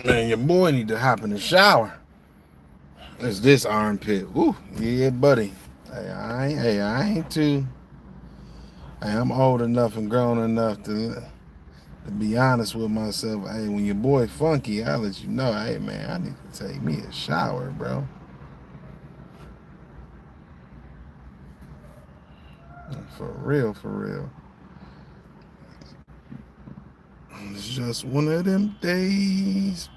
Man, your boy need to hop in the shower. It's this armpit. Woo, yeah, buddy. I ain't too. Hey, I'm old enough and grown enough to be honest with myself. Hey, when your boy funky, I'll let you know. Hey, man, I need to take me a shower, bro. For real, for real. It's just one of them days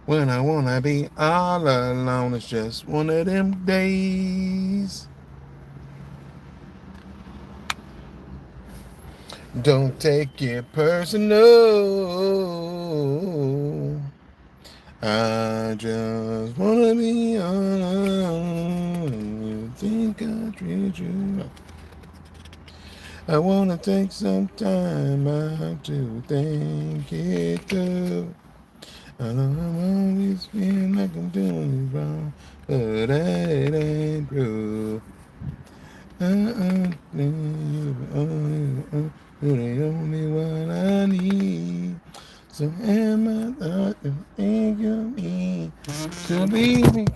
when I wanna be all alone. It's just one of them days. Don't take it personal. I just wanna be all alone. You think I treat you? I wanna take some time out to think it through. I know I'm always feeling like I'm doing wrong, but it ain't true. You're the only one I need. So am I thought to think of me? To be with me.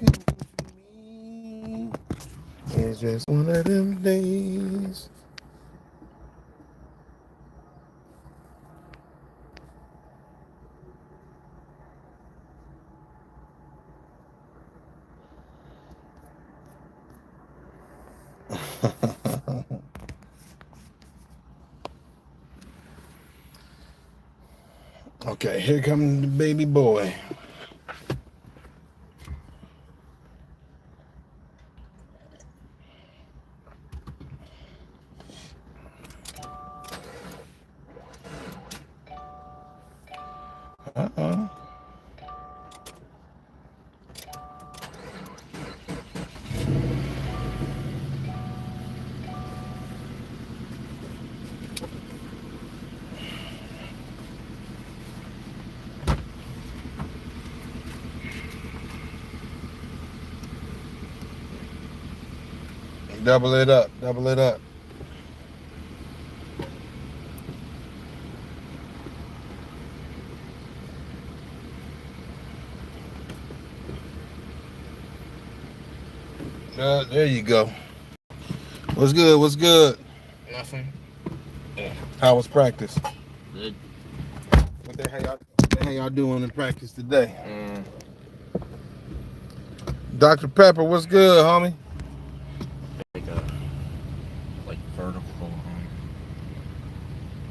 It's just one of them days. Okay, here comes the baby boy. Uh-oh. Double it up, double it up. There you go. What's good? What's good? Nothing. How was practice? Good. What the hell y'all doing in practice today? Dr. Pepper, what's good, homie? Like a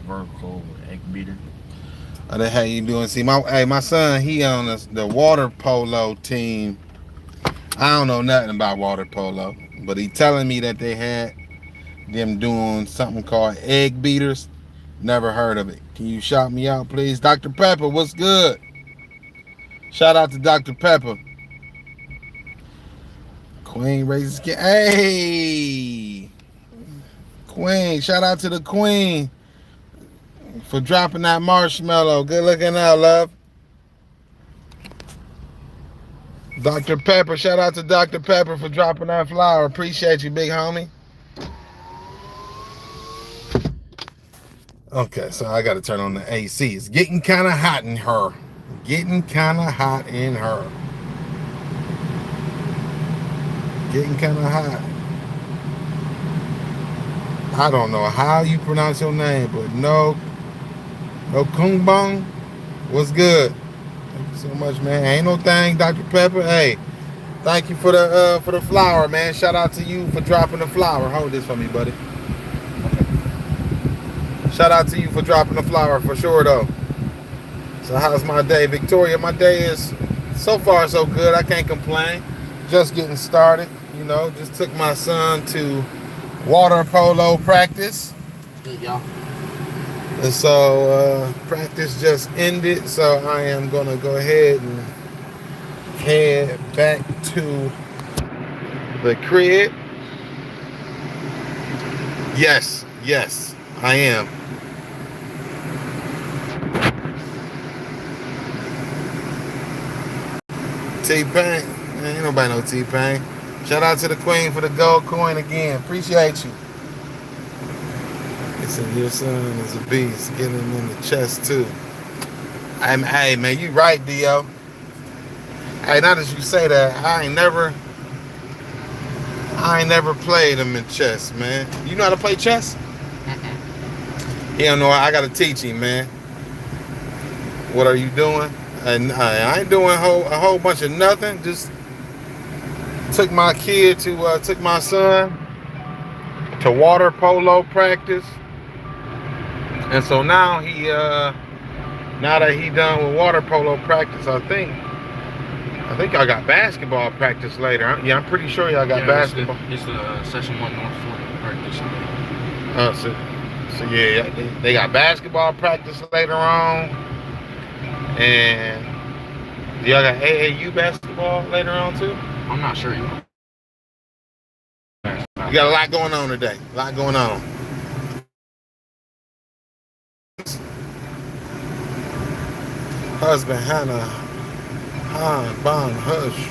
vertical egg beater. Oh, that how you doing? See, my son, he on the water polo team. I don't know nothing about water polo, but he telling me that they had them doing something called egg beaters. Never heard of it. Can you shout me out, please? Dr. Pepper, what's good? Shout out to Dr. Pepper. Queen raises skin. Hey! Queen, shout out to the Queen for dropping that marshmallow. Good looking out, love. Dr. Pepper, shout out to Dr. Pepper for dropping that flower. Appreciate you, big homie. Okay, so I got to turn on the AC. It's getting kind of hot in her. Getting kind of hot in her. Getting kind of hot. I don't know how you pronounce your name, but no Kungbong. What's good? Thank you so much, man. Ain't no thing, Dr. Pepper. Hey, thank you for the flower, man. Shout out to you for dropping the flower. Hold this for me, buddy. Shout out to you for dropping the flower for sure, though. So how's my day, Victoria? My day is so far so good. I can't complain. Just getting started. You know, just took my son to water polo practice. Yeah. And so practice just ended. So I am gonna go ahead and head back to the crib. Yes, I am. T-Pain. Ain't nobody know T-Pain. Shout out to the Queen for the gold coin again. Appreciate you. They said your son is a beast. Get him in the chest too. Hey man, you right, Dio. Hey, now that you say that, I ain't never played him in chess, man. You know how to play chess? Mm-mm. He don't know. I gotta teach him, man. What are you doing? And I ain't doing a whole bunch of nothing. Just took my son to water polo practice, and so now now that he done with water polo practice, I think y'all got basketball practice later. Yeah, I'm pretty sure y'all got Yeah, basketball. it's the session 1 North Florida practice. So yeah, they got basketball practice later on, and y'all got AAU basketball later on too. I'm not sure. You got a lot going on today. A lot going on. Husband Hannah Han Bon Hush.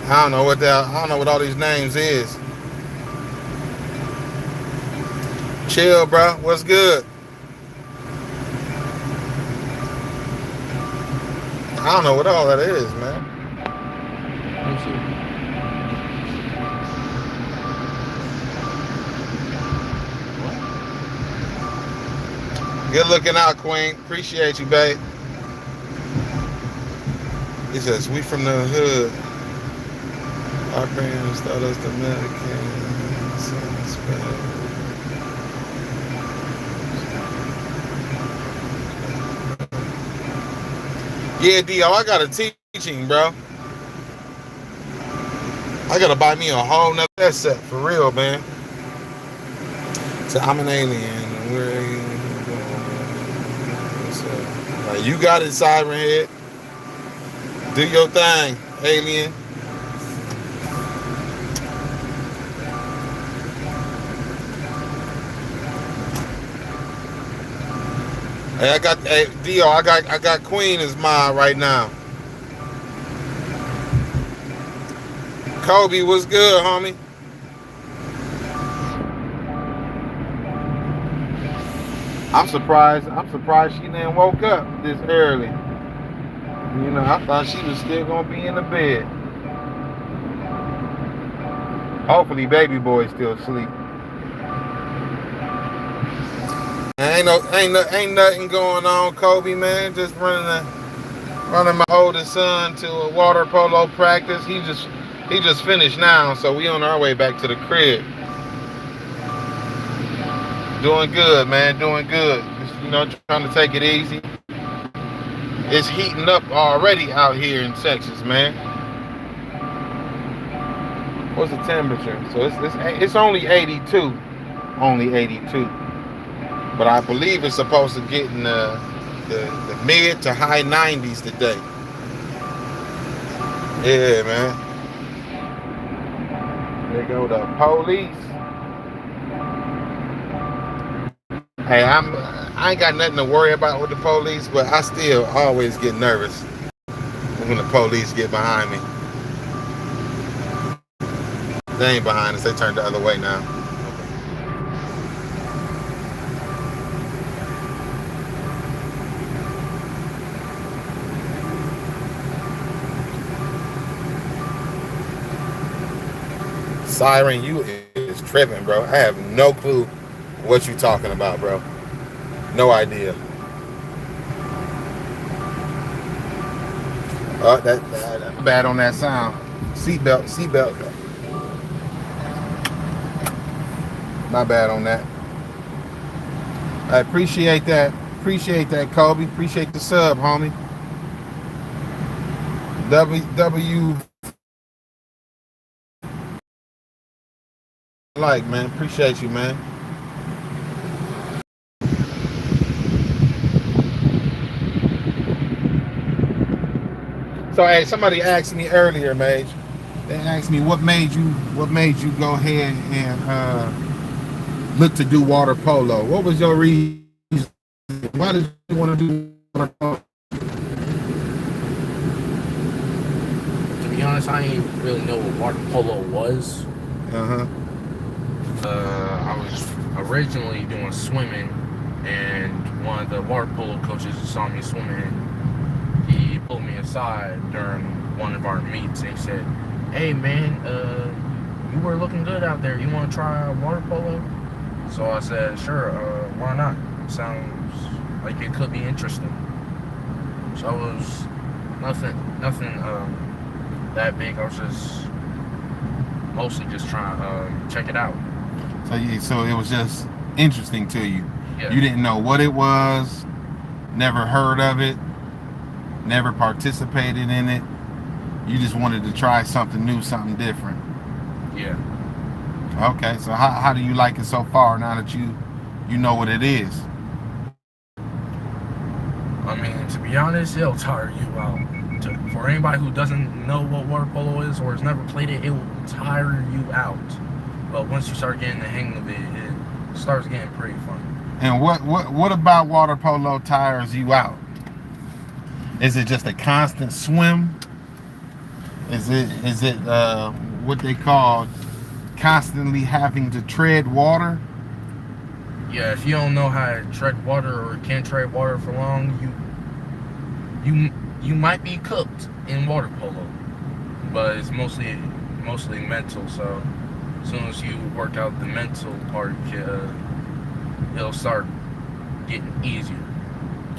I don't know what all these names is. Chill, bro. What's good? I don't know what all that is, man. Let me see. Good looking out, Queen. Appreciate you, babe. He says, we from the hood. Our parents taught us the Americans. Yeah, Dio, I got a teaching, bro. I gotta buy me a whole nother set for real, man. So I'm an alien. Like, you got it, Siren Head. Do your thing, alien. Hey, Dio, I got Queen as mine right now. Kobe, what's good, homie? I'm surprised she didn't woke up this early. You know, I thought she was still gonna be in the bed. Hopefully, baby boy still asleep. Ain't nothing going on, Kobe, man. Just running my oldest son to a water polo practice. He just finished now, so we on our way back to the crib. Doing good, man. Doing good. Just, trying to take it easy. It's heating up already out here in Texas, man. What's the temperature? So it's only 82. Only 82. But I believe it's supposed to get in the mid to high 90s today. Yeah, man. There go the police. Hey, I ain't got nothing to worry about with the police, but I still always get nervous when the police get behind me. They ain't behind us. They turned the other way now. Siren, you is tripping, bro. I have no clue what you talking about, bro. No idea. That bad on that sound. Seatbelt. My bad on that. I appreciate that. Appreciate that, Kobe. Appreciate the sub, homie. W like, man. Appreciate you, man. So hey, somebody asked me earlier, Mage. They asked me what made you go ahead and look to do water polo. What was your reason? Why did you want to do water polo? To be honest, I ain't really know what water polo was. Uh-huh. I was originally doing swimming, and one of the water polo coaches saw me swimming. He pulled me aside during one of our meets and he said, "Hey man, you were looking good out there. You want to try water polo?" So I said, "Sure. Why not? Sounds like it could be interesting." So it was nothing that big. I was just mostly just trying to check it out. So it was just interesting to you. Yeah. You didn't know what it was, never heard of it, never participated in it. You just wanted to try something new, something different. Yeah. Okay, so how do you like it so far now that you know what it is? I mean, to be honest, it'll tire you out. For anybody who doesn't know what water polo is or has never played it, it will tire you out. But once you start getting the hang of it, it starts getting pretty fun. And what about water polo tires you out? Is it just a constant swim? Is it what they call constantly having to tread water? Yeah, if you don't know how to tread water or can't tread water for long, you might be cooked in water polo. But it's mostly mental. So as soon as you work out the mental part, it'll start getting easier.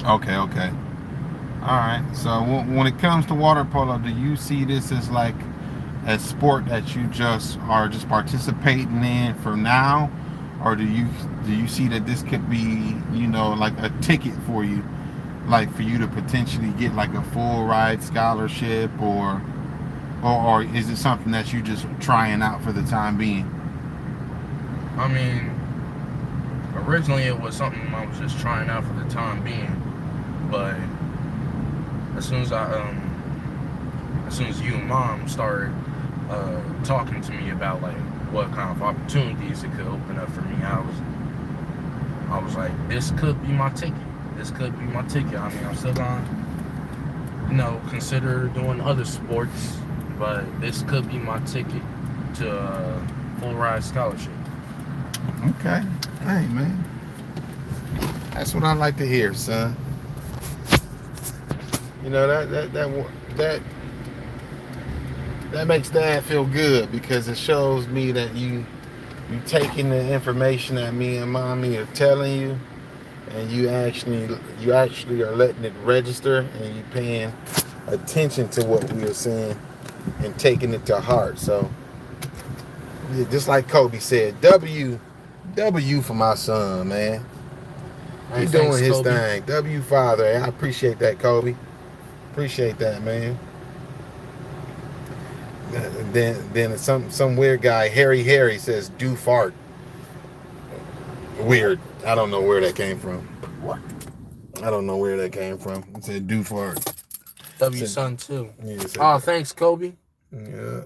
Okay. All right. So when it comes to water polo, do you see this as like a sport that you just are just participating in for now, or do you see that this could be, like a ticket for you, like for you to potentially get like a full ride scholarship, or is it something that you just trying out for the time being? I mean, originally it was something I was just trying out for the time being, but as soon as you and Mom started talking to me about like what kind of opportunities it could open up for me, I was like, this could be my ticket. This could be my ticket. I mean, I'm still gonna, consider doing other sports, but this could be my ticket to a full ride scholarship. Okay. Hey, man. That's what I like to hear, son. That makes Dad feel good because it shows me that you taking the information that me and Mommy are telling you, and you actually are letting it register, and you paying attention to what we are saying and taking it to heart. So, yeah, just like Kobe said, W for my son, man. Hey, He thanks, doing his Kobe. thing. W father. I appreciate that, Kobe. Appreciate that, man. Then some weird guy, Harry says do fart. Weird. I don't know where that came from. What? I don't know where that came from. It said do fart. W son too. Yeah, it said Oh, that. thanks, Kobe. Yeah.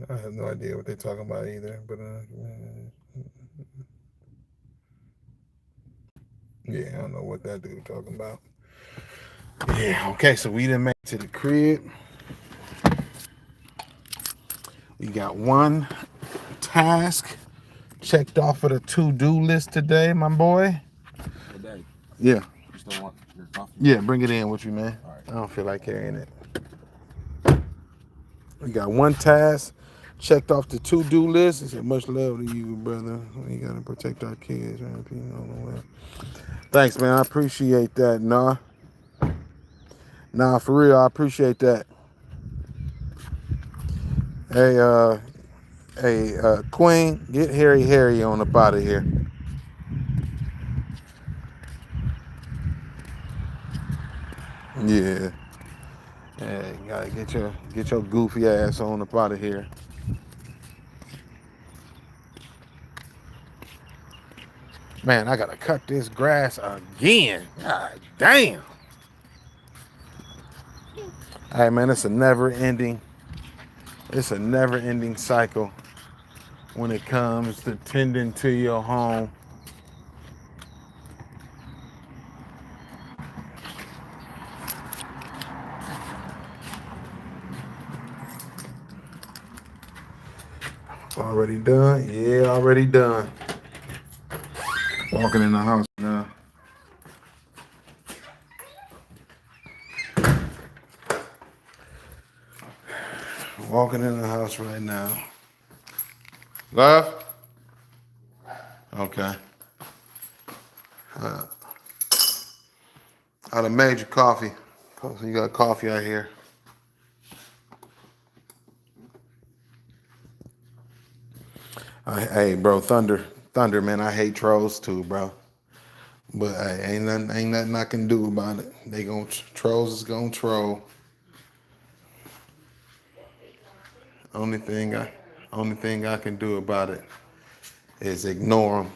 I have no idea what they're talking about either, but yeah, I don't know what that dude talking about. Yeah, okay, so we done made it to the crib. We got one task checked off of the to-do list today, my boy. Hey, Daddy, Yeah. you still want your coffee? Yeah, bring it in with you, man. All right. I don't feel like carrying it. We got one task checked off the to-do list. It said, much love to you, brother. We gotta protect our kids. Thanks, man. I appreciate that. Nah, for real, I appreciate that. Hey, Queen, get Harry on up out of here. Yeah. Yeah, you gotta get your goofy ass on up out of here. Man, I gotta cut this grass again. God damn. Hey man, it's a never ending cycle when it comes to tending to your home. Already done? Yeah, already done. Walking in the house now. Walking in the house right now. Love? Okay. I done made your coffee. So you got coffee out here. Hey, bro, Thunder, man. I hate trolls too, bro. But hey, ain't nothing I can do about it. They gon' trolls is gonna troll. Only thing I, only thing I can do about it is ignore them.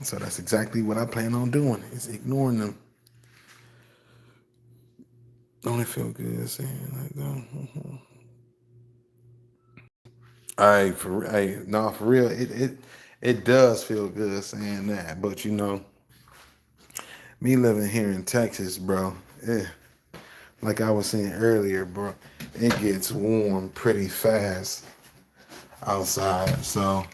So that's exactly what I plan on doing. Is ignoring them. Don't it feel good saying like that? For real, it does feel good saying that. But me living here in Texas, bro, like I was saying earlier, bro, it gets warm pretty fast outside. So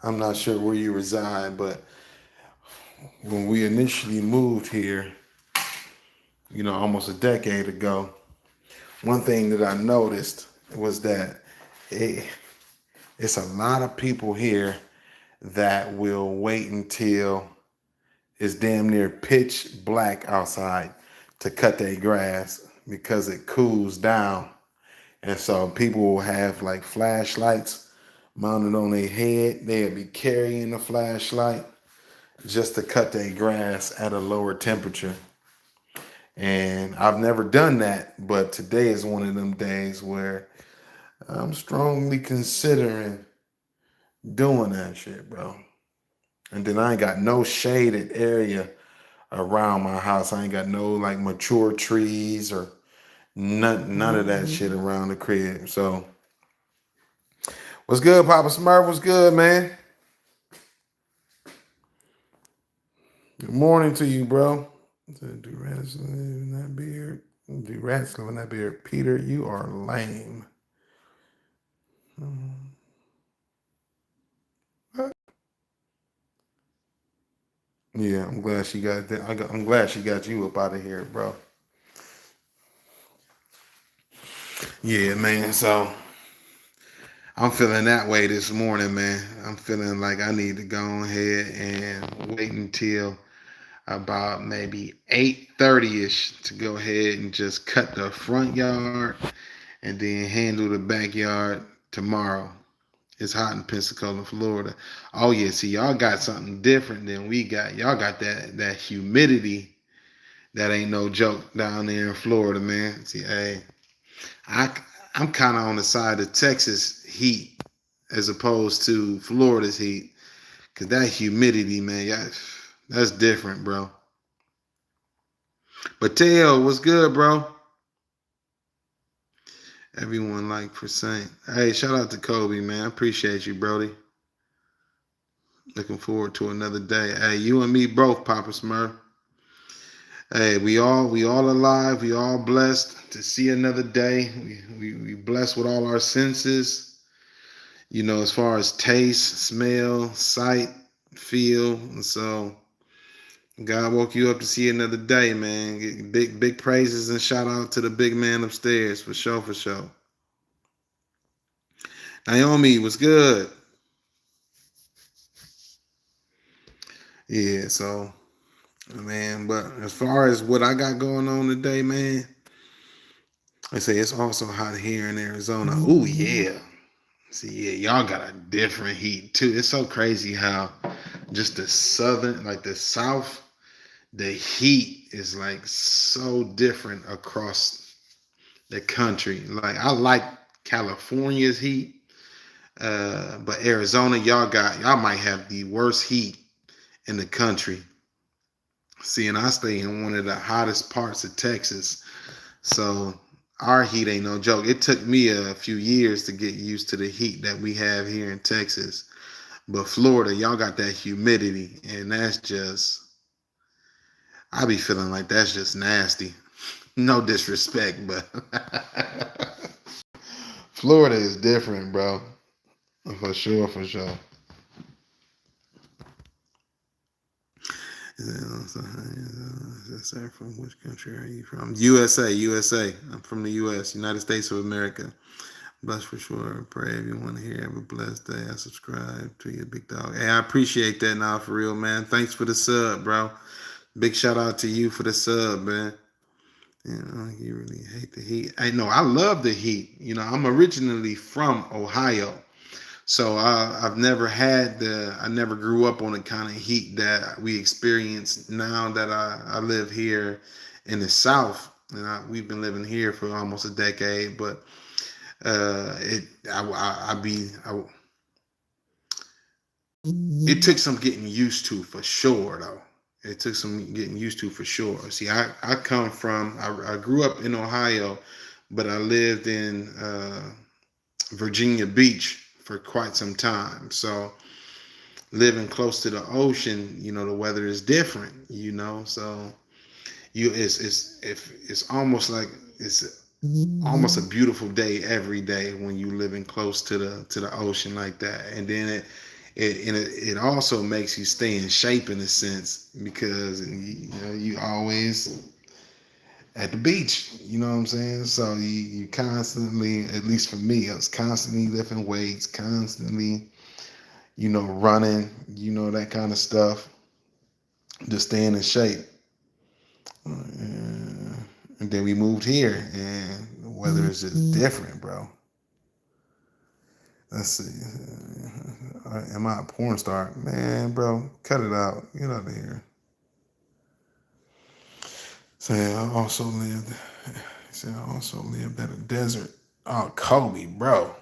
I'm not sure where you reside, but when we initially moved here, almost a decade ago, one thing that I noticed was that it, it's a lot of people here that will wait until it's damn near pitch black outside to cut their grass because it cools down. And so people will have like flashlights mounted on their head. They'll be carrying the flashlight just to cut their grass at a lower temperature. And I've never done that, but today is one of them days where I'm strongly considering doing that shit, bro. And then I ain't got no shaded area around my house. I ain't got no like mature trees or none of that shit around the crib. So what's good, Papa Smurf? What's good, man? Good morning to you, bro. Do rats live in that beard? Do rats live in that beard? Peter, you are lame. Yeah, I'm glad she got that. I'm glad she got you up out of here, bro. Yeah, man. So I'm feeling that way this morning, man. I'm feeling like I need to go ahead and wait until about maybe 8:30ish to go ahead and just cut the front yard and then handle the backyard tomorrow. It's hot in Pensacola, Florida. Oh yeah, see y'all got something different than we got. Y'all got that humidity that ain't no joke down there in Florida, man. See, hey, I I'm kind of on the side of Texas heat as opposed to Florida's heat, cause that humidity, man, yeah, that's different, bro. But Teo, what's good, bro? Everyone like for Saint. Hey, shout out to Kobe, man. I appreciate you, Brody. Looking forward to another day. Hey, you and me both, Papa Smurf. Hey, we all alive. We all blessed to see another day. We blessed with all our senses. As far as taste, smell, sight, feel, and so God woke you up to see another day, man. Big praises and shout out to the big man upstairs for sure, for sure. Naomi, was good. Yeah, so man, but as far as what I got going on today, man, I say it's also hot here in Arizona. Oh yeah. See, yeah, y'all got a different heat too. It's so crazy how just the southern, like the south, the heat is like so different across the country. Like I like California's heat, but Arizona, y'all might have the worst heat in the country. See, and I stay in one of the hottest parts of Texas. So our heat ain't no joke. It took me a few years to get used to the heat that we have here in Texas. But Florida, y'all got that humidity, and that's just, I be feeling like that's just nasty. No disrespect, but Florida is different, bro. For sure, for sure. Sir, from which country are you from? USA, USA. I'm from the US, United States of America. Bless for sure. Pray everyone here have a blessed day. I subscribe to you, big dog. Hey, I appreciate that now for real, man. Thanks for the sub, bro. Big shout out to you for the sub, man. You know, you really hate the heat. I know I love the heat. You know, I'm originally from Ohio. So I've never had I never grew up on the kind of heat that we experience now that I live here in the South. And we've been living here for almost a decade, but it took some getting used to for sure, though. It took some getting used to for sure. See, I come from, I grew up in Ohio, but I lived in Virginia Beach for quite some time. So living close to the ocean, you know, the weather is different, you know. So it's almost like it's almost a beautiful day every day when you living close to the ocean like that. And then it also makes you stay in shape in a sense because you know you always at the beach, you know what I'm saying? So you constantly, at least for me, I was constantly lifting weights, constantly, you know, running, you know, that kind of stuff, just staying in shape. And then we moved here, and the weather is just different, bro. Let's see. Am I a porn star? Man, bro, cut it out. Get out of here. Say I also lived. Say I also lived at a desert. Oh, Kobe, bro.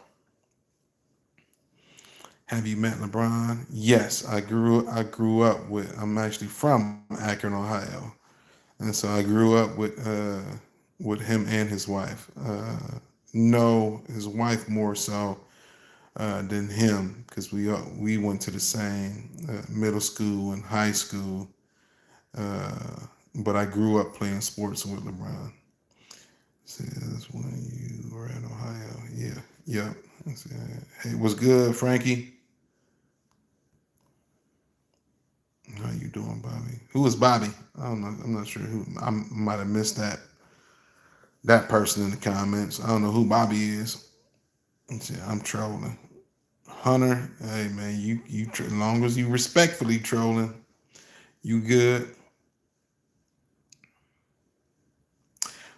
Have you met LeBron? Yes, I grew up with. I'm actually from Akron, Ohio, and so I grew up with him and his wife. No, his wife more so than him because we went to the same middle school and high school. Uh, but I grew up playing sports with LeBron. See, that's when you were in Ohio. Yeah, yep. Hey, what's good, Frankie? How you doing, Bobby? Who is Bobby? I don't know. I'm not sure who. I might have missed that person in the comments. I don't know who Bobby is. Let's see, I'm trolling. Hunter, hey man, as long as you respectfully trolling, you good.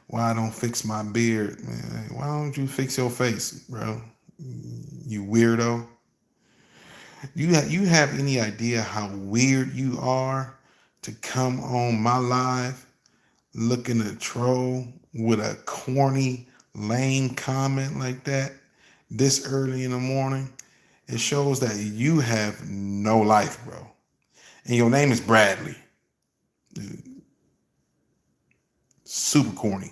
Why I don't fix my beard, man? Why don't you fix your face, bro? You weirdo. You have any idea how weird you are to come on my live looking to troll with a corny, lame comment like that this early in the morning? It shows that you have no life, bro. And your name is Bradley. Dude, super corny.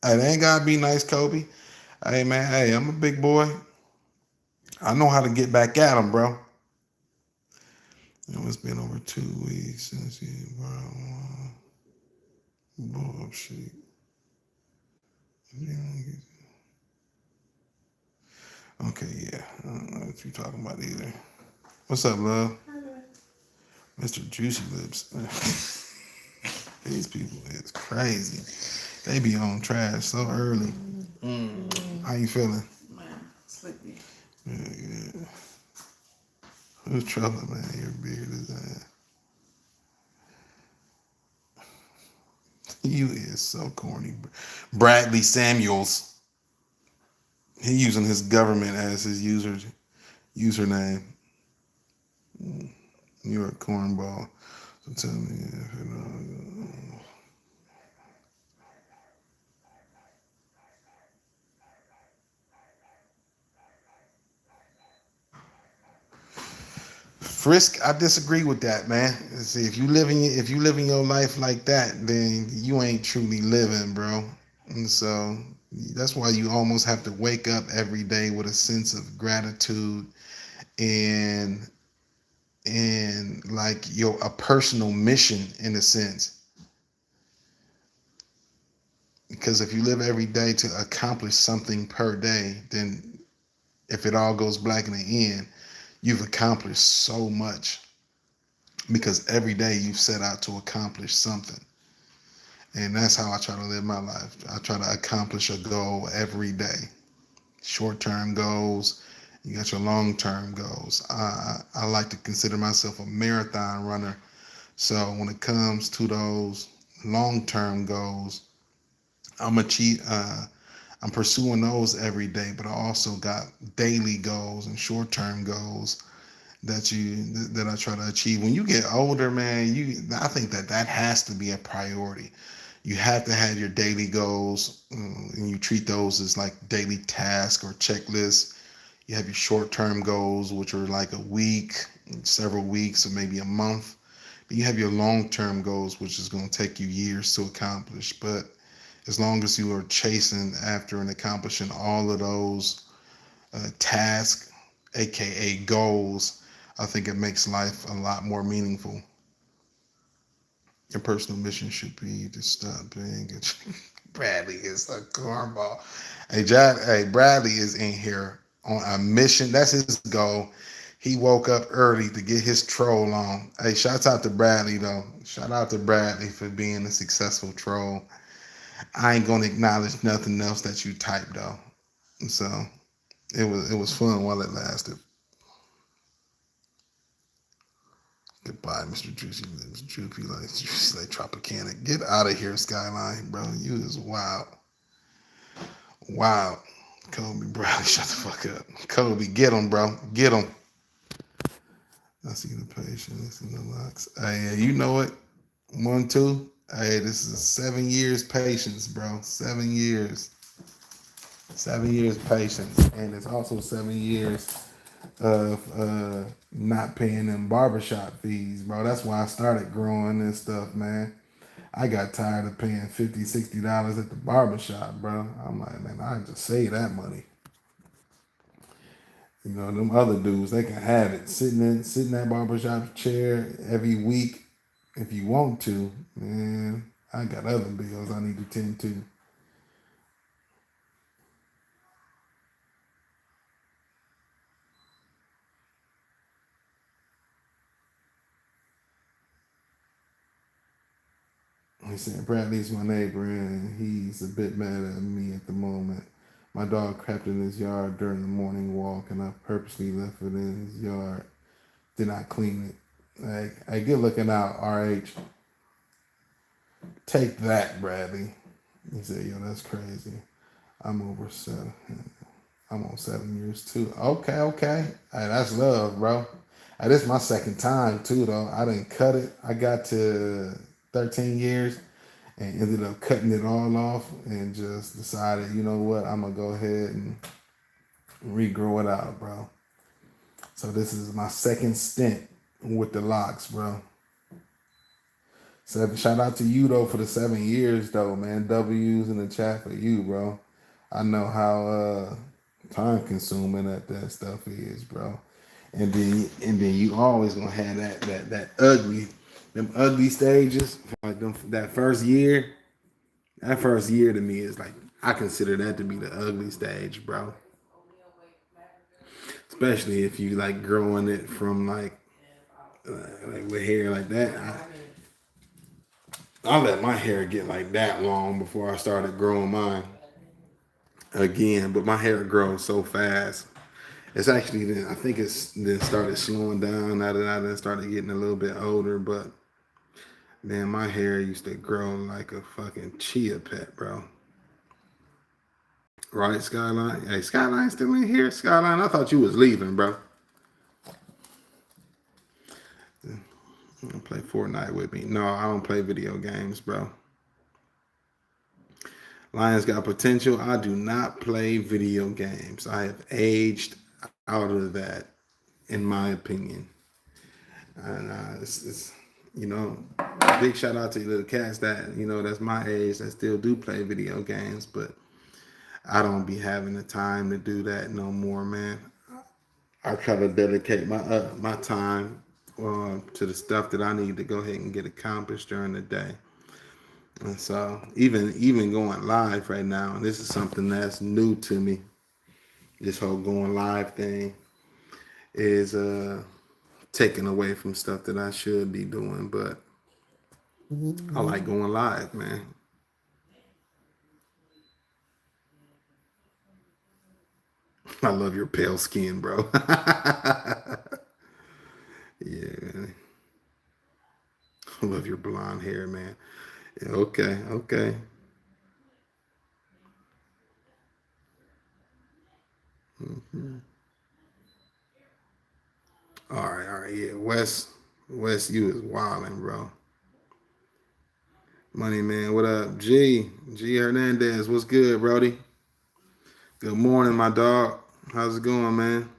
Hey, it ain't gotta be nice, Kobe. Hey man, hey, I'm a big boy. I know how to get back at him, bro. You know, it's been over 2 weeks since you bullshit. Okay, yeah. I don't know what you're talking about either. What's up, love? Mr. Juicy Lips. These people is crazy. They be on trash so early. How you feeling? Sleepy. Yeah, yeah. Who's trouble, man? Your beard is You is so corny. Bradley Samuels. He using his government as his username. You're a cornball. So tell me if you know. Frisk, I disagree with that, man. See, if you living your life like that, then you ain't truly living, bro. And so that's why you almost have to wake up every day with a sense of gratitude and like a personal mission in a sense. Because if you live every day to accomplish something per day, then if it all goes black in the end, you've accomplished so much because every day you've set out to accomplish something. And that's how I try to live my life. I try to accomplish a goal every day. Short term goals, you got your long term goals. I like to consider myself a marathon runner. So when it comes to those long term goals, I'm achieve. I'm pursuing those every day, but I also got daily goals and short term goals that I try to achieve. When you get older, man, I think that has to be a priority. You have to have your daily goals, and you treat those as like daily tasks or checklists. You have your short term goals, which are like a week, several weeks, or maybe a month. But you have your long term goals, which is going to take you years to accomplish. But as long as you are chasing after and accomplishing all of those tasks, aka goals, I think it makes life a lot more meaningful. Your personal mission should be to stop being a Bradley is a cornball. Hey, Bradley is in here on a mission. That's his goal. He woke up early to get his troll on. Hey, shout out to Bradley though. Shout out to Bradley for being a successful troll. I ain't gonna acknowledge nothing else that you typed though. So it was fun while it lasted. Goodbye, Mr. Juicy Lips. Droopy like Juicy like Tropicana. Get out of here, Skyline, bro. You is wild. Wow. Kobe Bradley, shut the fuck up. Kobe, get him, bro. Get him. I see the patience in the locks. Hey, you know it. 1, 2. Hey, this is 7 years patience, bro. 7 years. 7 years patience. And it's also 7 years of not paying them barbershop fees, bro. That's why I started growing this stuff, man. I got tired of paying $50, $60 at the barbershop, bro. I'm like, man, I just save that money. You know, them other dudes, they can have it. Sit in that barbershop chair every week if you want to. Man, I got other bills I need to tend to. He said, Bradley's my neighbor and he's a bit mad at me at the moment. My dog crept in his yard during the morning walk and I purposely left it in his yard. Did not clean it. Like, hey, good looking out, RH. Take that, Bradley. He said, yo, that's crazy. I'm over 7. I'm on 7 years too. Okay, okay. Hey, that's love, bro. Hey, this is my second time too, though. I didn't cut it. I got to 13 years and ended up cutting it all off and just decided, you know what, I'm gonna go ahead and regrow it out, bro. So this is my second stint with the locks, bro. So shout out to you though for the 7 years though, man. W's in the chat for you, bro. I know how time consuming that stuff is, bro. And then you always gonna have that ugly, them ugly stages. Like that first year, that first year to me is like I consider that to be the ugly stage, bro. Especially if you like growing it from like with hair like that. I let my hair get like that long before I started growing mine again, but my hair grows so fast. It's actually then I think it's then started slowing down now that I then started getting a little bit older. But man, my hair used to grow like a fucking chia pet, bro. Right, Skyline? Hey, Skyline still in here? Skyline, I thought you was leaving, bro. You don't play Fortnite with me. No, I don't play video games, bro. Lions got potential. I do not play video games. I have aged out of that, in my opinion. And it's you know, big shout out to the little cats that that's my age that still do play video games, but I don't be having the time to do that no more, man. I try to dedicate my time to the stuff that I need to go ahead and get accomplished during the day. And so even going live right now, and this is something that's new to me. This whole going live thing is taken away from stuff that I should be doing, but I like going live, man. I love your pale skin, bro. Yeah, man. I love your blonde hair, man. Yeah, okay, okay. All right, yeah. West, you is wilding, bro. Money man, what up? G Hernandez, what's good, Brody? Good morning, my dog. How's it going, man?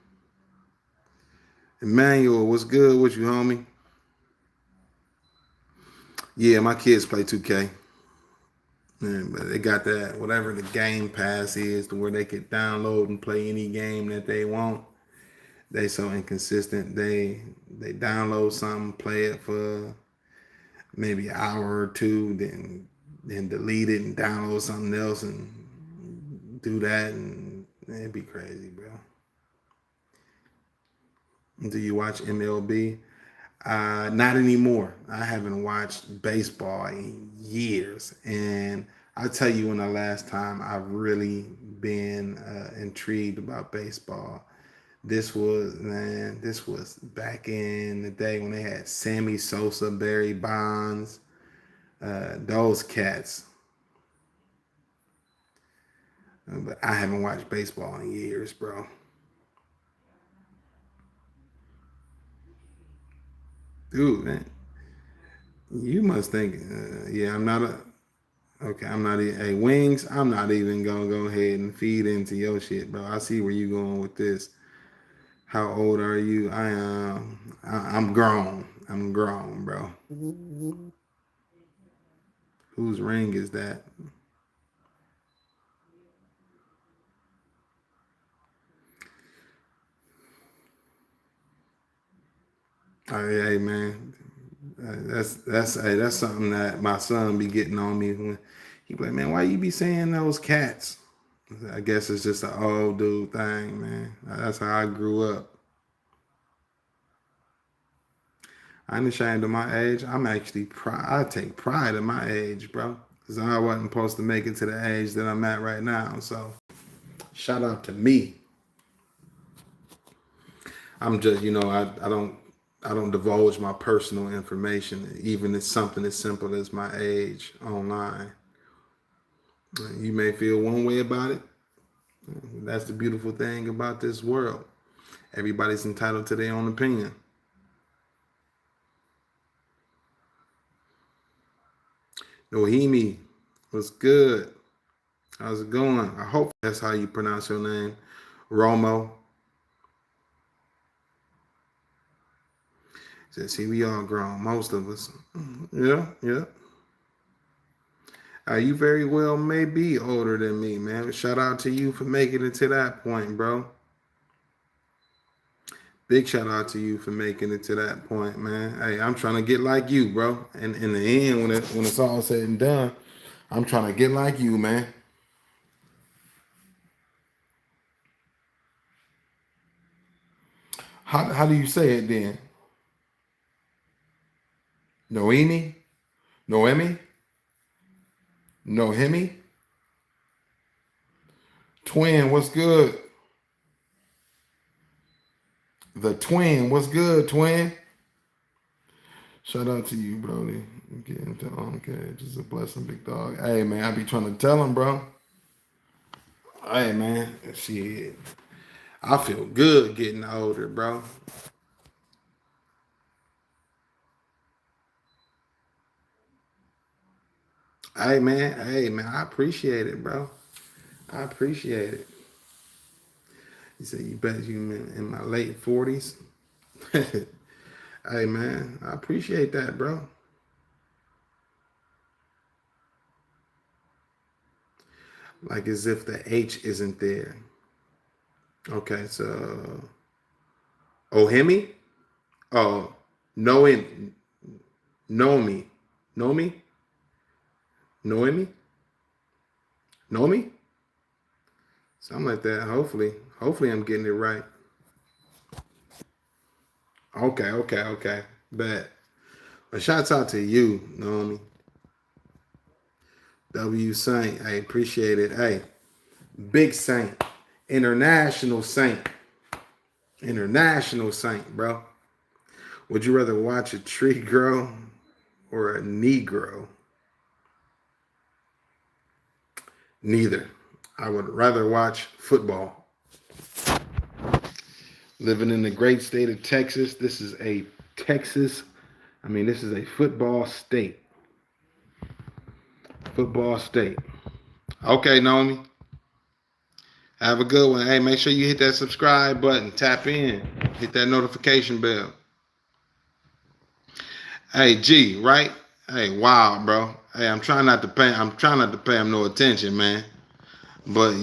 Emmanuel, what's good with you, homie? Yeah, my kids play 2K. Man, but they got that whatever the game pass is to where they could download and play any game that they want. They so inconsistent. They download something, play it for maybe an hour or two, then delete it and download something else and do that, and it'd be crazy, bro. Do you watch MLB? Not anymore. I haven't watched baseball in years, and I'll tell you when the last time I've really been intrigued about baseball. This was back in the day when they had Sammy Sosa, Barry Bonds, those cats. But I haven't watched baseball in years, bro. Dude, man, you must think, yeah, I'm not a, okay, I'm not, hey, Wings, I'm not even gonna go ahead and feed into your shit, bro. I see where you going with this. How old are you? I'm grown. I'm grown, bro. Whose ring is that? Oh, yeah, hey, man. That's something that my son be getting on me when he be like, man, why you be saying those cats? I guess it's just an old dude thing, man. That's how I grew up. I ain't ashamed of my age. I'm actually I take pride in my age, bro. Cause I wasn't supposed to make it to the age that I'm at right now. So shout out to me. I'm just, I don't divulge my personal information, even if something as simple as my age online. You may feel one way about it. That's the beautiful thing about this world. Everybody's entitled to their own opinion. Nohimi, what's good? How's it going? I hope that's how you pronounce your name. Romo. Said, see, we all grown, most of us. Yeah, yeah. You very well may be older than me, man. Shout out to you for making it to that point, bro. Big shout out to you for making it to that point, man. Hey, I'm trying to get like you, bro. And in the end, when it's all said and done, I'm trying to get like you, man. How do you say it then? Noemi? Noemi? Nohemi? Twin, what's good? The twin, what's good, twin? Shout out to you, Brody. Getting to okay, just a blessing, big dog. Hey man, I be trying to tell him, bro. Hey man, shit. I feel good getting older, bro. Hey man, I appreciate it, bro. I appreciate it. You said you bet you in my late 40s. Hey man, I appreciate that, bro. Like as if the H isn't there. Okay, so Ohemi? Oh, know him, know me, know me. Noemi? Noemi? Something like that. Hopefully I'm getting it right. Okay. Bet. But shouts out to you, Naomi. W Saint. Hey, appreciate it. Hey, big Saint. International Saint. International Saint, bro. Would you rather watch a tree grow or a Negro? Neither. I would rather watch football. Living in the great state of Texas, this is a Texas, this is a football state. Football state. Okay, Naomi. Have a good one. Hey, make sure you hit that subscribe button. Tap in. Hit that notification bell. Hey, G, right? Hey, wow, bro. Hey, I'm trying not to pay him no attention, man. But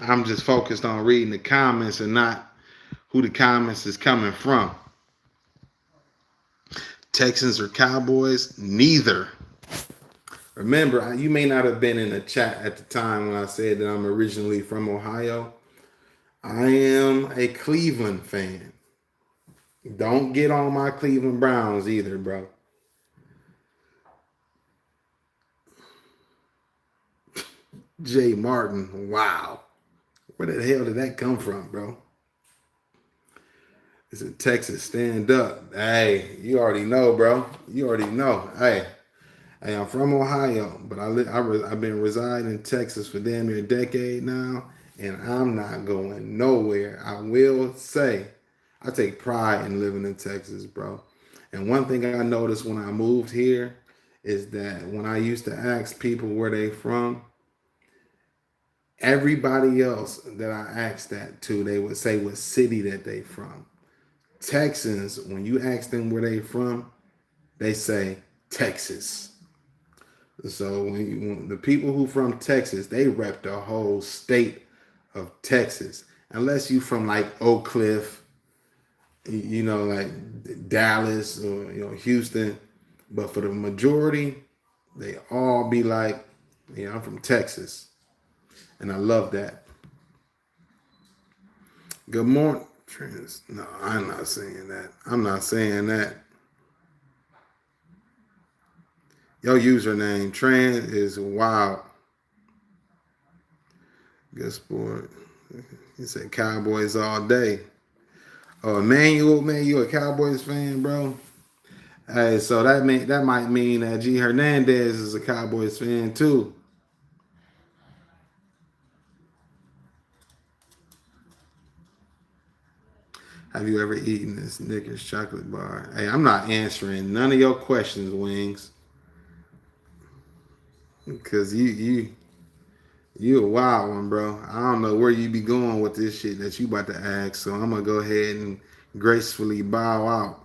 I'm just focused on reading the comments and not who the comments is coming from. Texans or Cowboys? Neither. Remember, you may not have been in the chat at the time when I said that I'm originally from Ohio. I am a Cleveland fan. Don't get on my Cleveland Browns either, bro. Jay Martin, wow. Where the hell did that come from, bro? It's a Texas stand up. Hey, you already know, bro. You already know. Hey, I'm from Ohio, but I've been residing in Texas for damn near a decade now, and I'm not going nowhere. I will say, I take pride in living in Texas, bro. And one thing I noticed when I moved here is that when I used to ask people where they from, everybody else that I asked that to, they would say what city that they from. Texans, when you ask them where they from, they say Texas. So when the people who from Texas, they rep the whole state of Texas. Unless you from like Oak Cliff, like Dallas or Houston. But for the majority, they all be like, I'm from Texas. And I love that. Good morning. No, I'm not saying that. I'm not saying that. Your username, Trans, is wild. Good sport. You said Cowboys all day. Oh, Emmanuel, man, you a Cowboys fan, bro? Hey, so that might mean that G Hernandez is a Cowboys fan too. Have you ever eaten this Snickers chocolate bar? Hey, I'm not answering none of your questions, Wings. Because you a wild one, bro. I don't know where you be going with this shit that you about to ask, so I'm gonna go ahead and gracefully bow out.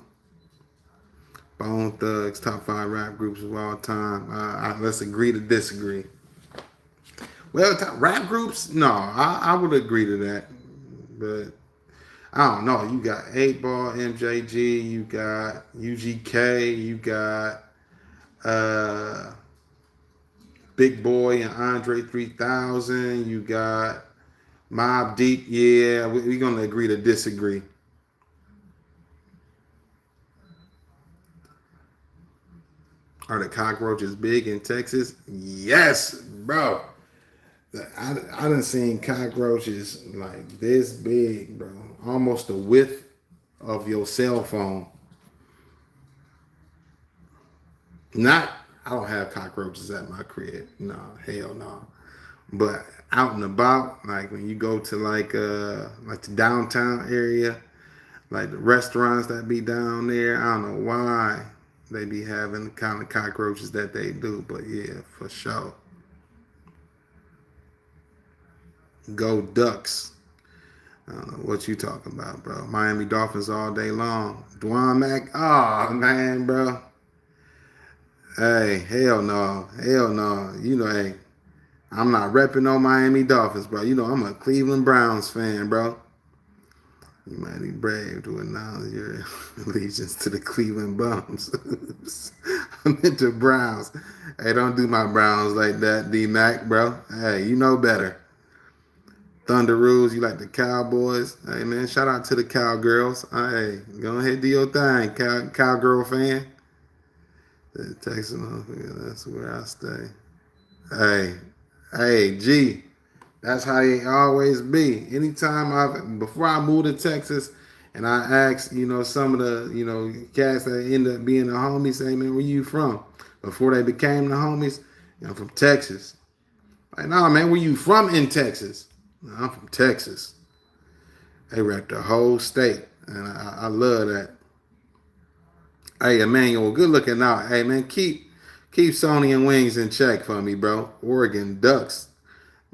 Bone Thugs, top 5 rap groups of all time. Let's agree to disagree. Well, rap groups? No, I would agree to that. But I don't know. You got 8 Ball, MJG, you got UGK, you got Big Boy and Andre 3000, you got Mobb Deep. Yeah, we're going to agree to disagree. Are the cockroaches big in Texas? Yes, bro. I done seen cockroaches like this big, bro. Almost the width of your cell phone. I don't have cockroaches at my crib. No, hell no. But out and about, like when you go to like the downtown area, like the restaurants that be down there, I don't know why they be having the kind of cockroaches that they do, but yeah, for sure. Go Ducks. I don't know what you talking about, bro. Miami Dolphins all day long. Dwan Mac, oh man, bro. Hey, hell no. Hell no. Hey, I'm not repping no Miami Dolphins, bro. I'm a Cleveland Browns fan, bro. You might be brave to announce your allegiance to the Cleveland Bums. to Browns. Hey, don't do my Browns like that, D Mac, bro. Hey, you know better. Thunder Rules, you like the Cowboys. Hey, man, shout out to the Cowgirls. Hey, go ahead, do your thing, Cowgirl fan. Texas, that's where I stay. Hey, hey, G, that's how it always be. Before I moved to Texas, and I asked, some of the, cats that end up being the homies, say, man, where you from? Before they became the homies, I'm from Texas. Like, nah, man, where you from in Texas? Nah, I'm from Texas. They rep the whole state, and I love that. Hey, Emmanuel, good looking out. Hey, man, keep Sony and Wings in check for me, bro. Oregon Ducks.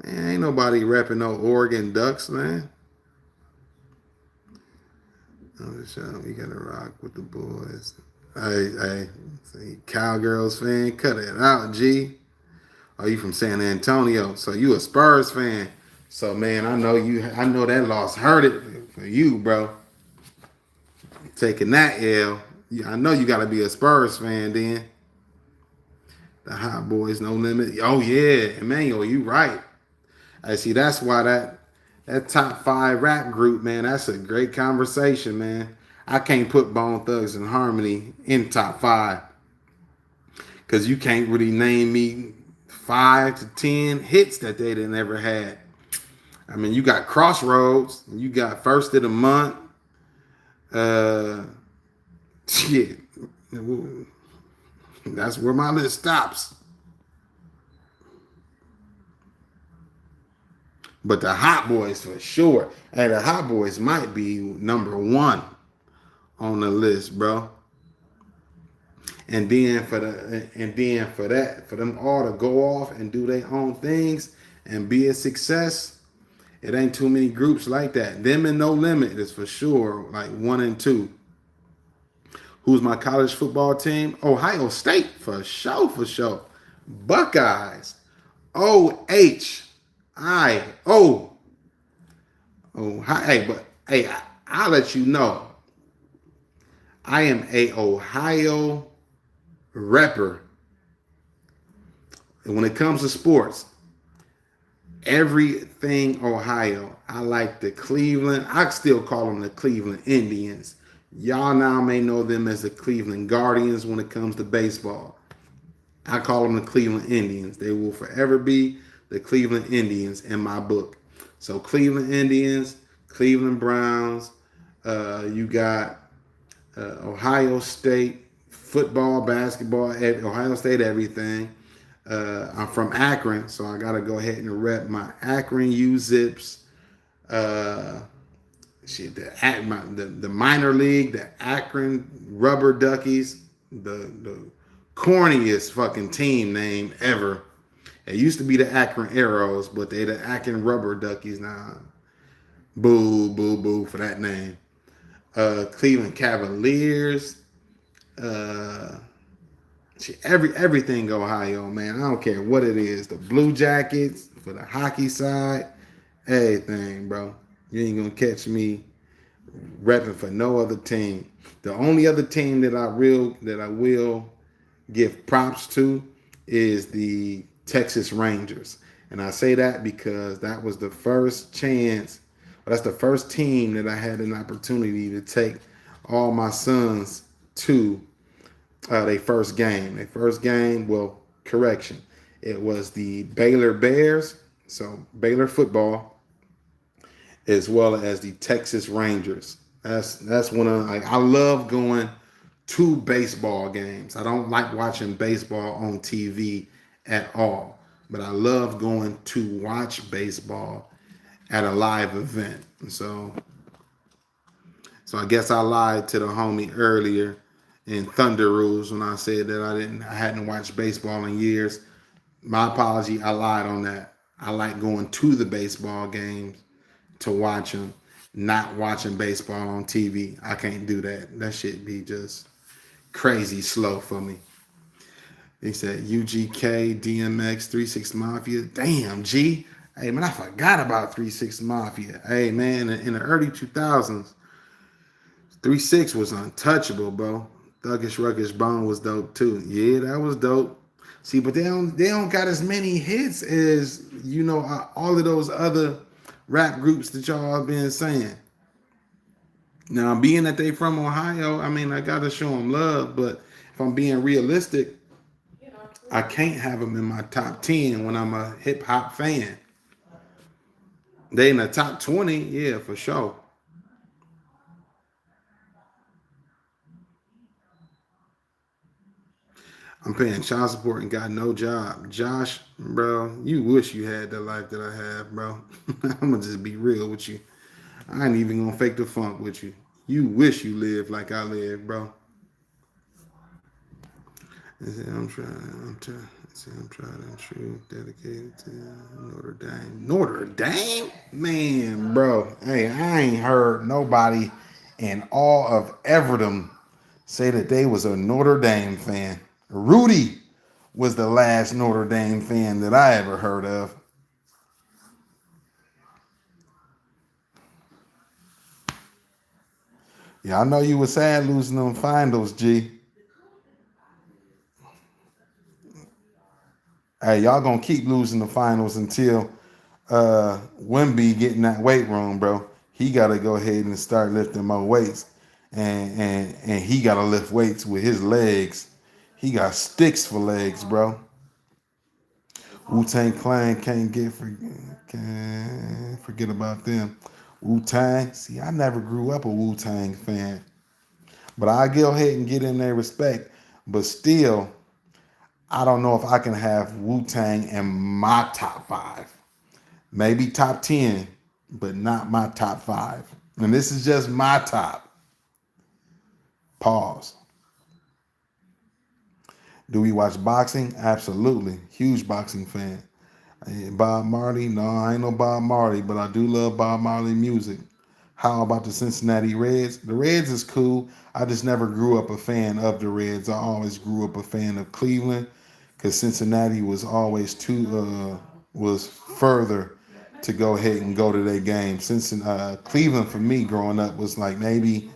Man, ain't nobody repping no Oregon Ducks, man. We gotta rock with the boys. Hey, see, Cowgirls fan, cut it out, G. Oh, you from San Antonio, so you a Spurs fan. So man, I know you. I know that loss hurt it for you, bro. Taking that L. I know you gotta be a Spurs fan then. The Hot Boys, no limit. Oh yeah, Emmanuel, you right. I see. That's why that top 5 rap group, man. That's a great conversation, man. I can't put Bone Thugs and Harmony in top 5 because you can't really name me 5 to 10 hits that they done ever had. I mean, you got Crossroads, you got First of the Month. Shit, that's where my list stops. But the Hot Boys for sure. Hey, the Hot Boys might be number 1 on the list, bro. And then for them all to go off and do their own things and be a success, it ain't too many groups like that. Them and No Limit is for sure like 1 and 2. Who's my college football team? Ohio State for sure, for sure. Buckeyes. OHIO. Hey, but hey, I'll let you know. I am a Ohio repper. And when it comes to sports, everything Ohio. I like the Cleveland. I still call them the Cleveland Indians. Y'all now may know them as the Cleveland Guardians when it comes to baseball. I call them the Cleveland Indians. They will forever be the Cleveland Indians in my book. So Cleveland Indians, Cleveland Browns, you got Ohio State, football, basketball, Ohio State, everything. I'm from Akron, so I got to go ahead and rep my Akron U-Zips. The minor league, the Akron Rubber Duckies, the corniest fucking team name ever. It used to be the Akron Arrows, but they the Akron Rubber Duckies now. Boo, boo, boo for that name. Cleveland Cavaliers. Everything Ohio, man. I don't care what it is. The Blue Jackets for the hockey side. Everything, bro. You ain't gonna catch me repping for no other team. The only other team that I will give props to is the Texas Rangers. And I say that because that was the first chance, that's the first team that I had an opportunity to take all my sons to their first game. Well, correction. It was the Baylor Bears, so Baylor football, as well as the Texas Rangers. That's one of I love going to baseball games. I don't like watching baseball on TV at all, but I love going to watch baseball at a live event. So I guess I lied to the homie earlier in Thunder Rules when I said that I hadn't watched baseball in years. My apology, I lied on that. I like going to the baseball games to watch them, not watching baseball on TV. I can't do that. That shit be just crazy slow for me. He said UGK, DMX, 3-6 Mafia. Damn, G. Hey, man, I forgot about 3-6 Mafia. Hey, man, in the early 2000s, 3-6 was untouchable, bro. Thuggish Ruggish Bone was dope too. Yeah, that was dope. See, but they don't got as many hits as all of those other rap groups that y'all have been saying. Now, being that they from Ohio, I mean, I gotta show them love. But if I'm being realistic, I can't have them in my top 10 when I'm a hip hop fan. They in the top 20, yeah, for sure. I'm paying child support and got no job. Josh, bro, you wish you had the life that I have, bro. I'm gonna just be real with you. I ain't even gonna fake the funk with you. You wish you lived like I live, bro. I'm trying. I'm trying and true, dedicated to Notre Dame. Notre Dame, man, bro. Hey, I ain't heard nobody in all of Everton say that they was a Notre Dame fan. Rudy was the last Notre Dame fan that I ever heard of. Yeah, I know you were sad losing them finals, G. Hey, y'all gonna keep losing the finals until Wimby get in that weight room, bro. He gotta go ahead and start lifting more weights, and he gotta lift weights with his legs. He got sticks for legs, bro. Wu Tang Clan can't forget about them. Wu Tang. See, I never grew up a Wu Tang fan, but I go ahead and get in their respect. But still, I don't know if I can have Wu Tang in my top five. Maybe top 10, but not my top five. And this is just my top. Pause. Do we watch boxing? Absolutely. Huge boxing fan. Bob Marley? No, I ain't no Bob Marley, but I do love Bob Marley music. How about the Cincinnati Reds? The Reds is cool. I just never grew up a fan of the Reds. I always grew up a fan of Cleveland because Cincinnati was always was further to go ahead and go to their game. Cleveland for me growing up was like maybe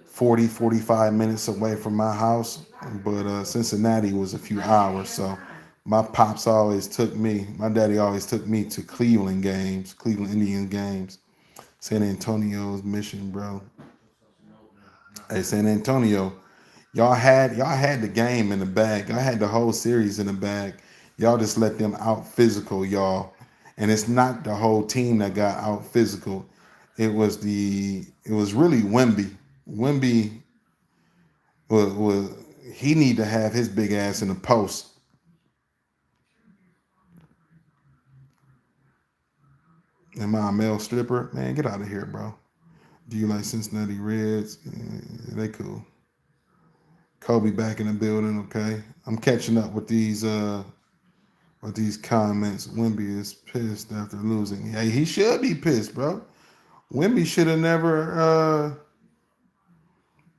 40, 45 minutes away from my house, but Cincinnati was a few hours. So my daddy always took me to Cleveland games, Cleveland Indian games. San Antonio's mission, bro. Hey, San Antonio, y'all had the game in the bag. Y'all had the whole series in the bag. Y'all just let them out physical y'all, and it's not the whole team that got out physical. It was really Wimby. Wimby was he need to have his big ass in the post. Am I a male stripper? Man, get out of here, bro. Do you like Cincinnati Reds? They cool. Kobe back in the building, okay. I'm catching up with these comments. Wimby is pissed after losing. Hey, he should be pissed, bro. Wimby should have never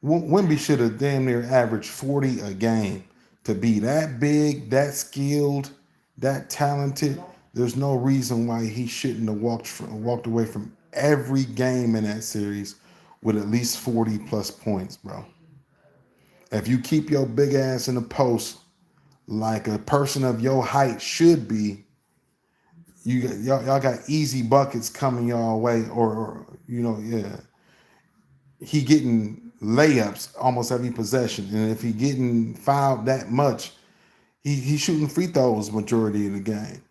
Wimby should have damn near averaged 40 a game. To be that big, that skilled, that talented, there's no reason why he shouldn't have walked away from every game in that series with at least 40 plus points, bro. If you keep your big ass in the post like a person of your height should be, y'all got easy buckets coming y'all way, or yeah. He getting layups almost every possession, and if he getting fouled that much, he shooting free throws majority of the game.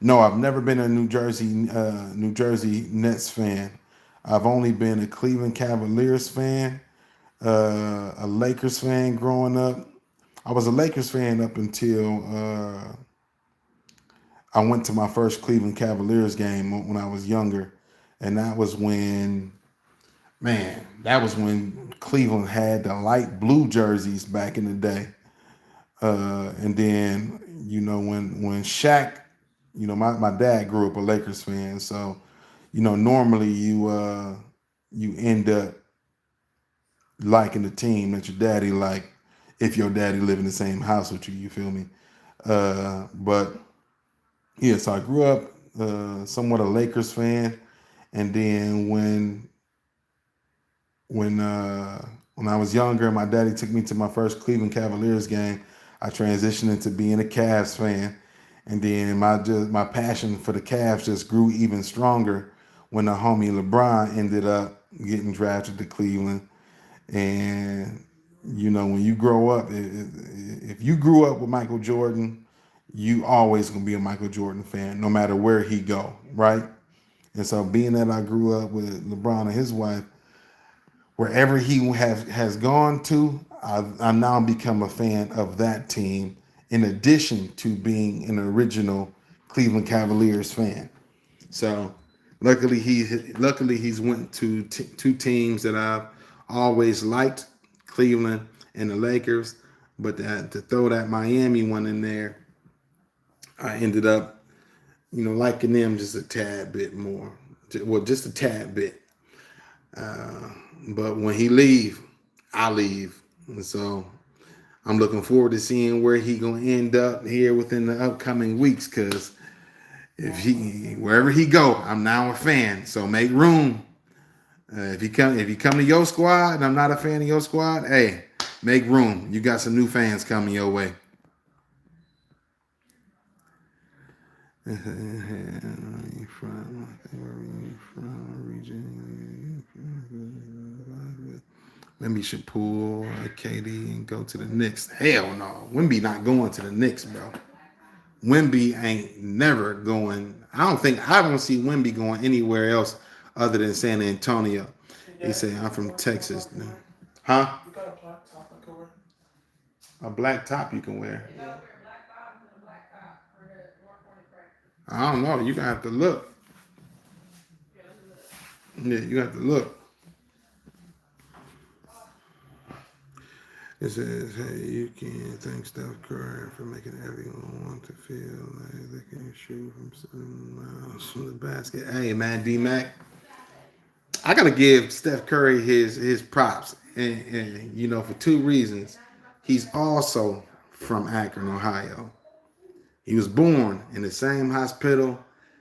No, I've never been a New Jersey Nets fan. I've only been a Cleveland Cavaliers fan, a Lakers fan growing up. I was a Lakers fan up until I went to my first Cleveland Cavaliers game when I was younger, and that was when Cleveland had the light blue jerseys back in the day. And then when Shaq, my dad grew up a Lakers fan, so normally you end up liking the team that your daddy like if your daddy live in the same house with you. You feel me? But yeah, so I grew up somewhat a Lakers fan, and then when when I was younger, my daddy took me to my first Cleveland Cavaliers game. I transitioned into being a Cavs fan, and then my passion for the Cavs just grew even stronger when the homie LeBron ended up getting drafted to Cleveland. And you know, when you grow up, if you grew up with Michael Jordan, you always gonna be a Michael Jordan fan, no matter where he go, right? And so, being that I grew up with LeBron and his wife, wherever he has gone to, I've now become a fan of that team. In addition to being an original Cleveland Cavaliers fan, so luckily he's went to two teams that I've always liked, Cleveland and the Lakers. But to throw that Miami one in there, I ended up liking them just a tad bit more. Well, just a tad bit. But when he leave, I leave. And so I'm looking forward to seeing where he gonna end up here within the upcoming weeks. Cause if he wherever he go, I'm now a fan. So make room. If you come to your squad and I'm not a fan of your squad, hey, make room. You got some new fans coming your way. Wemby should pull KD and go to the Knicks. Hell no. Wemby not going to the Knicks, bro. Wemby ain't never going. I don't see Wemby going anywhere else other than San Antonio. He say, I'm from Texas. Huh? You got a black top I could wear? A black top you can wear. Yeah. I don't know. You gonna have to look. Yeah, you have to look. It says, hey, you can thank Steph Curry for making everyone want to feel like they can shoot from 7 miles from the basket. Hey, man, D-Mac, I got to give Steph Curry his props. And, for two reasons. He's also from Akron, Ohio. He was born in the same hospital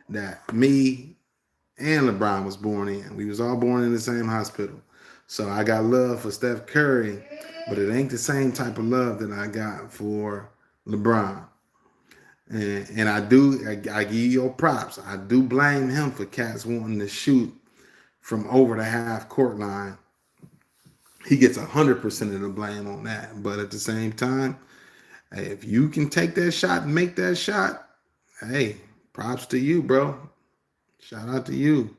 that me and LeBron was born in. We was all born in the same hospital. So I got love for Steph Curry, but it ain't the same type of love that I got for LeBron. And I give you your props. I do blame him for cats wanting to shoot from over the half court line. He gets 100% of the blame on that. But at the same time, hey, if you can take that shot and make that shot, hey, props to you, bro. Shout out to you.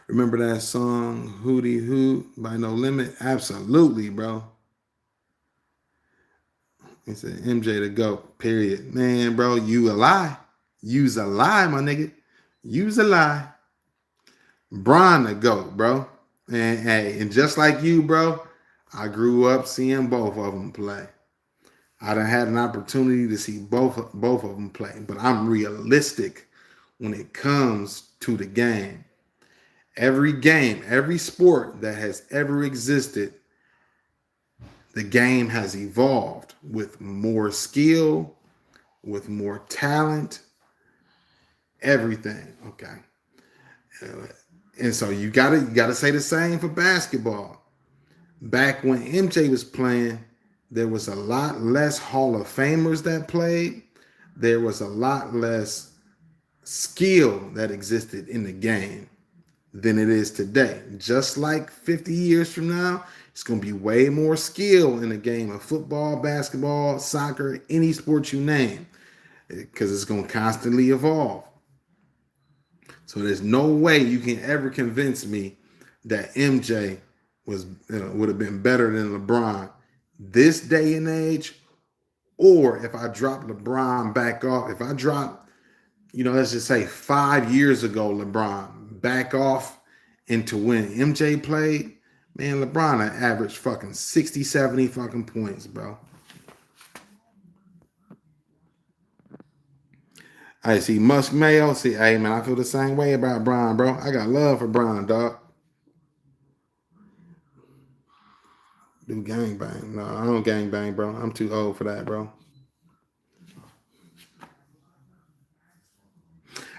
Remember that song Hootie Hoot by No Limit? Absolutely, bro. He said MJ to go, period. Man, bro, you a lie. You's a lie, my nigga. You's a lie. Bron to go, bro. And hey, and just like you, bro, I grew up seeing both of them play. I done had an opportunity to see both of them play, but I'm realistic when it comes to the game. Every game, every sport that has ever existed, the game has evolved with more skill, with more talent, everything. Okay. And so you gotta say the same for basketball. Back when MJ was playing, there was a lot less Hall of Famers that played. There was a lot less skill that existed in the game than it is today. Just like 50 years from now, it's going to be way more skill in the game of football, basketball, soccer, any sport you name, because it's going to constantly evolve. So there's no way you can ever convince me that MJ would have been better than LeBron this day and age, or if I drop LeBron back off, if I drop, let's just say 5 years ago, LeBron back off into when MJ played, man, LeBron averaged fucking 60, 70 fucking points, bro. I see Musk Mayo. See, hey, man, I feel the same way about Bron, bro. I got love for Bron, dog. Do gangbang. No, I don't gangbang, bro. I'm too old for that, bro.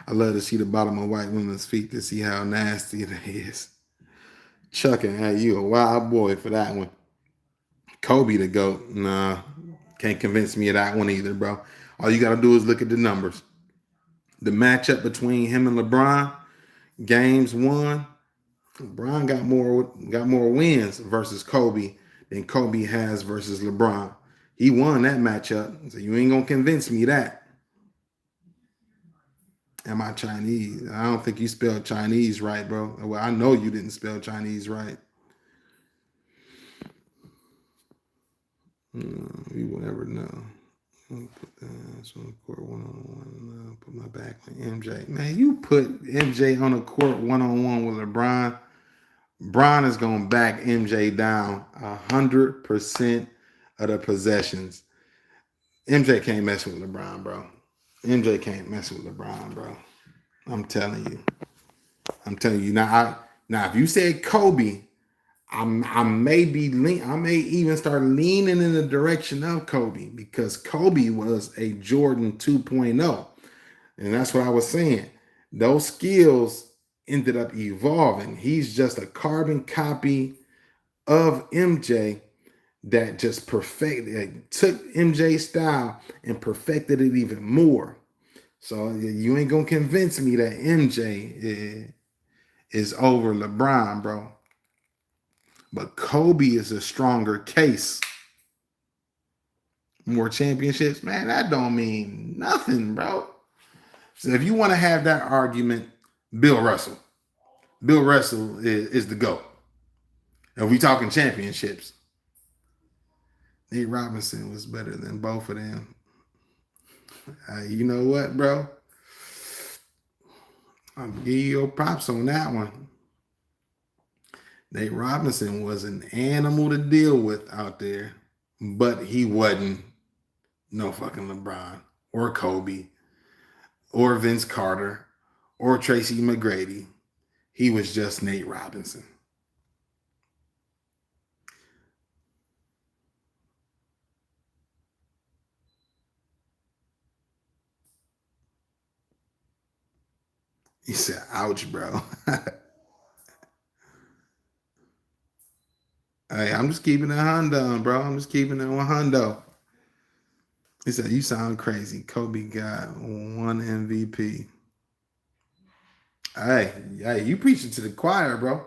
I love to see the bottom of white women's feet to see how nasty it is. Chucking, hey, you a wild boy for that one. Kobe the GOAT. Nah, can't convince me of that one either, bro. All you got to do is look at the numbers. The matchup between him and LeBron, games won. LeBron got more wins versus Kobe than Kobe has versus LeBron. He won that matchup, so you ain't gonna convince me that. Am I Chinese? I don't think you spelled Chinese right, bro. Well, I know you didn't spell Chinese right. We will never know. Put that on the court one on one. Put my back on MJ. Man, you put MJ on the court one on one with LeBron. Bron is gonna back MJ down 100% of the possessions. MJ can't mess with LeBron, bro. MJ can't mess with LeBron, bro. I'm telling you. I'm telling you. Now, if you said Kobe, I may even start leaning in the direction of Kobe because Kobe was a Jordan 2.0. And that's what I was saying. Those skills ended up evolving. He's just a carbon copy of MJ that just took MJ's style and perfected it even more. So you ain't gonna convince me that MJ is over LeBron, bro. But Kobe is a stronger case. More championships, man, that don't mean nothing, bro. So if you want to have that argument, Bill Russell. Bill Russell is the GOAT. And we talking championships. Nate Robinson was better than both of them. You know what, bro? I'll give you your props on that one. Nate Robinson was an animal to deal with out there, but he wasn't no fucking LeBron or Kobe or Vince Carter or Tracy McGrady. He was just Nate Robinson. He said, ouch, bro. Hey, I'm just keeping it hundo, bro. I'm just keeping it on hundo. He said, you sound crazy. Kobe got one MVP. Hey, you preaching to the choir, bro.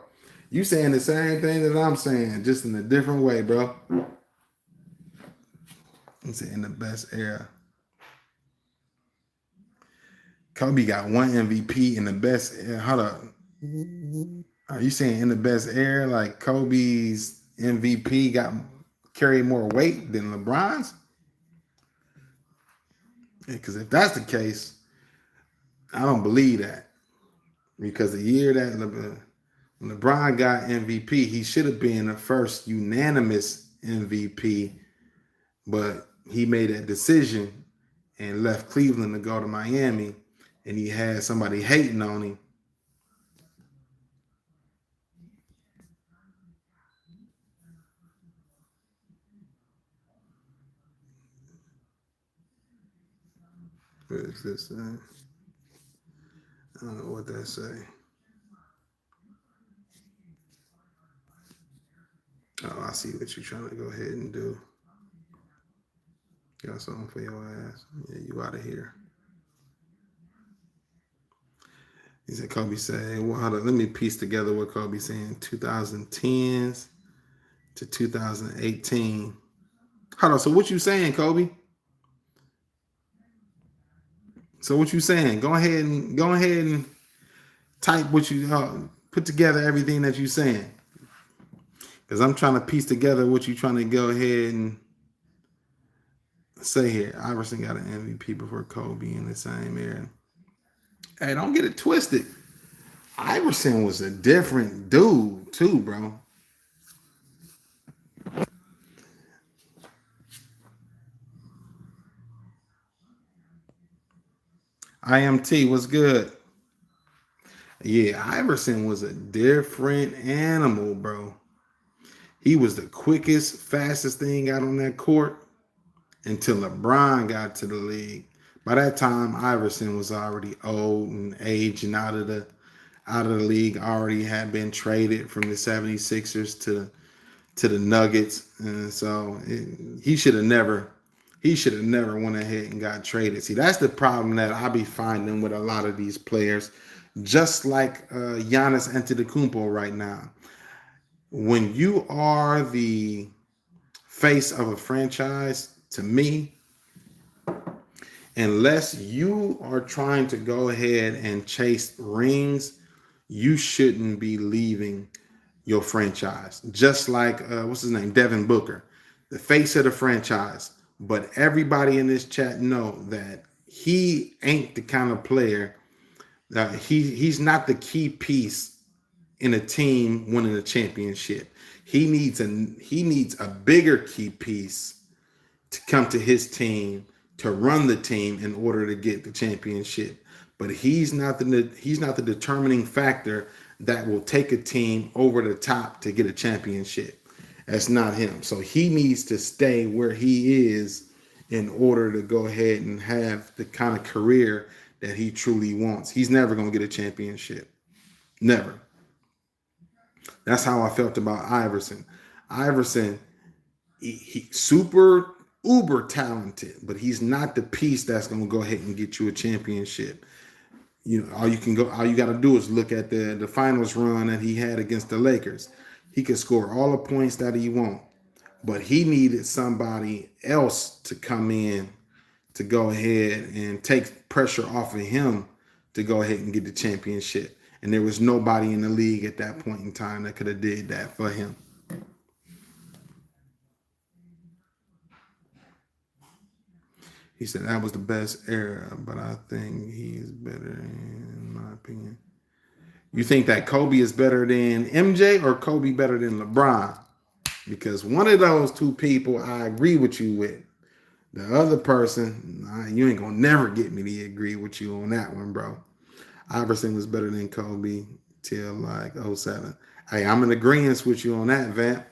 You saying the same thing that I'm saying, just in a different way, bro. He said, in the best era. Kobe got one MVP in the best era. Hold up. Are you saying in the best era, like Kobe's MVP carried more weight than LeBron's? Because if that's the case, I don't believe that. Because the year that LeBron got MVP, he should have been the first unanimous MVP, but he made that decision and left Cleveland to go to Miami, and he had somebody hating on him. What is this? I don't know what that say. Oh, I see what you're trying to go ahead and do. Got something for your ass. Yeah, you out of here. He said, Kobe said, well, hold on, let me piece together what Kobe saying 2010s to 2018. Hold on, so what you saying, Kobe? So what you saying? Go ahead and type what you put together everything that you saying. Because I'm trying to piece together what you trying to go ahead and say here. Iverson got an MVP before Kobe in the same era. Hey, don't get it twisted. Iverson was a different dude too, bro. IMT was good. Yeah, Iverson was a different animal, bro. He was the quickest, fastest thing out on that court until LeBron got to the league. By that time, Iverson was already old and aging out of out of the league, already had been traded from the 76ers to the Nuggets, and so he should have never went ahead and got traded. See, that's the problem that I be finding with a lot of these players, just like Giannis Antetokounmpo right now. When you are the face of a franchise, to me, unless you are trying to go ahead and chase rings, you shouldn't be leaving your franchise. Just like what's his name, Devin Booker, the face of the franchise. But everybody in this chat know that he ain't the kind of player that he's not the key piece in a team winning a championship. He needs a bigger key piece to come to his team to run the team in order to get the championship. But he's not the determining factor that will take a team over the top to get a championship. That's not him. So he needs to stay where he is in order to go ahead and have the kind of career that he truly wants. He's never going to get a championship. Never. That's how I felt about Iverson. Iverson, he super uber talented, but he's not the piece that's going to go ahead and get you a championship. You know, all you got to do is look at the finals run that he had against the Lakers. He could score all the points that he wants, but he needed somebody else to come in to go ahead and take pressure off of him to go ahead and get the championship. And there was nobody in the league at that point in time that could have did that for him. He said that was the best era, but I think he's better in my opinion. You think that Kobe is better than MJ or Kobe better than LeBron? Because one of those two people I agree with you with. The other person, you ain't gonna never get me to agree with you on that one, bro. Iverson was better than Kobe till like '07. Hey, I'm in agreement with you on that, Vamp.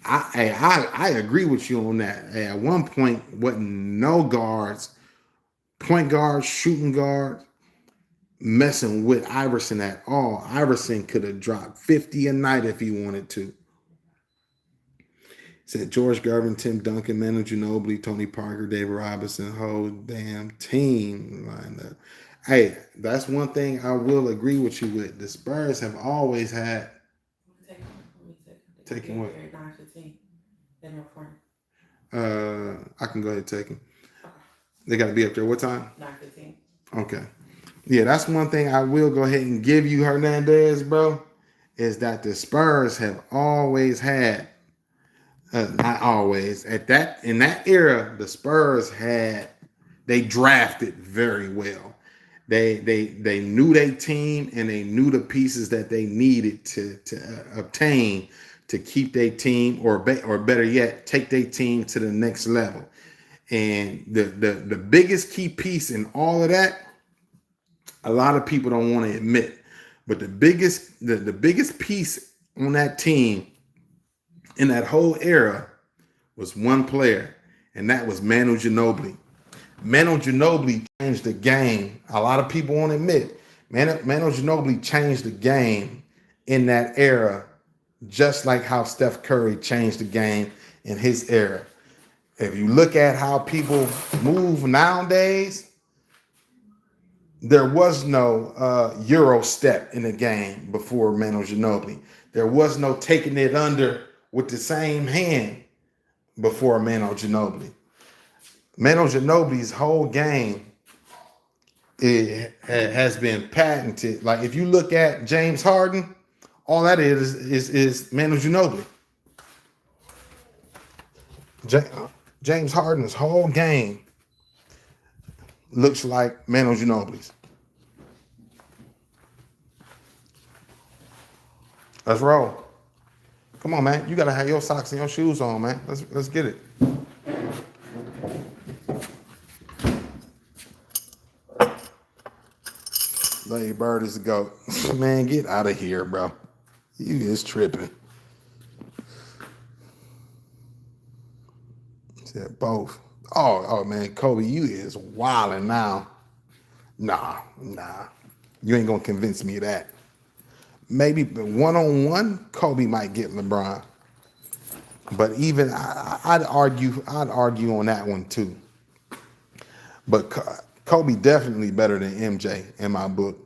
I agree with you on that. Hey, at one point, wasn't no guards, point guards, shooting guards, messing with Iverson at all. Iverson could have dropped 50 a night if he wanted to. Said George Gervin, Tim Duncan, Manu Ginobili, Tony Parker, David Robinson, whole damn team lined up. Hey, that's one thing I will agree with you with. The Spurs have always had. Taking what? I can go ahead and take him. They got to be up there. What time? 9:15. Okay. Yeah, that's one thing I will go ahead and give you, Hernandez, bro, is that the Spurs have always had. Not always. In that era, the Spurs they drafted very well. They knew their team and they knew the pieces that they needed to obtain to keep their team or better yet, take their team to the next level. And the biggest key piece in all of that, a lot of people don't want to admit, but the biggest piece on that team in that whole era was one player, and that was Manu Ginobili. Manu Ginobili changed the game. A lot of people won't admit. Manu Ginobili changed the game in that era, just like how Steph Curry changed the game in his era. If you look at how people move nowadays, there was no Euro step in the game before Manu Ginobili. There was no taking it under with the same hand before Manu Ginobili. Manu Ginobili's whole game has been patented. Like if you look at James Harden, all that is Manu Ginobili. James Harden's whole game looks like Manu Ginobili's. Let's roll. Come on, man. You gotta have your socks and your shoes on, man. Let's get it. Lady Bird is the GOAT. Man, get out of here, bro. You is tripping. Said both. Oh man, Kobe, you is wilding now. Nah. You ain't gonna convince me of that. Maybe one-on-one, Kobe might get LeBron. But even I'd argue on that one too. But Kobe definitely better than MJ in my book.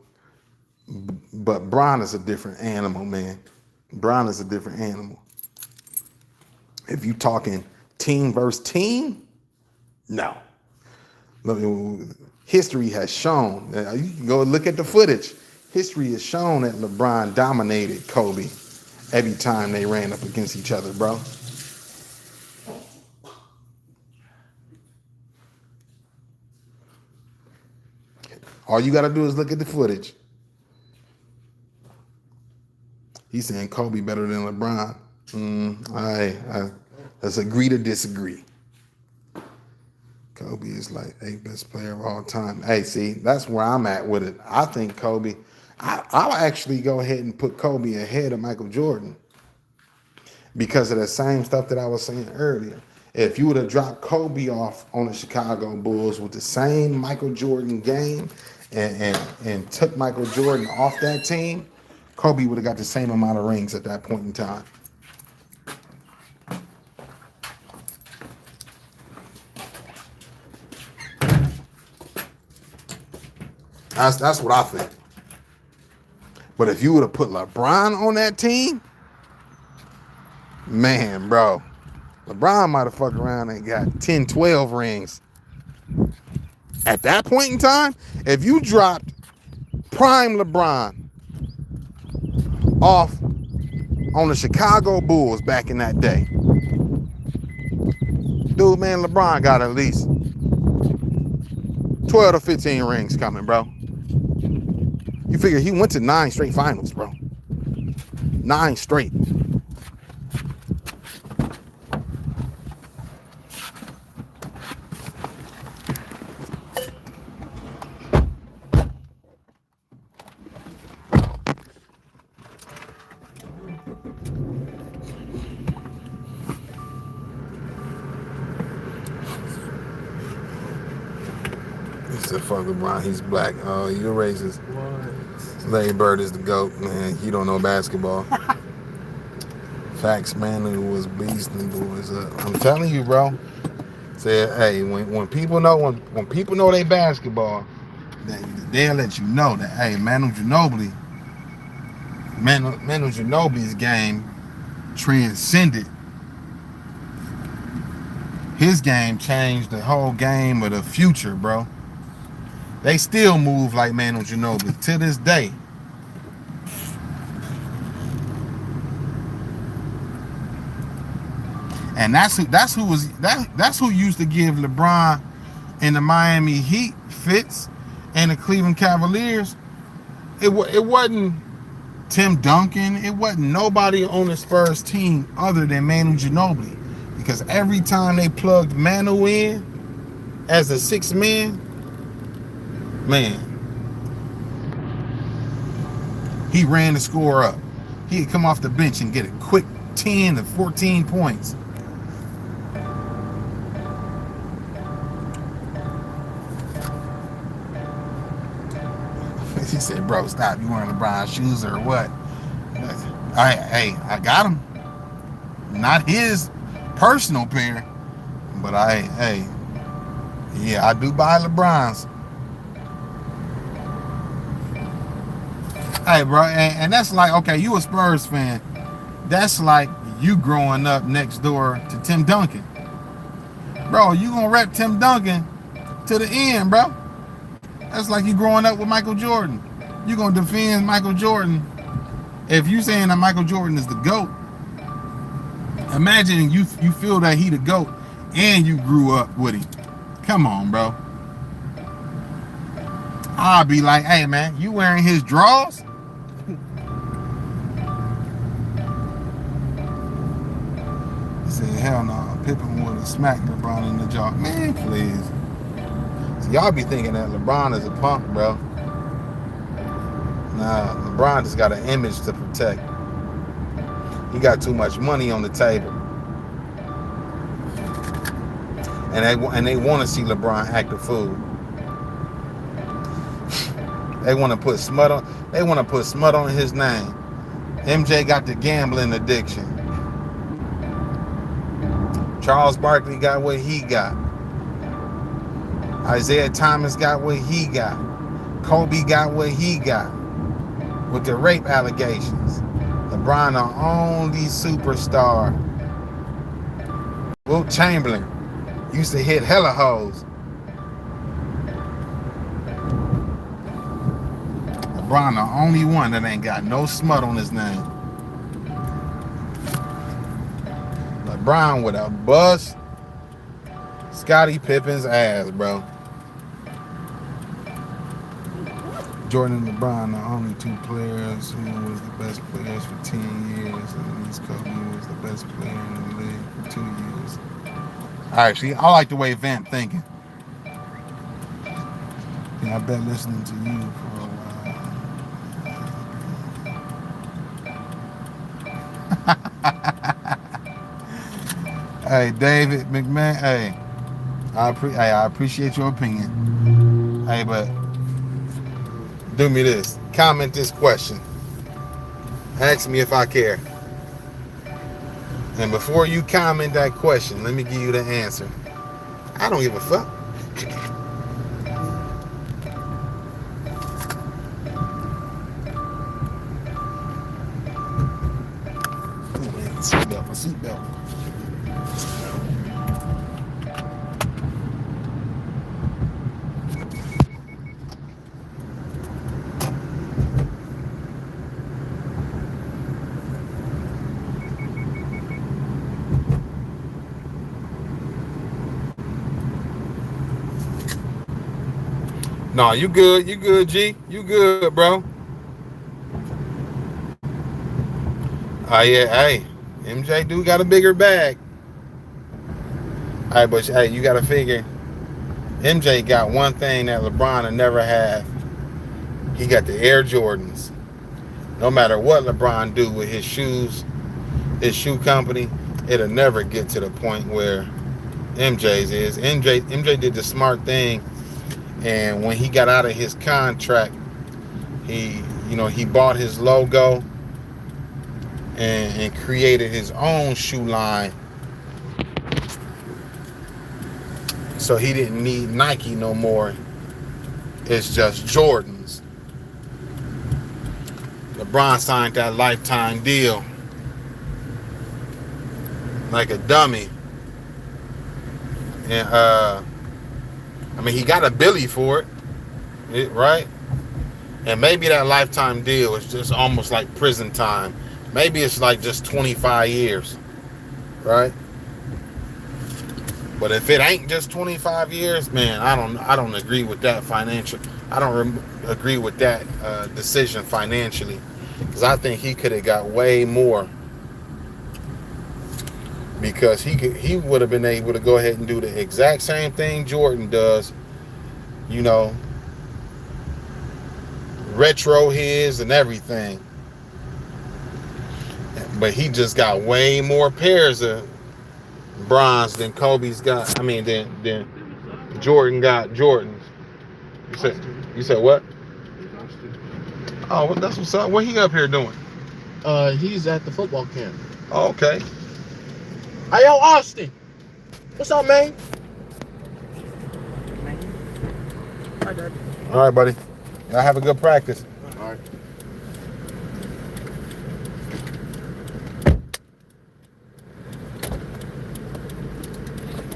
But Bron is a different animal, man. Bron is a different animal. If you talking team versus team, no. History has shown. You can go look at the footage. History has shown that LeBron dominated Kobe every time they ran up against each other, bro. All you got to do is look at the footage. He's saying Kobe better than LeBron. Let's agree to disagree. Kobe is like the best player of all time. Hey, see, that's where I'm at with it. I think Kobe, I'll actually go ahead and put Kobe ahead of Michael Jordan because of the same stuff that I was saying earlier. If you would have dropped Kobe off on the Chicago Bulls with the same Michael Jordan game and took Michael Jordan off that team, Kobe would have got the same amount of rings at that point in time. That's what I think. But if you would have put LeBron on that team, man, bro, LeBron might have fucked around and got 10, 12 rings. At that point in time, if you dropped prime LeBron off on the Chicago Bulls back in that day, dude, man, LeBron got at least 12 to 15 rings coming, bro. You figure he went to 9 straight finals, bro. 9 straight. He said, fuck LeBron, he's black. Oh, you're racist. Larry Bird is the GOAT, man. You don't know basketball. Facts, man, who was beasting boys up. I'm telling you, bro. Said, hey, when people know when people know they basketball, they'll let you know that, hey, Manu Ginobili's game transcended. His game changed the whole game of the future, bro. They still move like Manu Ginobili to this day. And that's who used to give LeBron and the Miami Heat fits and the Cleveland Cavaliers. It wasn't Tim Duncan. It wasn't nobody on the Spurs team other than Manu Ginobili. Because every time they plugged Manu in as a 6th man, he ran the score up. He'd come off the bench and get a quick 10 to 14 points. He said, bro, stop. You wearing LeBron's shoes or what? I got him. Not his personal pair, but I do buy LeBron's. Hey, bro, and that's like, okay, you a Spurs fan. That's like you growing up next door to Tim Duncan. Bro, you gonna rep Tim Duncan to the end, bro. That's like you growing up with Michael Jordan. You gonna defend Michael Jordan. If you saying that Michael Jordan is the GOAT, imagine you feel that he the GOAT and you grew up with him. Come on, bro. I'll be like, hey, man, you wearing his drawers? He said, hell no. Pippen would have smacked LeBron in the jaw. Man, please. So y'all be thinking that LeBron is a punk, bro. Nah, LeBron just got an image to protect. He got too much money on the table. And they want to see LeBron act a fool. They want to put smut on his name. MJ got the gambling addiction. Charles Barkley got what he got. Isaiah Thomas got what he got. Kobe got what he got with the rape allegations. LeBron, the only superstar. Wilt Chamberlain used to hit hella hoes. LeBron, the only one that ain't got no smut on his name. LeBron would have bust Scottie Pippen's ass, bro. Jordan and LeBron, the only two players who was the best players for 10 years, and East Kobe was the best player in the league for 2 years. All right, see, I like the way Vamp thinking. Yeah, I've been listening to you for a while. Hey, David McMahon. Hey, I appreciate your opinion. Hey, but do me this. Comment this question. Ask me if I care. And before you comment that question, let me give you the answer. I don't give a fuck. Oh man, my seatbelt. No, you good, G. You good, bro. Yeah, hey, MJ do got a bigger bag. Alright, but hey, you gotta figure MJ got one thing that LeBron will never have. He got the Air Jordans. No matter what LeBron do with his shoes, his shoe company, it'll never get to the point where MJ's is. MJ did the smart thing. And when he got out of his contract, he bought his logo and created his own shoe line. So he didn't need Nike no more. It's just Jordans. LeBron signed that lifetime deal like a dummy. And he got a Billy for it, right? And maybe that lifetime deal is just almost like prison time. Maybe it's like just 25 years, right? But if it ain't just 25 years, man, I don't agree with that financial. I don't agree with that decision financially, because I think he could have got way more. Because he would have been able to go ahead and do the exact same thing Jordan does, retro his and everything. But he just got way more pairs of bronze than Kobe's got. Than Jordan got Jordans. You said what? Oh, well, that's what's up. What he up here doing? He's at the football camp. Oh, okay. Hey, yo, Austin. What's up, man? Hi, Dad. All right, buddy. Y'all have a good practice. All right.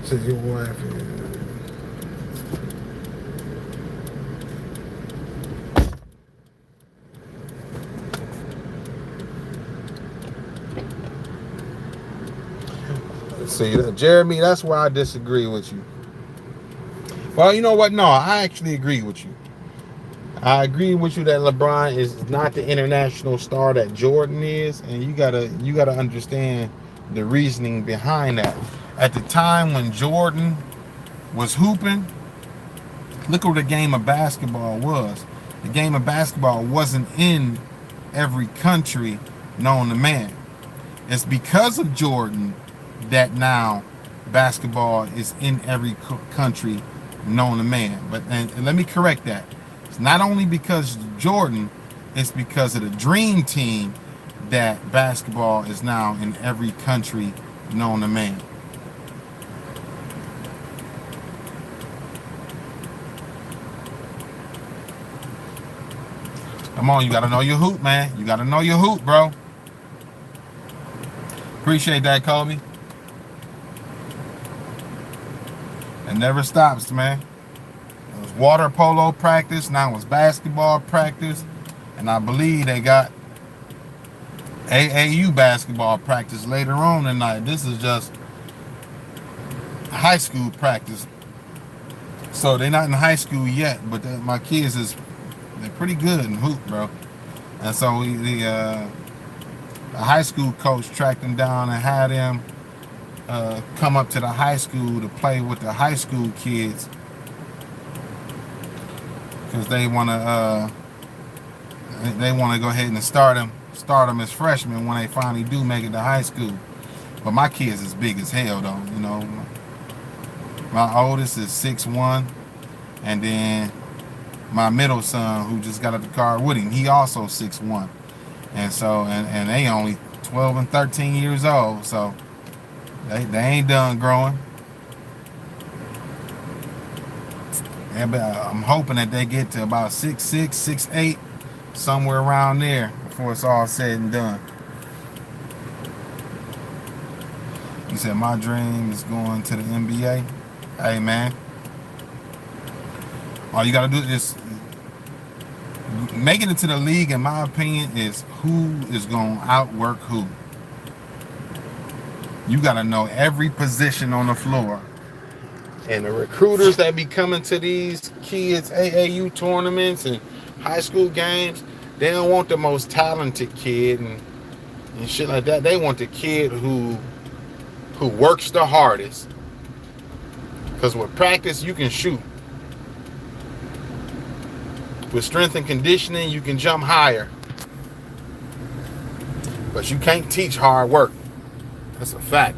Says your wife. See, Jeremy, that's why I disagree with you. Well, you know what? No, I actually agree with you. I agree with you that LeBron is not the international star that Jordan is, and you gotta understand the reasoning behind that. At the time when Jordan was hooping, look what the game of basketball was. The game of basketball wasn't in every country known to man. It's because of Jordan that now basketball is in every country known to man. And let me correct that. It's not only because of Jordan, it's because of the dream team that basketball is now in every country known to man. Come on, you gotta know your hoop, man. You gotta know your hoop, bro. Appreciate that, Kobe. It never stops, man. It was water polo practice, now it's basketball practice, and I believe they got AAU basketball practice later on tonight. This is just high school practice. So they're not in high school yet, but my kids they're pretty good in hoop, bro. And so the high school coach tracked them down and had them come up to the high school to play with the high school kids because they want to go ahead and start them as freshmen when they finally do make it to high school. But my kids is big as hell though. You know, my oldest is 6'1", and then my middle son, who just got out the car with him, he also 6'1", and so and they only 12 and 13 years old, so they ain't done growing. And I'm hoping that they get to about 6'6", 6'8", somewhere around there before it's all said and done. He said my dream is going to the NBA. Hey man, all you gotta do is making it to the league. In my opinion, is who is gonna outwork who. You gotta know every position on the floor. And the recruiters that be coming to these kids' AAU tournaments and high school games, they don't want the most talented kid and shit like that. They want the kid who works the hardest. Because with practice, you can shoot. With strength and conditioning, you can jump higher. But you can't teach hard work. That's a fact.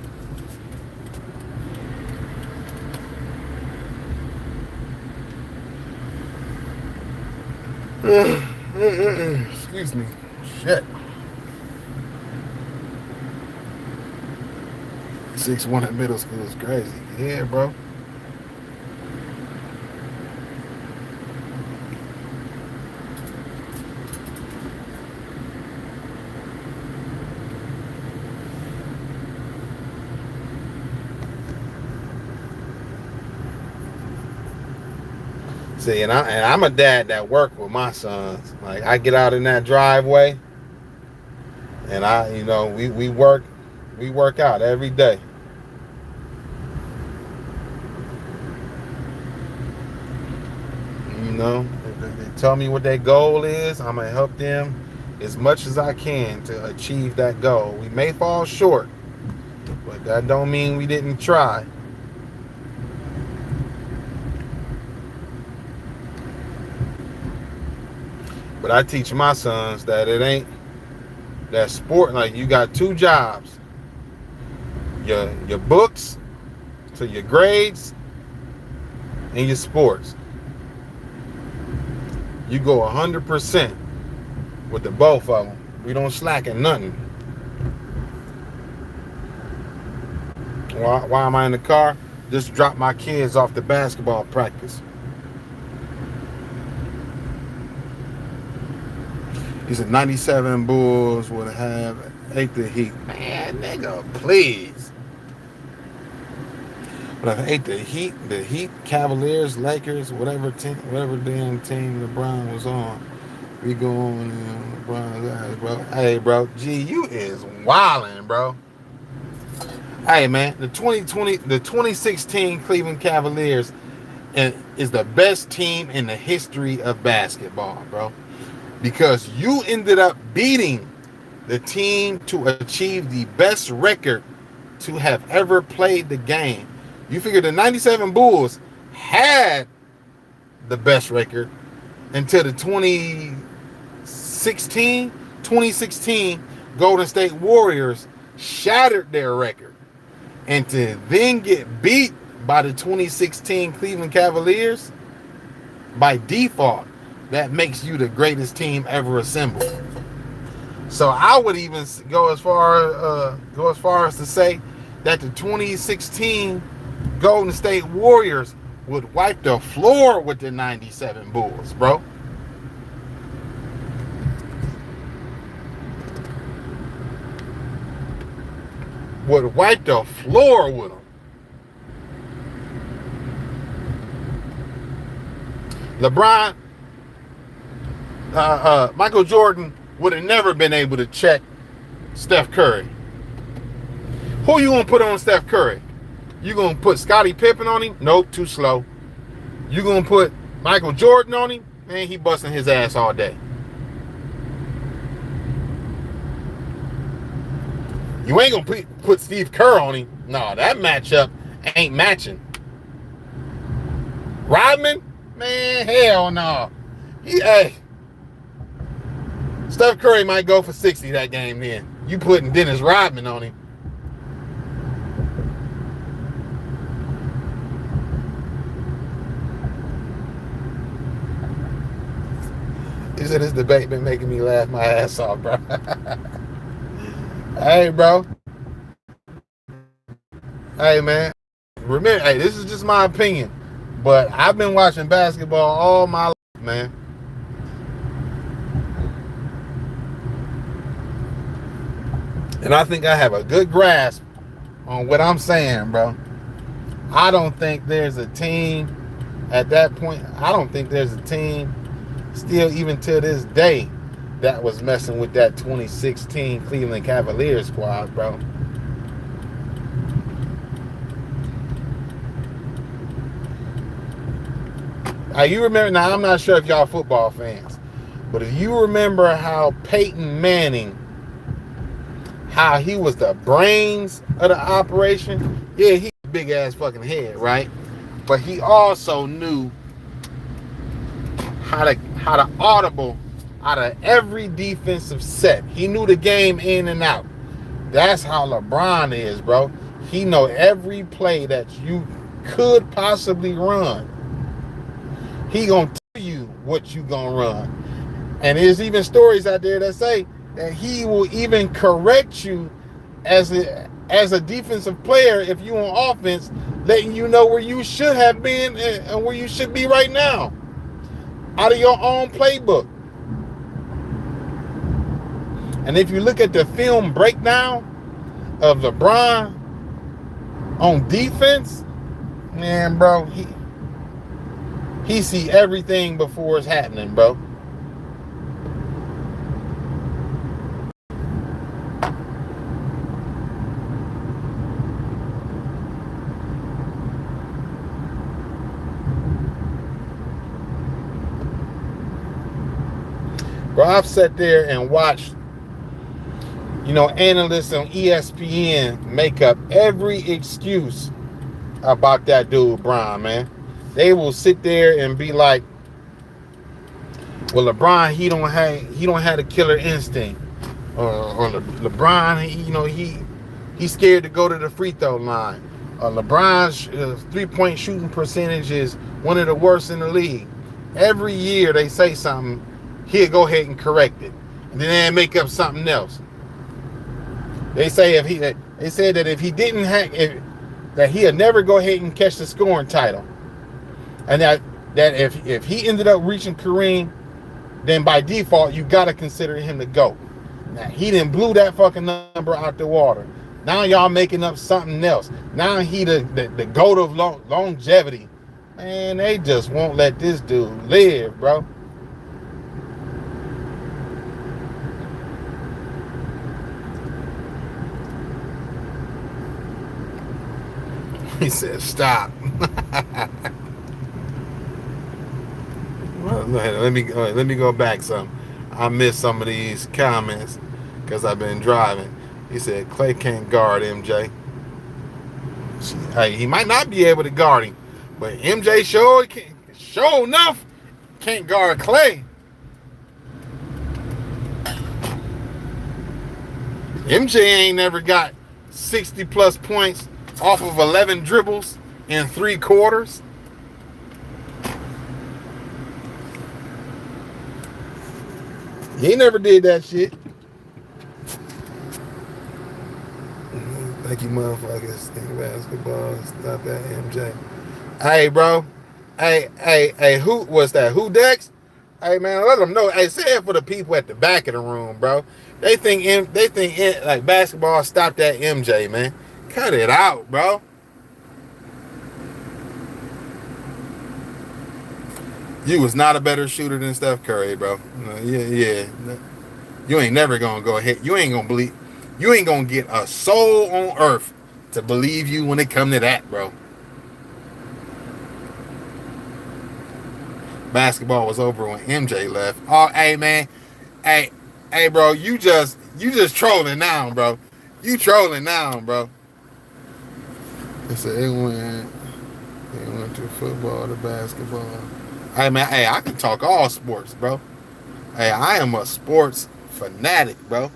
Excuse me. Shit. 6'1" at middle school is crazy. Yeah, bro. See, and I'm a dad that work with my sons. Like I get out in that driveway, and we work out every day. You know, they tell me what their goal is. I'm gonna help them as much as I can to achieve that goal. We may fall short, but that don't mean we didn't try. But I teach my sons that it ain't that sport. Like you got two jobs: your books, so your grades, and your sports. You go 100% with the both of them. We don't slack in nothing. Why am I in the car? Just drop my kids off to basketball practice. He said 97 Bulls would have ate the Heat. Man, nigga, please. But I ate the Heat, Cavaliers, Lakers, whatever damn team LeBron was on. We going in LeBron's ass, bro. Hey, bro, G, you is wildin', bro. Hey, man, the 2016 Cleveland Cavaliers is the best team in the history of basketball, bro. Because you ended up beating the team to achieve the best record to have ever played the game. You figure the 97 Bulls had the best record until the 2016 Golden State Warriors shattered their record. And to then get beat by the 2016 Cleveland Cavaliers, by default, that makes you the greatest team ever assembled. So I would even go as far as to say that the 2016 Golden State Warriors would wipe the floor with the 97 Bulls, bro. Would wipe the floor with them. LeBron, Michael Jordan would have never been able to check Steph Curry. Who you gonna put on Steph Curry? You gonna put Scottie Pippen on him? Nope, too slow. You gonna put Michael Jordan on him? Man, he busting his ass all day. You ain't gonna put Steve Kerr on him. No, that matchup ain't matching. Rodman? Man, hell no. Hey, Steph Curry might go for 60 that game then. You putting Dennis Rodman on him. He said this debate been making me laugh my ass off, bro. Hey, bro. Hey, man. Remember, hey, this is just my opinion, but I've been watching basketball all my life, man. And I think I have a good grasp on what I'm saying, bro. I don't think there's a team at that point. I don't think there's a team still even to this day that was messing with that 2016 Cleveland Cavaliers squad, bro. You remember, now I'm not sure if y'all football fans, but if you remember how Peyton Manning, how he was the brains of the operation, yeah, he had a big ass fucking head, right? But he also knew how to audible out of every defensive set. He knew the game in and out. That's how LeBron is, bro. He know every play that you could possibly run. He gonna tell you what you gonna run. And there's even stories out there that say that he will even correct you as a defensive player if you on offense, letting you know where you should have been and where you should be right now, out of your own playbook. And if you look at the film breakdown of LeBron on defense, man, bro, he see everything before it's happening, bro. Bro, I've sat there and watched, analysts on ESPN make up every excuse about that dude, Bron, man. They will sit there and be like, well, LeBron, he don't have a killer instinct. Or LeBron, he's scared to go to the free throw line. LeBron's 3-point shooting percentage is one of the worst in the league. Every year they say something, he'll go ahead and correct it, and then they make up something else. They say that if he didn't that he'll never go ahead and catch the scoring title, and that if he ended up reaching Kareem, then by default you gotta consider him the GOAT. Now he didn't blew that fucking number out the water. Now y'all making up something else. Now he the GOAT of longevity. Man, they just won't let this dude live, bro. He said, "Stop." Well, let me go back some. I missed some of these comments because I've been driving. He said Clay can't guard MJ. Hey, he might not be able to guard him, but MJ sure enough can't guard Clay. MJ ain't never got 60 plus points off of 11 dribbles in 3 quarters. He never did that shit. Thank you, motherfuckers. Think basketball. Stop that, MJ. Hey, bro. Hey, who was that? Who Dex? Hey, man, let them know. Hey, say it for the people at the back of the room, bro. They think like basketball stopped that MJ, man. Cut it out, bro. You was not a better shooter than Steph Curry, bro. Yeah. You ain't never gonna go ahead. You ain't gonna believe. You ain't gonna get a soul on earth to believe you when it come to that, bro. Basketball was over when MJ left. Oh, hey man, hey, bro, you just trolling now, bro. You trolling now, bro. They said it went to football to basketball. Hey man, hey, I can talk all sports, bro. Hey, I am a sports fanatic, bro.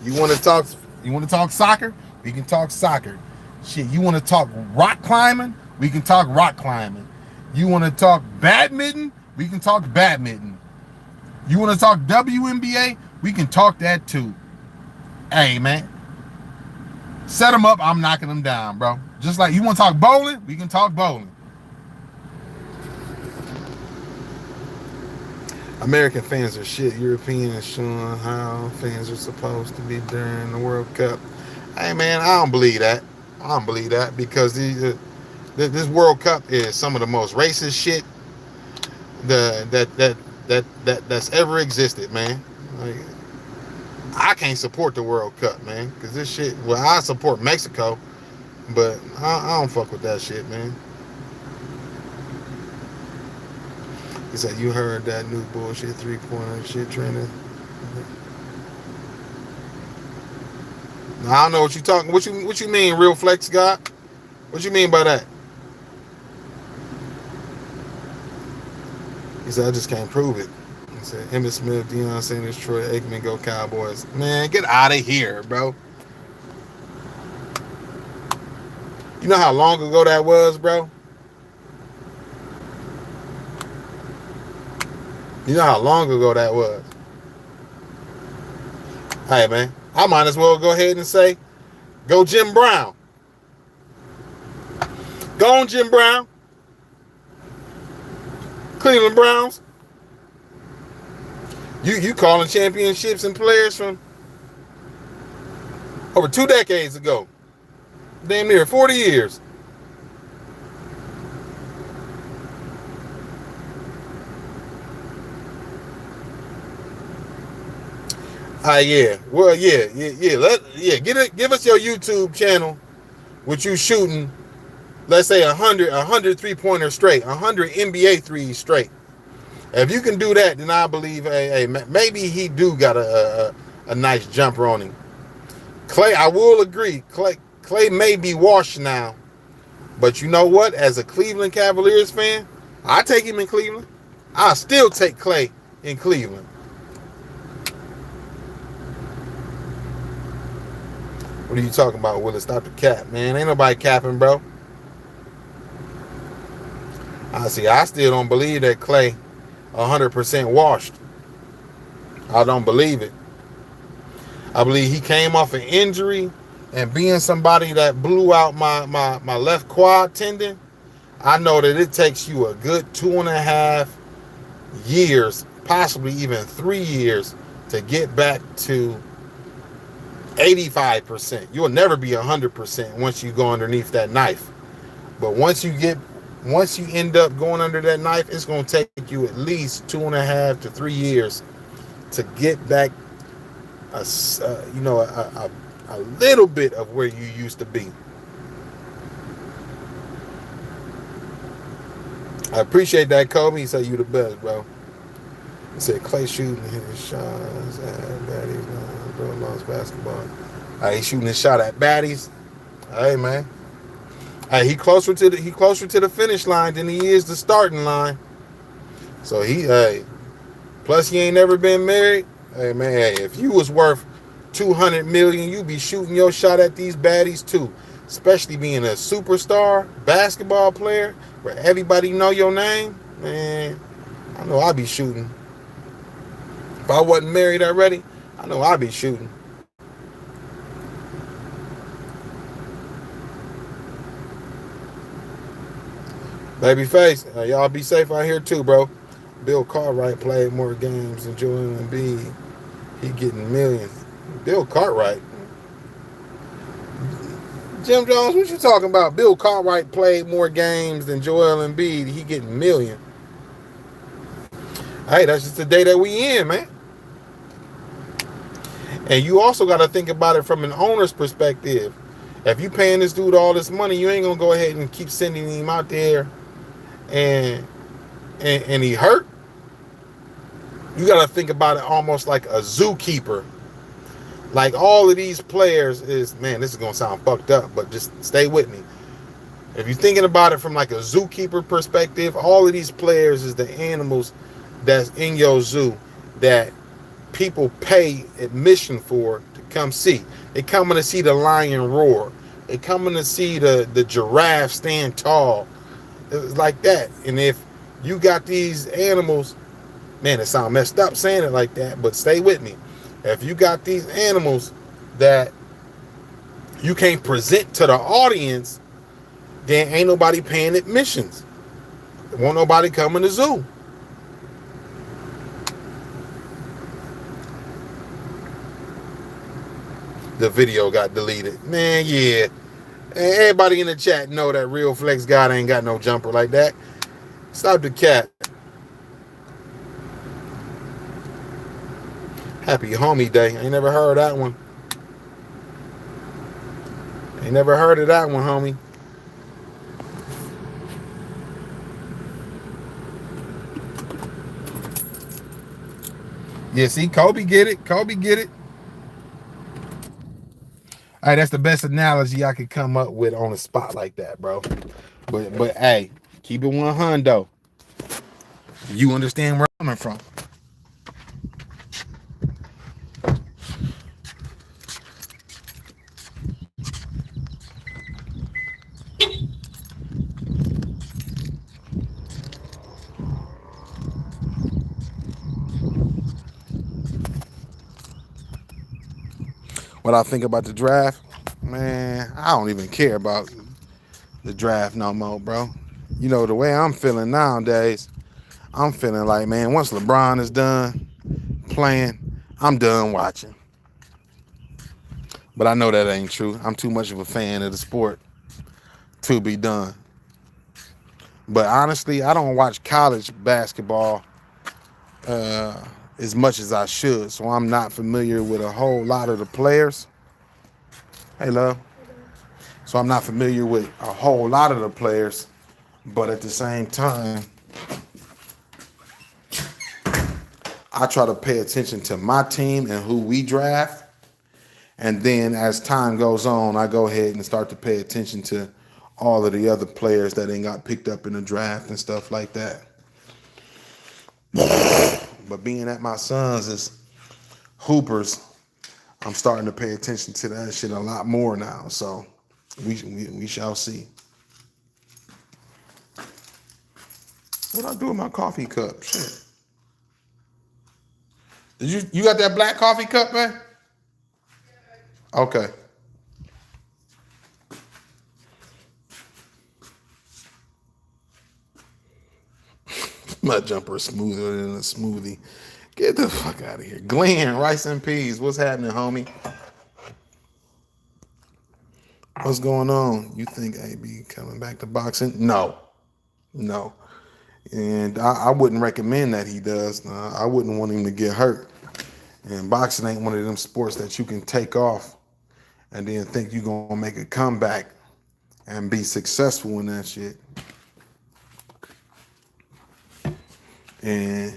You want to talk? You want to talk soccer? We can talk soccer. Shit, you want to talk rock climbing? We can talk rock climbing. You want to talk badminton? We can talk badminton. You want to talk WNBA? We can talk that too. Hey, man. Set them up, I'm knocking them down, bro. Just like you want to talk bowling? We can talk bowling. American fans are shit. Europeans showing how fans are supposed to be during the World Cup. Hey, man, I don't believe that. I don't believe that because this World Cup is some of the most racist shit that's ever existed, man. Like, I can't support the World Cup, man, because this shit. Well, I support Mexico, but I don't fuck with that shit, man. He said you heard that new bullshit 3-pointer shit trending. I don't know what you talking. What you mean, real flex god? What you mean by that? He said I just can't prove it. He said Emmitt Smith, Deion Sanders, Troy Aikman, go Cowboys. Man, get out of here, bro. You know how long ago that was, bro? You know how long ago that was? Hey, man, I might as well go ahead and say, go Jim Brown. Go on, Jim Brown. Cleveland Browns. You calling championships and players from over 2 decades ago. Damn near 40 years. Yeah. Well, yeah. Give us your YouTube channel, which you shooting. Let's say 100 3-pointer straight, 100 NBA threes straight. If you can do that, then I believe, hey, maybe he do got a nice jumper on him. Clay, I will agree. Clay may be washed now, but you know what? As a Cleveland Cavaliers fan, I take him in Cleveland. I still take Clay in Cleveland. What are you talking about, Willis? Stop the cap, man. Ain't nobody capping, bro. I still don't believe that Clay 100% washed. I don't believe it. I believe he came off an injury, and being somebody that blew out my left quad tendon, I know that it takes you a good 2.5 years, possibly even 3 years, to get back to 85%. You'll never be 100% once you go underneath that knife. But once you end up going under that knife, it's going to take you at least 2.5 to 3 years to get back a little bit of where you used to be. I appreciate that, Kobe. He said you the best, bro. He said Clay shooting his shots at baddies, bro, lost basketball. He's shooting his shot at baddies. Hey, man. Hey, he closer to the finish line than he is the starting line. So plus he ain't never been married. Hey, man, hey, if you was worth $200 million, you be shooting your shot at these baddies too. Especially being a superstar basketball player where everybody know your name. Man, I know I'd be shooting. If I wasn't married already, I know I'd be shooting. Babyface, y'all be safe out here too, bro. Bill Cartwright played more games than Joel Embiid. He getting millions. Bill Cartwright. Jim Jones, what you talking about? Bill Cartwright played more games than Joel Embiid. He getting millions. Hey, that's just the day that we in, man. And you also got to think about it from an owner's perspective. If you paying this dude all this money, you ain't gonna go ahead and keep sending him out there and and he hurt. You got to think about it almost like a zookeeper. Like all of these players is, man, this is gonna sound fucked up, but just stay with me. If you're thinking about it from like a zookeeper perspective, all of these players is the animals that's in your zoo that people pay admission for to come see. They coming to see the lion roar. They coming to see the giraffe stand tall. It's like that. And if you got these animals, man, it sounds messed up saying it like that, but stay with me. If you got these animals that you can't present to the audience, then ain't nobody paying admissions. Won't nobody come in the zoo. The video got deleted. Man, yeah. Everybody in the chat know that Real Flex God ain't got no jumper like that. Stop the cat. Happy Homie Day. Ain't never heard that one. Ain't never heard of that one, homie. Yeah, see, Kobe get it. Kobe get it. Hey, that's the best analogy I could come up with on a spot like that, bro. But hey, keep it 100 though. You understand where I'm coming from. What I think about the draft, man, I don't even care about the draft no more, bro. You know, the way I'm feeling nowadays, I'm feeling like, man, once LeBron is done playing, I'm done watching. But I know that ain't true. I'm too much of a fan of the sport to be done. But honestly, I don't watch college basketball as much as I should. So I'm not familiar with a whole lot of the players. Hey, love. So I'm not familiar with a whole lot of the players. But at the same time, I try to pay attention to my team and who we draft. And then as time goes on, I go ahead and start to pay attention to all of the other players that ain't got picked up in the draft and stuff like that. But being at my sons is hoopers, I'm starting to pay attention to that shit a lot more now. So we shall see. What I do with my coffee cup? Shit. Did you got that black coffee cup, man? Okay. My jumper is smoother than a smoothie. Get the fuck out of here. Glenn, rice and peas. What's happening, homie? What's going on? You think AB coming back to boxing? No. No. And I wouldn't recommend that he does. I wouldn't want him to get hurt. And boxing ain't one of them sports that you can take off and then think you're going to make a comeback and be successful in that shit. And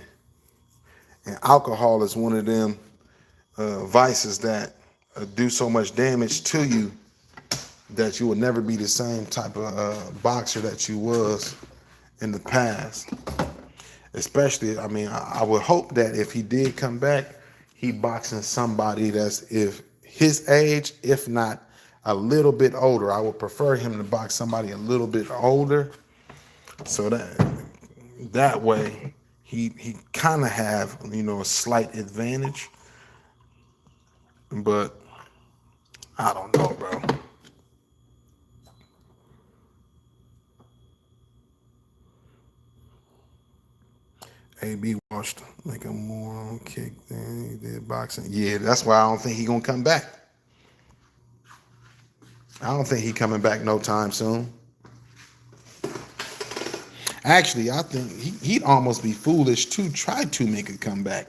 alcohol is one of them vices that do so much damage to you that you will never be the same type of boxer that you was in the past. Especially, I mean, I would hope that if he did come back, he boxing somebody that's if his age, if not a little bit older. I would prefer him to box somebody a little bit older, so that way he kind of have, you know, a slight advantage. But I don't know, bro. AB washed like a moron kick. Then he did boxing. Yeah, that's why I don't think he gonna come back. I don't think he coming back no time soon. Actually, I think he'd almost be foolish to try to make a comeback.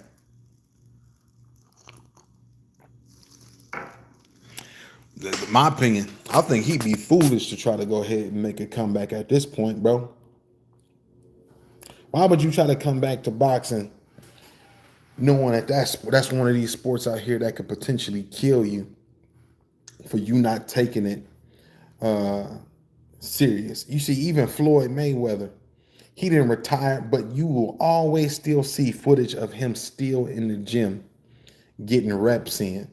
My opinion, I think he'd be foolish to try to go ahead and make a comeback at this point, bro. Why would you try to come back to boxing knowing that that's one of these sports out here that could potentially kill you for you not taking it serious? You see, even Floyd Mayweather, he didn't retire, but you will always still see footage of him still in the gym getting reps in.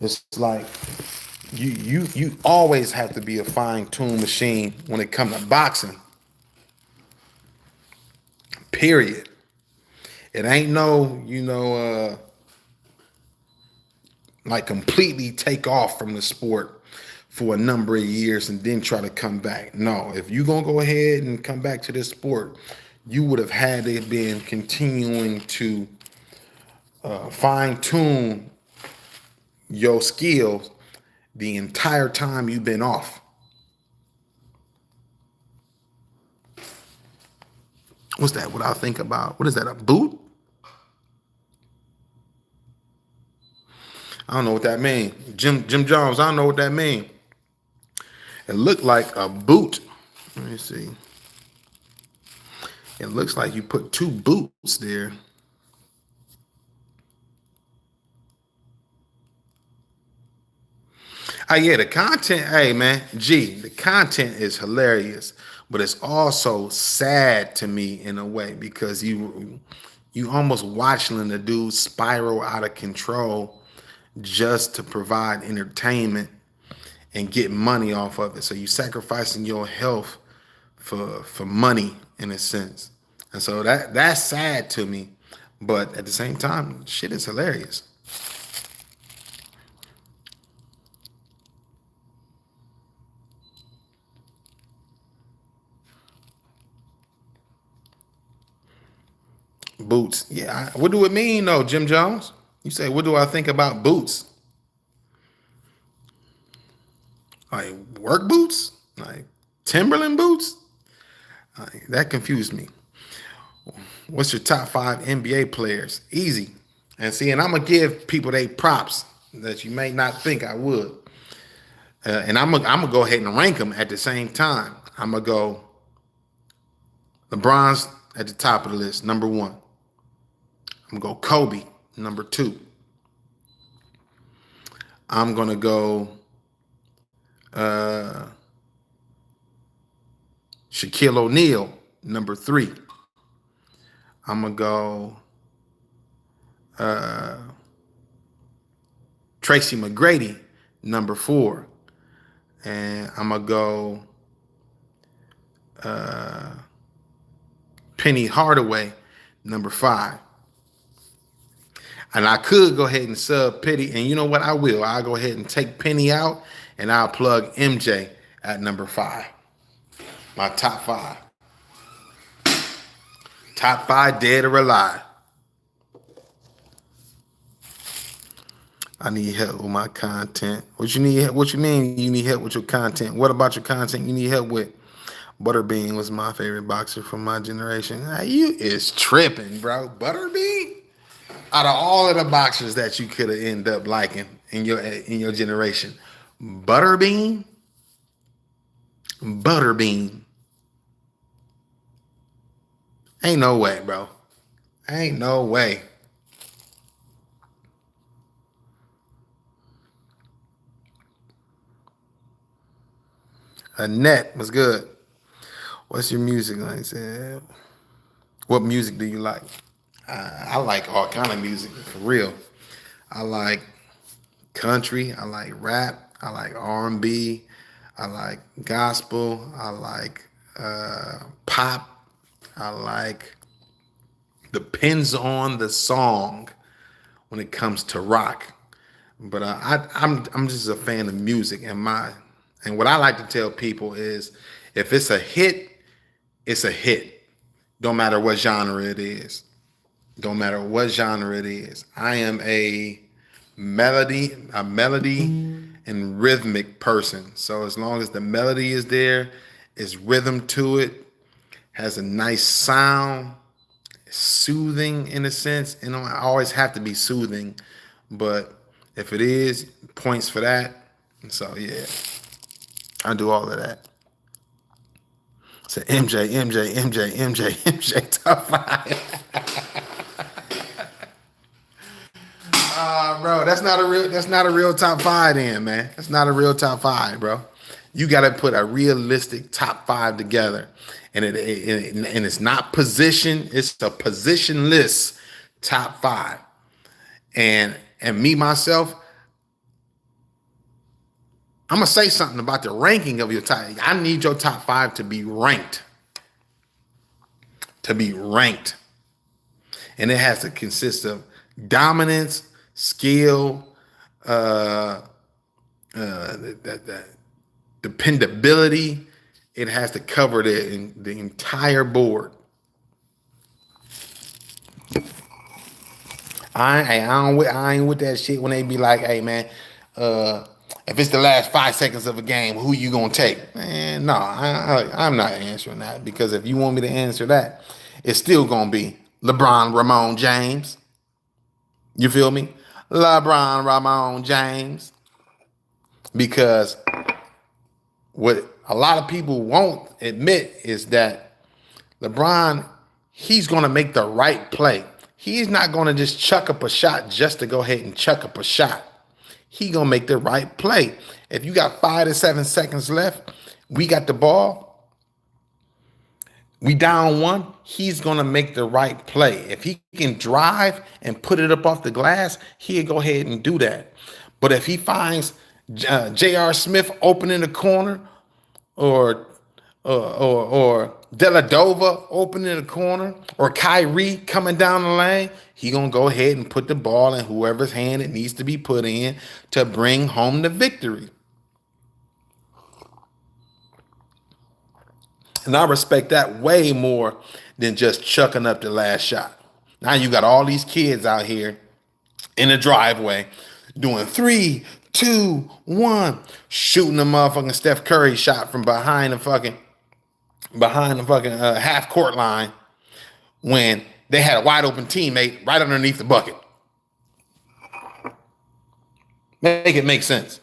It's like you always have to be a fine-tuned machine when it comes to boxing. Period. It ain't no, like completely take off from the sport for a number of years and then try to come back. No, if you're gonna go ahead and come back to this sport, you would have had it been continuing to fine tune your skills the entire time you've been off. What's that? What I think about? What is that? A boot? I don't know what that means. Jim Jones, I don't know what that means. It looked like a boot. Let me see. It looks like you put two boots there. Oh yeah, the content, hey man, the content is hilarious, but it's also sad to me in a way because you almost watching the dude spiral out of control just to provide entertainment and get money off of it. So you sacrificing your health for money in a sense. And so that's sad to me. But at the same time, shit is hilarious. Boots. Yeah. What do it mean though, Jim Jones? You say, what do I think about boots? Like work boots? Like Timberland boots? That confused me. What's your top 5 NBA players? Easy. And see, and I'm going to give people they props that you may not think I would. And I'm gonna go ahead and rank them at the same time. I'm going to go LeBron's at the top of the list, number 1. I'm going to go Kobe, number 2. I'm going to go Shaquille O'Neal, number 3. I'm going to go Tracy McGrady, number 4. And I'm going to go Penny Hardaway, number 5. And I could go ahead and sub Penny, and you know what? I will. I'll go ahead and take Penny out, and I'll plug MJ at number 5. My top 5. Top 5 dead or alive. I need help with my content. What you need? What you mean you need help with your content? What about your content you need help with? Butterbean was my favorite boxer from my generation. Now, you is tripping, bro. Butterbean? Out of all of the boxers that you could have ended up liking in your generation, Butterbean? Butterbean. Ain't no way, bro. Ain't no way. Annette was good. What's your music? Like I said, what music do you like? I like all kind of music, for real. I like country. I like rap. I like R&B. I like gospel. I like pop. I like, depends on the song when it comes to rock. But I'm just a fan of music, and what I like to tell people is if it's a hit, it's a hit. Don't matter what genre it is. Don't matter what genre it is. I am a melody and rhythmic person. So as long as the melody is there, is rhythm to it, has a nice sound, soothing in a sense. And it don't always have to be soothing, but if it is, points for that. So yeah, I do all of that. So MJ, top five. Bro, that's not a real top five then, man. That's not a real top five, bro. You got to put a realistic top five together, and it's not position. It's a positionless top five. And me myself, I'm gonna say something about the ranking of your top. I need your top five to be ranked. To be ranked, and it has to consist of dominance, skill, uh, that dependability. It has to cover the entire board. I ain't with that shit when they be like, hey man, if it's the last 5 seconds of a game, who you gonna take? Man, no, I'm not answering that, because if you want me to answer that, it's still gonna be LeBron Ramon James. You feel me? LeBron Ramon James. Because what a lot of people won't admit is that LeBron, he's going to make the right play. He's not going to just chuck up a shot just to go ahead and chuck up a shot. He going to make the right play. If you got 5 to 7 seconds left, we got the ball, we down one, he's going to make the right play. If he can drive and put it up off the glass, he'll go ahead and do that. But if he finds J.R. Smith open in the corner, or Deladova open in the corner, or Kyrie coming down the lane, he gonna go ahead and put the ball in whoever's hand it needs to be put in to bring home the victory. And I respect that way more than just chucking up the last shot. Now you got all these kids out here in the driveway doing 3, 2, 1, shooting the motherfucking Steph Curry shot from behind the fucking half court line, when they had a wide open teammate right underneath the bucket. Make it make sense.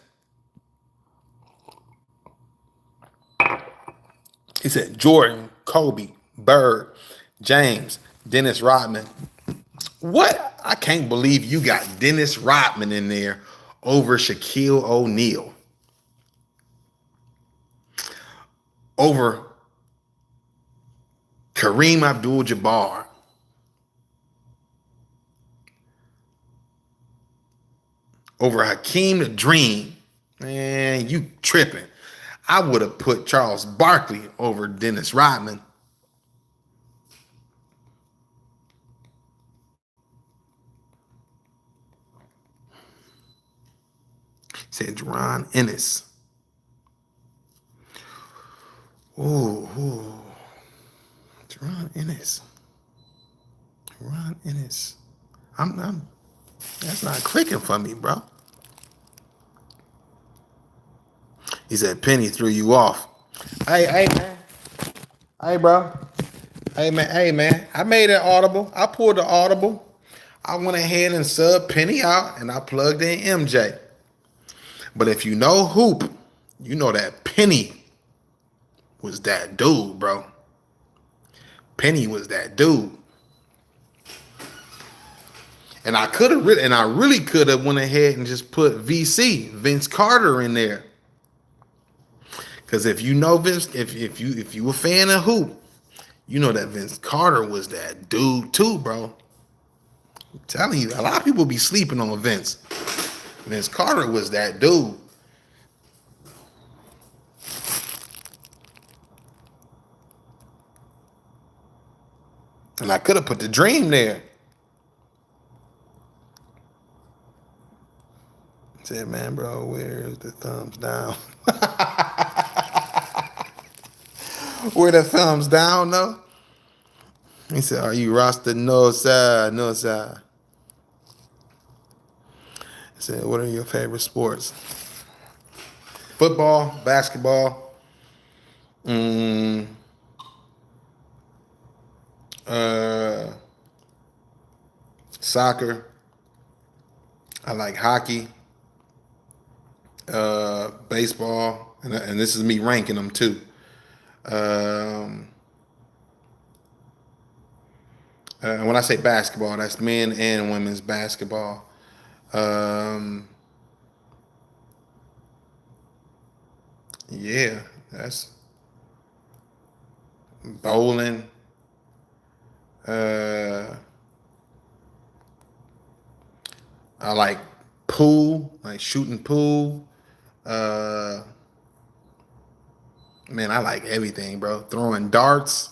He said Jordan, Kobe, Bird, James, Dennis Rodman. What? I can't believe you got Dennis Rodman in there over Shaquille O'Neal, over Kareem Abdul-Jabbar, over Hakeem the Dream. Man, you tripping. I would have put Charles Barkley over Dennis Rodman. Said Jerron Ennis. Ooh. Jerron Ennis. I'm that's not clicking for me, bro. He said Penny threw you off. Hey, man. Hey, bro. Hey, man. I made it audible. I pulled the audible. I went ahead and subbed Penny out, and I plugged in MJ. But if you know hoop, you know that Penny was that dude, bro. Penny was that dude. And I really could have went ahead and just put VC, Vince Carter, in there. Because if you know Vince, if you a fan of hoop, you know that Vince Carter was that dude too, bro. I'm telling you, a lot of people be sleeping on Vince. Vince Carter was that dude. And I could have put the Dream there. Said, man, bro, where's the thumbs down? Where the thumbs down, though? He said, "Are you roster? No sir, no sir." He said, "What are your favorite sports?" Football, basketball, mm, uh, soccer. I like hockey, baseball, and this is me ranking them too. Um, when I say basketball, that's men and women's basketball. Um, yeah, that's bowling. Uh, I like pool, like shooting pool. Uh, man, I like everything, bro. Throwing darts.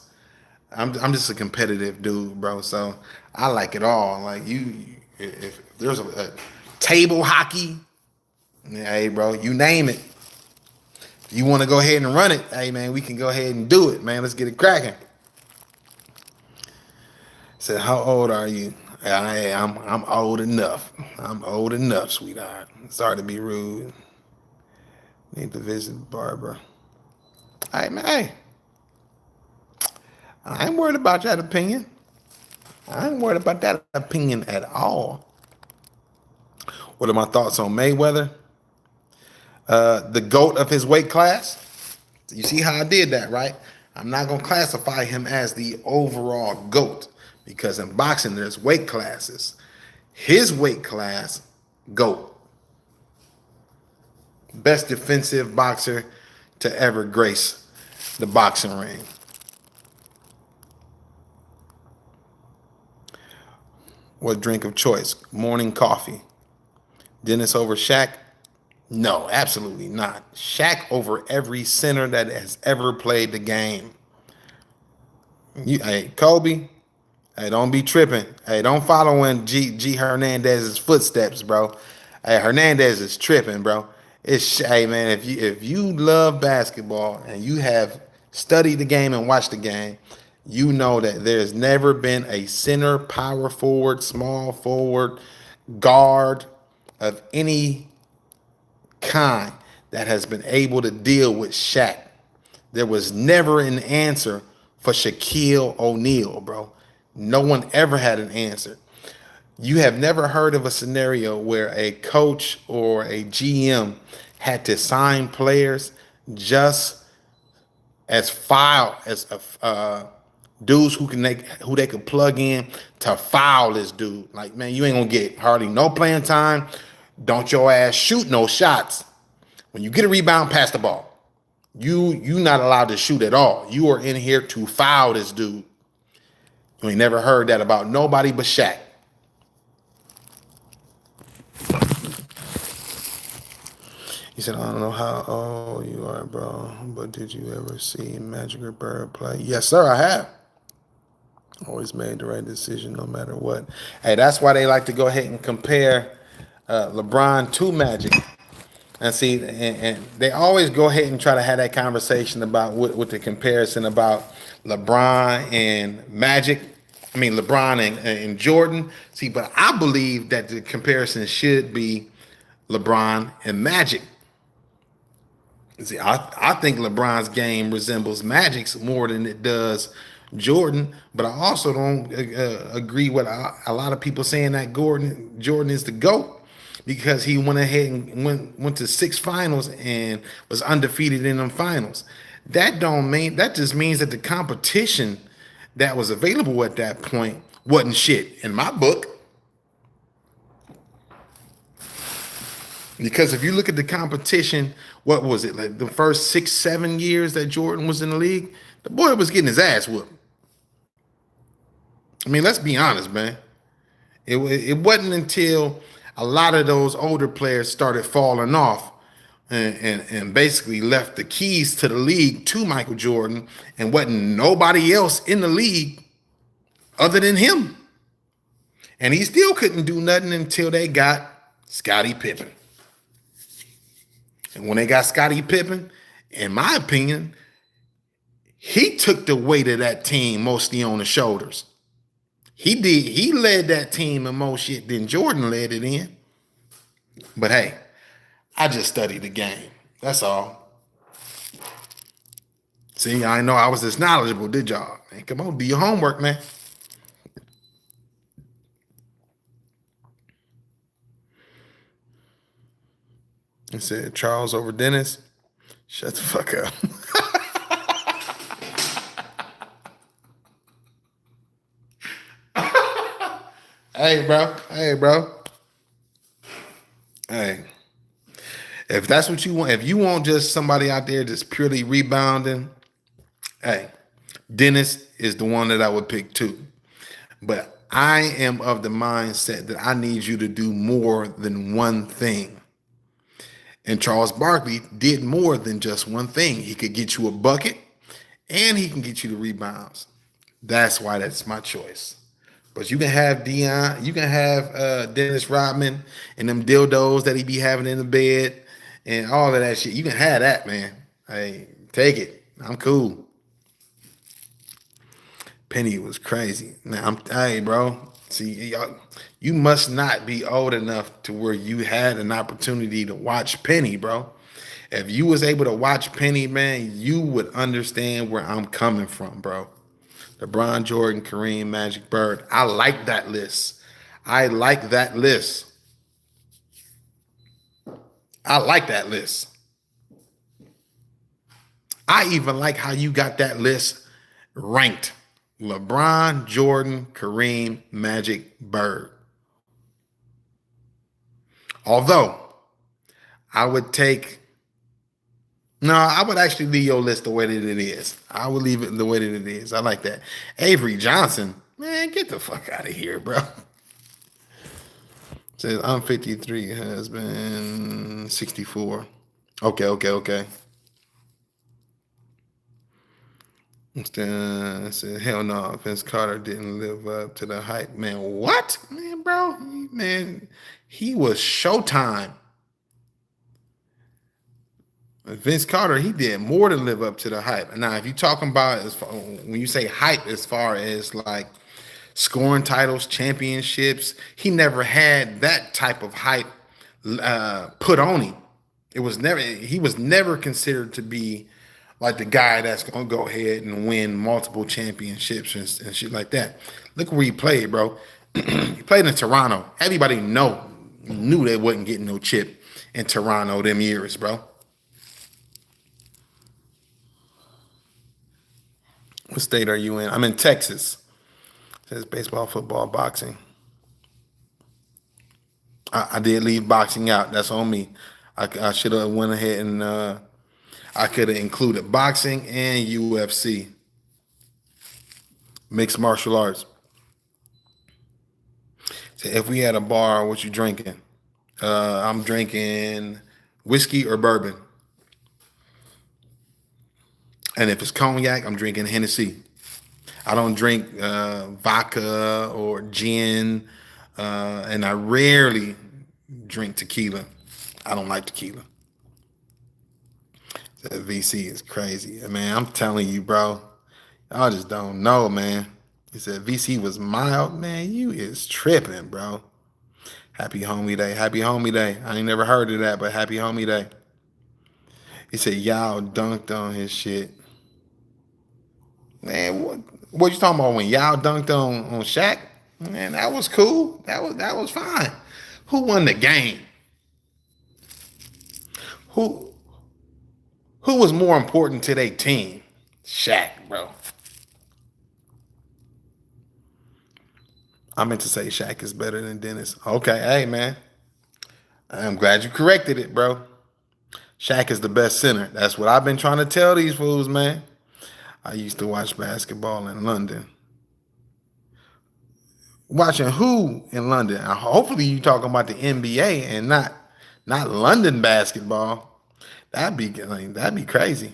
I'm just a competitive dude, bro. So I like it all. Like if there's a table hockey, hey, bro, you name it. You want to go ahead and run it? Hey, man, we can go ahead and do it, man. Let's get it cracking. Said, how old are you? I'm old enough. I'm old enough, sweetheart. Sorry to be rude. Need to visit Barbara. Hey, man, hey, I ain't worried about that opinion. I ain't worried about that opinion at all. What are my thoughts on Mayweather? The GOAT of his weight class. You see how I did that, right? I'm not going to classify him as the overall GOAT because in boxing, there's weight classes. His weight class, GOAT. Best defensive boxer to ever grace the boxing ring. What drink of choice? Morning coffee. Dennis over Shaq? No, absolutely not. Shaq over every center that has ever played the game. Hey, Kobe, hey, don't be tripping. Hey, don't follow in G Hernandez's footsteps, bro. Hey, Hernandez is tripping, bro. Hey man, if you love basketball and you have studied the game and watched the game, you know that there's never been a center, power forward, small forward, guard of any kind that has been able to deal with Shaq. There was never an answer for Shaquille O'Neal, bro. No one ever had an answer. You have never heard of a scenario where a coach or a GM had to sign players just as foul as dudes who they could plug in to foul this dude. Like, man, you ain't gonna get hardly no playing time. Don't your ass shoot no shots. When you get a rebound, pass the ball. You not allowed to shoot at all. You are in here to foul this dude. You ain't never heard that about nobody but Shaq. He said, I don't know how old you are, bro, but did you ever see Magic or Bird play? Yes, sir, I have. Always made the right decision no matter what. Hey, that's why they like to go ahead and compare LeBron to Magic. And see, and they always go ahead and try to have that conversation about with the comparison about LeBron and Magic. I mean, LeBron and Jordan. See, but I believe that the comparison should be LeBron and Magic. See, I think LeBron's game resembles Magic's more than it does Jordan, but I also don't agree with a lot of people saying that Jordan is the GOAT because he went ahead and went to 6 finals and was undefeated in them finals. That just means that the competition that was available at that point wasn't shit in my book. Because if you look at the competition, what was it, like the first 6, 7 years that Jordan was in the league, the boy was getting his ass whooped. I mean, let's be honest, man. It wasn't until a lot of those older players started falling off and basically left the keys to the league to Michael Jordan and wasn't nobody else in the league other than him. And he still couldn't do nothing until they got Scottie Pippen. And when they got Scottie Pippen, in my opinion, he took the weight of that team mostly on his shoulders. He led that team in more shit than Jordan led it in. But hey, I just studied the game. That's all. See, I know I was this knowledgeable, did y'all? Man, come on, do your homework, man. He said Charles over Dennis. Shut the fuck up. Hey, bro. Hey, bro. Hey. If that's what you want, if you want just somebody out there just purely rebounding, hey, Dennis is the one that I would pick too. But I am of the mindset that I need you to do more than one thing. And Charles Barkley did more than just one thing. He could get you a bucket and he can get you the rebounds. That's why that's my choice. But you can have Dion, you can have Dennis Rodman and them dildos that he be having in the bed and all of that shit. You can have that, man. Hey, take it. I'm cool. Penny was crazy. Now, hey, bro. See, you must not be old enough to where you had an opportunity to watch Penny, bro. If you was able to watch Penny, man, you would understand where I'm coming from, bro. LeBron, Jordan, Kareem, Magic, Bird. I like that list. I like that list. I like that list. I even like how you got that list ranked. LeBron, Jordan, Kareem, Magic, Bird. Although, I would take... No, I would actually leave your list the way that it is. I would leave it the way that it is. I like that. Avery Johnson. Man, get the fuck out of here, bro. Says, I'm 53, husband 64. Okay. Said, hell no, Vince Carter didn't live up to the hype. Man, what? Man, bro. Man, he was Showtime. Vince Carter, he did more than live up to the hype. Now, if you're talking about when you say hype, as far as like scoring titles, championships, he never had that type of hype put on him. He was never considered to be like the guy that's gonna go ahead and win multiple championships and shit like that. Look where he played, bro. He played in Toronto. Everybody knew they wasn't getting no chip in Toronto them years, bro. What state are you in? I'm in Texas. It says baseball, football, boxing. I did leave boxing out. That's on me. I should have went ahead and I could have included boxing and UFC. Mixed martial arts. So if we had a bar, what you drinking? I'm drinking whiskey or bourbon. And if it's cognac, I'm drinking Hennessy. I don't drink vodka or gin, and I rarely drink tequila. I don't like tequila. That VC is crazy. Man, I'm telling you, bro. I just don't know, man. He said VC was mild. Man, you is tripping, bro. Happy homie day. Happy homie day. I ain't never heard of that, but happy homie day. He said Yao dunked on his shit. Man, what you talking about when Yao dunked on Shaq? Man, that was cool. That was fine. Who won the game? Who was more important to their team? Shaq, bro. I meant to say Shaq is better than Dennis. Okay, hey, man. I'm glad you corrected it, bro. Shaq is the best center. That's what I've been trying to tell these fools, man. I used to watch basketball in London. Watching who in London? Hopefully you talking about the NBA and not London basketball. That'd be crazy.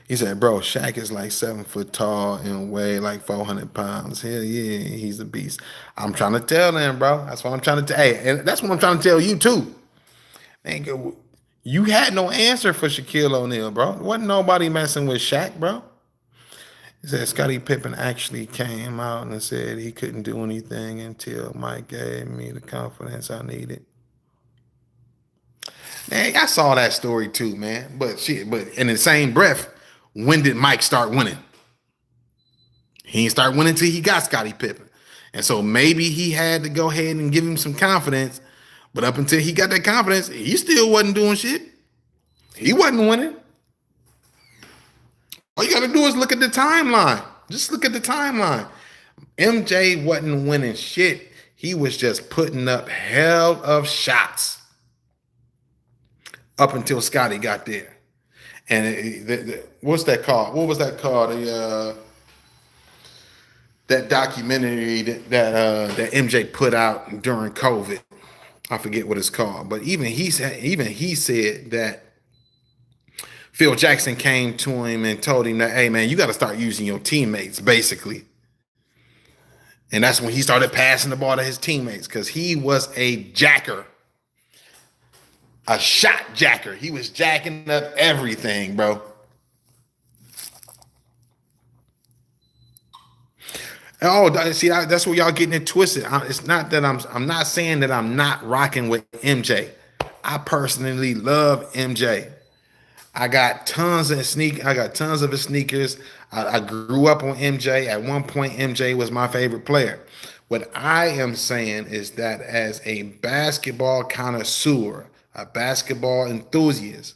He said, bro, Shaq is like 7 foot tall and weigh like 400 pounds. Hell yeah, he's a beast. I'm trying to tell them, bro. That's what I'm trying to tell. Hey, and that's what I'm trying to tell you too. Man, you had no answer for Shaquille O'Neal, bro. Wasn't nobody messing with Shaq, bro. He said Scottie Pippen actually came out and said he couldn't do anything until Mike gave me the confidence I needed. Man, I saw that story too, man. But shit, but in the same breath, when did Mike start winning? He didn't start winning until he got Scottie Pippen. And so maybe he had to go ahead and give him some confidence. But up until he got that confidence, he still wasn't doing shit. He wasn't winning. All you got to do is look at the timeline. Just look at the timeline. MJ wasn't winning shit. He was just putting up hell of shots up until Scottie got there. And what's that called? What was that called? That documentary that MJ put out during COVID. I forget what it's called, but even he said that Phil Jackson came to him and told him that, hey man, you got to start using your teammates, basically. And that's when he started passing the ball to his teammates because he was a jacker, a shot jacker. He was jacking up everything, bro. Oh, see, that's where y'all getting it twisted. It's not that I'm not saying that I'm not rocking with MJ. I personally love MJ. I got tons of his sneakers. I grew up on MJ. At one point, MJ was my favorite player. What I am saying is that as a basketball connoisseur, a basketball enthusiast,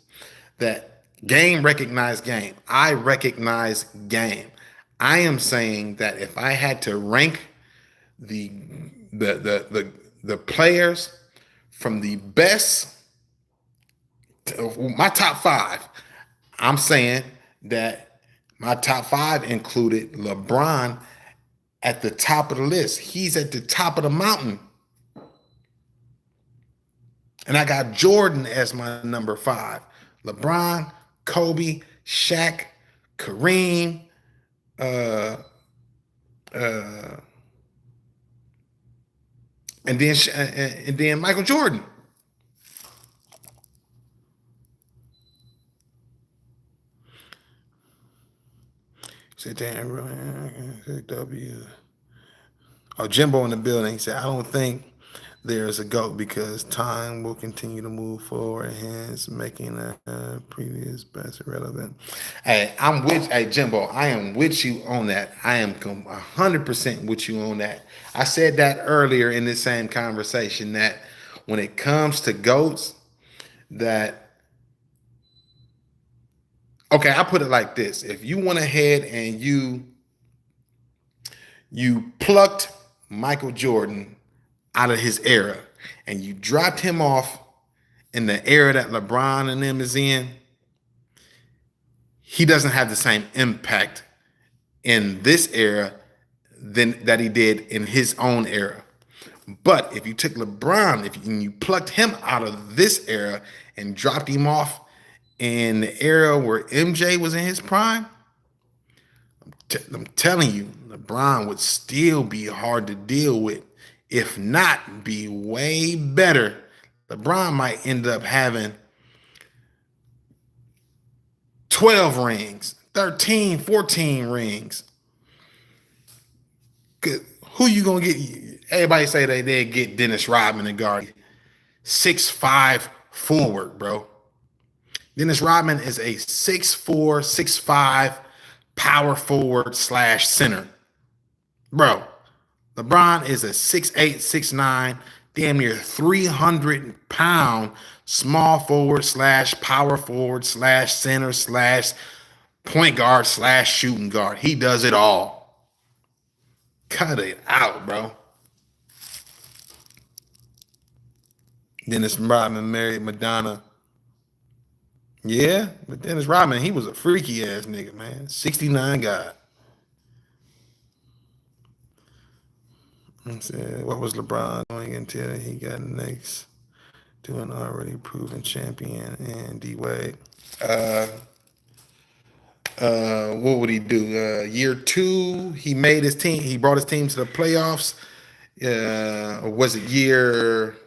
that game recognized game. I recognize game. I am saying that if I had to rank the players from the best, my top five, I'm saying that my top five included LeBron at the top of the list. He's at the top of the mountain. And I got Jordan as my number five. LeBron, Kobe, Shaq, Kareem, and then Michael Jordan. Said damn, W. Oh, Jimbo in the building. He said, I don't think there's a GOAT because time will continue to move forward, hence making a previous best irrelevant. Hey, Jimbo, I am with you on that. I am 100% with you on that. I said that earlier in this same conversation that when it comes to GOATs, okay, I put it like this. If you went ahead and you plucked Michael Jordan out of his era and you dropped him off in the era that LeBron and them is in, he doesn't have the same impact in this era that he did in his own era. But if you took LeBron, and you plucked him out of this era and dropped him off in the era where MJ was in his prime, I'm telling you, LeBron would still be hard to deal with. If not, be way better. LeBron might end up having 12 rings, 13, 14 rings. Who you going to get? Everybody say they get Dennis Rodman and guard. 6'5" forward, bro. Dennis Rodman is a 6'4", 6'5" power forward / center. Bro, LeBron is a 6'8", 6'9", damn near 300-pound small forward / power forward / center / point guard / shooting guard. He does it all. Cut it out, bro. Dennis Rodman married Madonna. Yeah, but Dennis Rodman, he was a freaky ass nigga, man. 69 God. I said, what was LeBron doing until he got next to an already proven champion and D-Wade? What would he do? Year 2, he made his team. He brought his team to the playoffs. Or was it year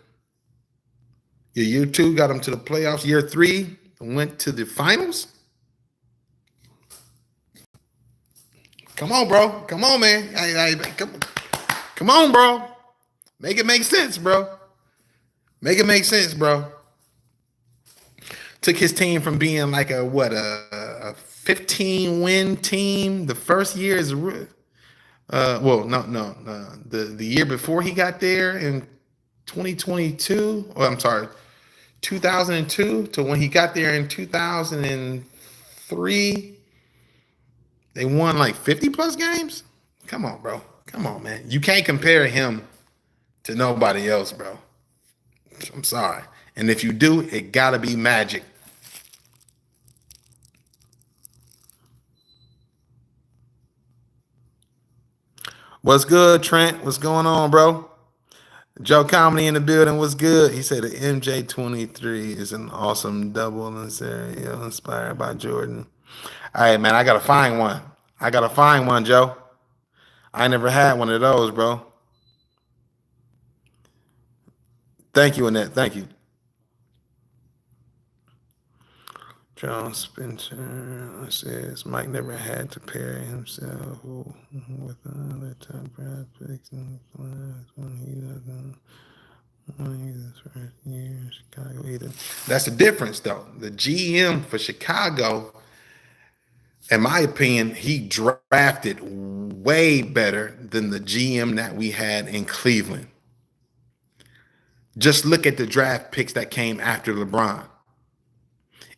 2 got him to the playoffs? Year 3 went to the finals. Come on, bro. Come on, man. Come on, bro. Make it make sense, bro. Make it make sense, bro. Took his team from being like a 15 win team the first year is the year before he got there in 2022. Oh, I'm sorry, 2002 to when he got there in 2003. They won like 50 plus games. Come on, bro. Come on, man. You can't compare him to nobody else, bro. I'm sorry. And if you do, it gotta be Magic. What's good, Trent? What's going on, bro? Joe Comedy in the building. What's good? He said the MJ23 is an awesome double in stereo inspired by Jordan. All right, man. I gotta find one. Joe. I never had one of those, bro. Thank you, Annette. Thank you. John Spencer says Mike never had to pair himself with another top draft picks in the class when he doesn't want his first year in Chicago either. That's the difference, though. The GM for Chicago, in my opinion, he drafted way better than the GM that we had in Cleveland. Just look at the draft picks that came after LeBron.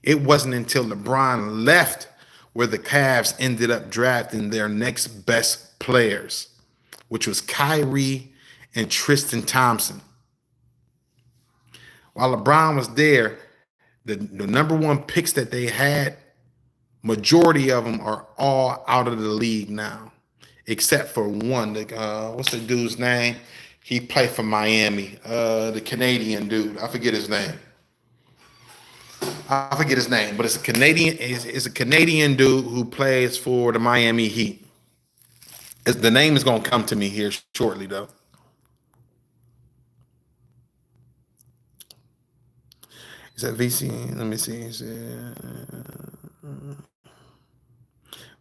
It wasn't until LeBron left where the Cavs ended up drafting their next best players, which was Kyrie and Tristan Thompson. While LeBron was there, the number one picks that they had, majority of them are all out of the league now, except for one. What's the dude's name? He played for Miami. The Canadian dude. I forget his name. But it's a Canadian. It's a Canadian dude who plays for the Miami Heat. The name is gonna come to me here shortly, though. He said VC. Let me see. He said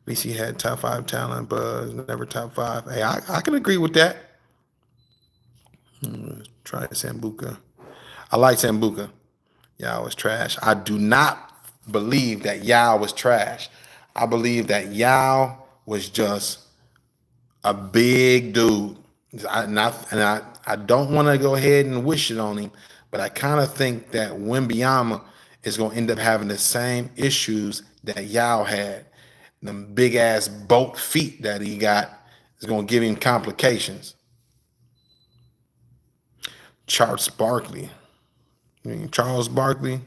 VC had top 5 talent, but never top 5. Hey, I can agree with that. Try Sambuca. I like Sambuca. Yao was trash. I do not believe that Yao was trash. I believe that Yao was just a big dude. I don't want to go ahead and wish it on him, but I kind of think that Wembanyama is going to end up having the same issues that Yao had. Them big ass boat feet that he got is going to give him complications. Charles Barkley. Charles Barkley.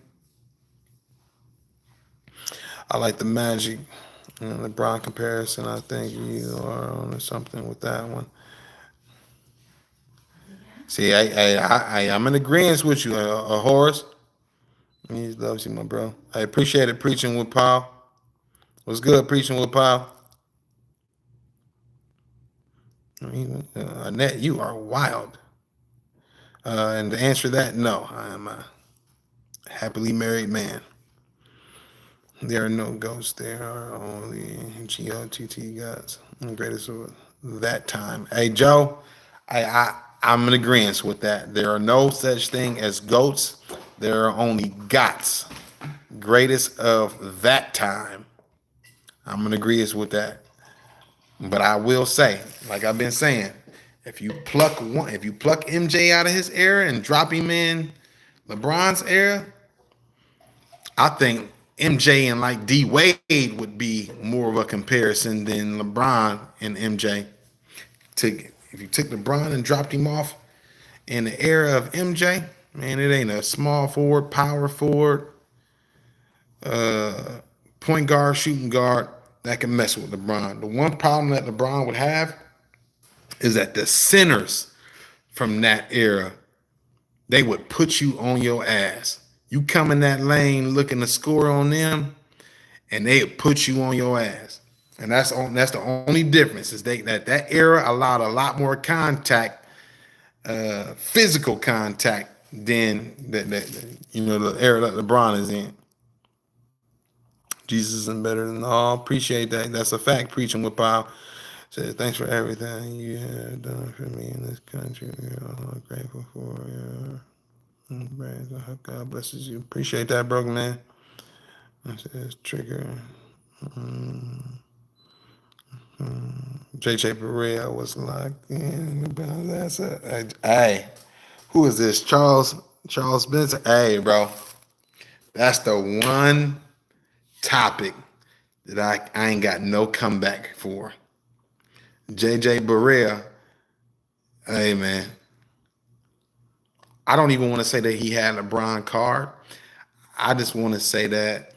I like the Magic and LeBron comparison. I think you are on something with that one. See, I'm in agreement with you, Horace. He loves you, my bro. I appreciate it preaching with Paul. What's good preaching with Paul? Annette, you are wild. And to answer that, no, I am a happily married man. There are no ghosts. There are only GOTT gods. The greatest of that time. Hey, Joe, I'm in agreement with that. There are no such thing as goats. There are only gods. Greatest of that time. I'm in agreement with that. But I will say, like I've been saying, if you pluck MJ out of his era and drop him in LeBron's era, I think MJ and like D Wade would be more of a comparison than LeBron and MJ. If you took LeBron and dropped him off in the era of MJ, man, it ain't a small forward, power forward, point guard, shooting guard that can mess with LeBron. The one problem that LeBron would have is that the centers from that era, they would put you on your ass. You come in that lane looking to score on them, and they would put you on your ass. And that's the only difference is that era allowed a lot more contact, physical contact than the era that LeBron is in. Jesus is better than all. Appreciate that. That's a fact. Preaching with power. Says, thanks for everything you have done for me in this country. We're all grateful for you. God blesses you. Appreciate that, bro, man. It says, trigger. Mm, JJ Barea was locked in. That's a, hey, who is this? Charles Benson. Hey, bro, that's the one topic that I ain't got no comeback for. JJ Barea. Hey, man. I don't even want to say that he had a LeBron card. I just want to say that,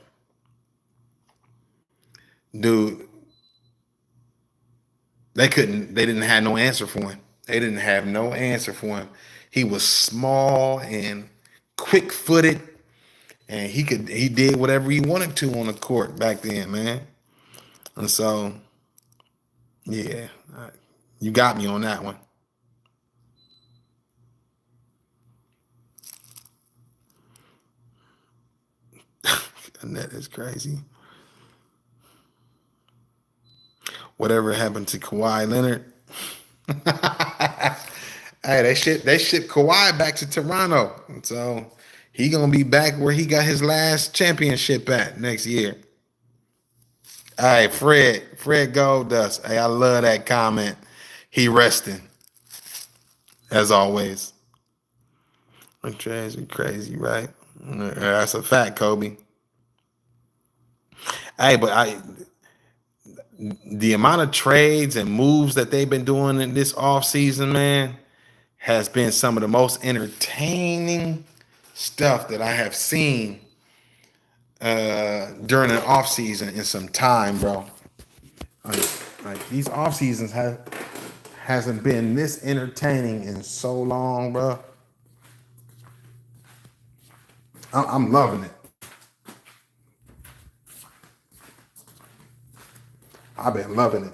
dude, they didn't have no answer for him. They didn't have no answer for him. He was small and quick footed, and he did whatever he wanted to on the court back then, man. And so, yeah, you got me on that one. And that is crazy. Whatever happened to Kawhi Leonard? Hey, they shipped Kawhi back to Toronto. So he gonna be back where he got his last championship at next year. Hey, Fred Goldust. Hey, I love that comment. He resting, as always. Crazy, right? That's a fact, Kobe. Hey, but the amount of trades and moves that they've been doing in this offseason, man, has been some of the most entertaining stuff that I have seen during an offseason in some time, bro. Like these off seasons hasn't been this entertaining in so long, bro. I'm loving it. I've been loving it.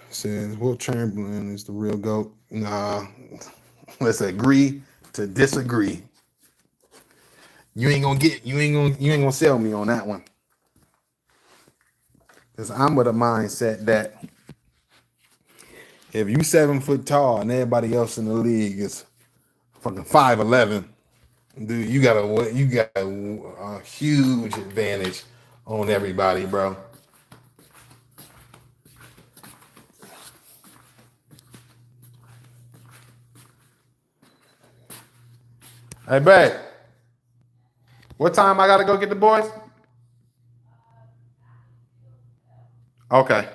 Says Will Chamberlain is the real GOAT. Nah, let's agree to disagree. You ain't gonna sell me on that one. Cause I'm with a mindset that if you 7 foot tall and everybody else in the league is fucking 5'11", dude, you got a huge advantage on everybody, bro. Hey, babe. What time I gotta go get the boys? Okay.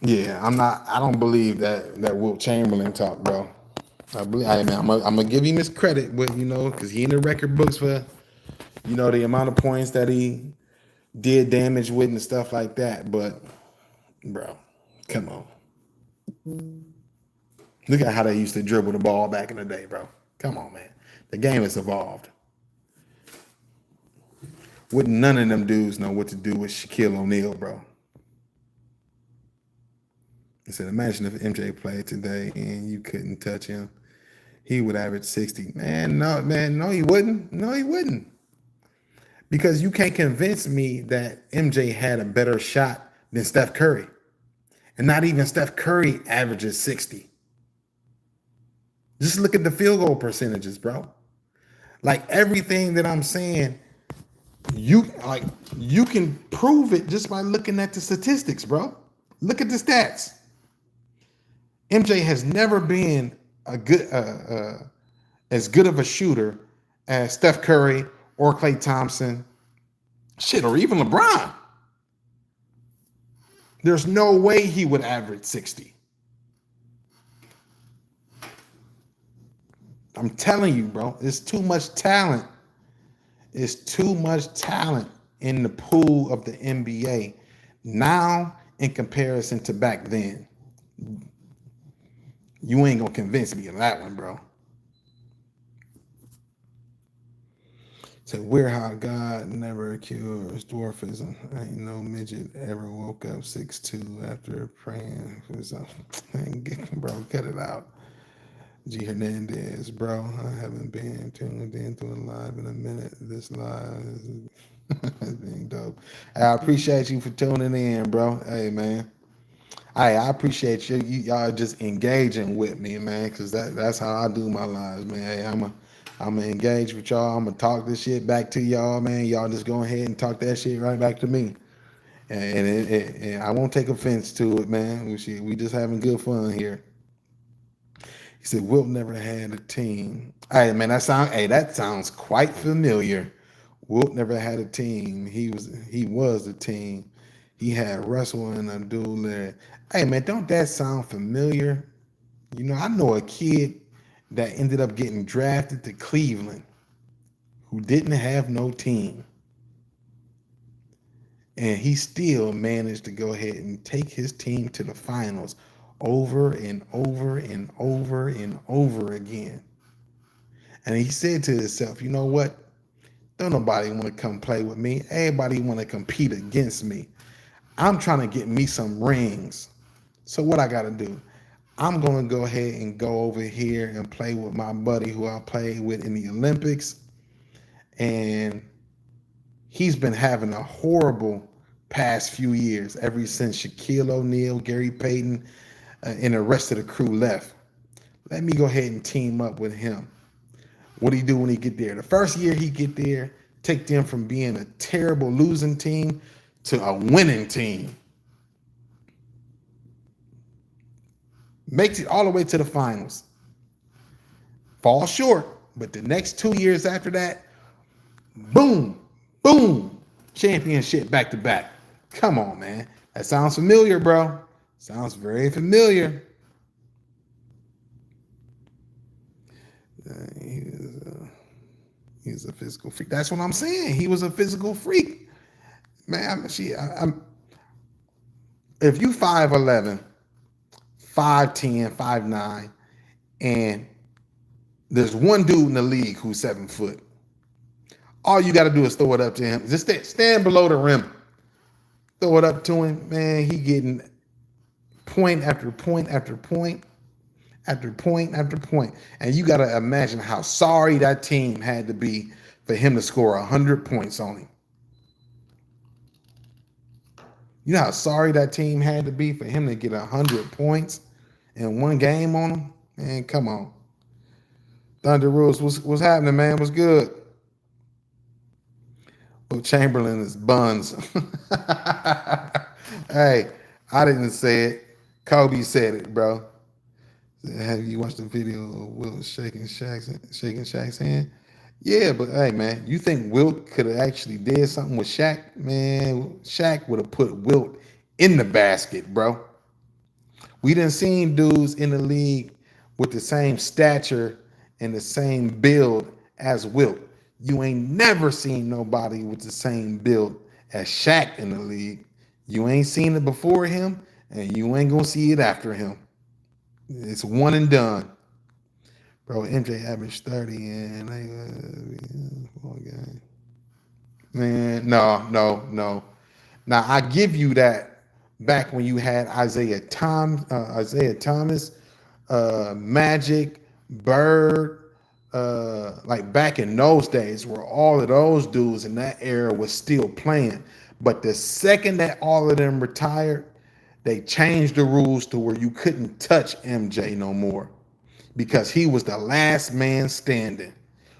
Yeah, I don't believe that Wilt Chamberlain talk, bro. I'm gonna give him his credit, but because he in the record books for, the amount of points that he did damage with and stuff like that. But, bro, come on. Look at how they used to dribble the ball back in the day, bro. Come on, man. The game has evolved. Wouldn't none of them dudes know what to do with Shaquille O'Neal, bro? I said, imagine if MJ played today and you couldn't touch him. He would average 60. No, he wouldn't. No, he wouldn't. Because you can't convince me that MJ had a better shot than Steph Curry. And not even Steph Curry averages 60. Just look at the field goal percentages, bro. Like everything that I'm saying, you can prove it just by looking at the statistics, bro. Look at the stats. MJ has never been as good of a shooter as Steph Curry or Klay Thompson, or even LeBron. There's no way he would average 60. I'm telling you, bro, it's too much talent. It's too much talent in the pool of the NBA now in comparison to back then. You ain't gonna convince me of that one, bro. So we're how God never cures dwarfism. Ain't no midget ever woke up 6'2" after praying for something. Bro, cut it out. G Hernandez, bro. I haven't been tuned into a live in a minute. This live is being dope. Hey, I appreciate you for tuning in, bro. Hey, man. Hey, I appreciate y'all just engaging with me, man, because that's how I do my lives, man. Hey, I'm gonna engage with y'all. I'm gonna talk this shit back to y'all, man. Y'all just go ahead and talk that shit right back to me, and I won't take offense to it, man. We just having good fun here. He said Wilt never had a team. Hey, man, that sounds quite familiar. Wilt never had a team. He was the team. He had Russell and Abdul there. Hey, man, don't that sound familiar? You know, I know a kid that ended up getting drafted to Cleveland who didn't have no team. And he still managed to go ahead and take his team to the finals over and over and over and over again. And he said to himself, you know what? Don't nobody want to come play with me. Everybody want to compete against me. I'm trying to get me some rings. So what I got to do? I'm going to go ahead and go over here and play with my buddy who I played with in the Olympics. And he's been having a horrible past few years ever since Shaquille O'Neal, Gary Payton, and the rest of the crew left. Let me go ahead and team up with him. What do he do when he get there? The first year he get there, take them from being a terrible losing team to a winning team. Makes it all the way to the finals. Fall short, but the next 2 years after that, boom, boom, championship back to back. Come on, man. That sounds familiar, bro. Sounds very familiar. He was a physical freak. That's what I'm saying. He was a physical freak. Man, if you 5'11", 5'10", 5'9", and there's one dude in the league who's 7 foot, all you got to do is throw it up to him. Just stand below the rim. Throw it up to him, man. He getting point after point after point after point after point. And you got to imagine how sorry that team had to be for him to score 100 points on him. You know how sorry that team had to be for him to get 100 points in one game on him? Man, come on. Thunder Rules, what's happening, man? What's good? Well, Chamberlain is buns. Hey, I didn't say it. Kobe said it, bro. Have you watched the video of Wilt shaking Shaq's hand? Yeah, but hey, man, you think Wilt could have actually did something with Shaq? Man, Shaq would have put Wilt in the basket, bro. We done seen dudes in the league with the same stature and the same build as Wilt. You ain't never seen nobody with the same build as Shaq in the league. You ain't seen it before him, and you ain't gonna see it after him. It's one and done. Bro, MJ averaged 30 and man, no. Now I give you that back when you had Isaiah Thomas, Magic, Bird, like back in those days where all of those dudes in that era was still playing. But the second that all of them retired, they changed the rules to where you couldn't touch MJ no more because he was the last man standing,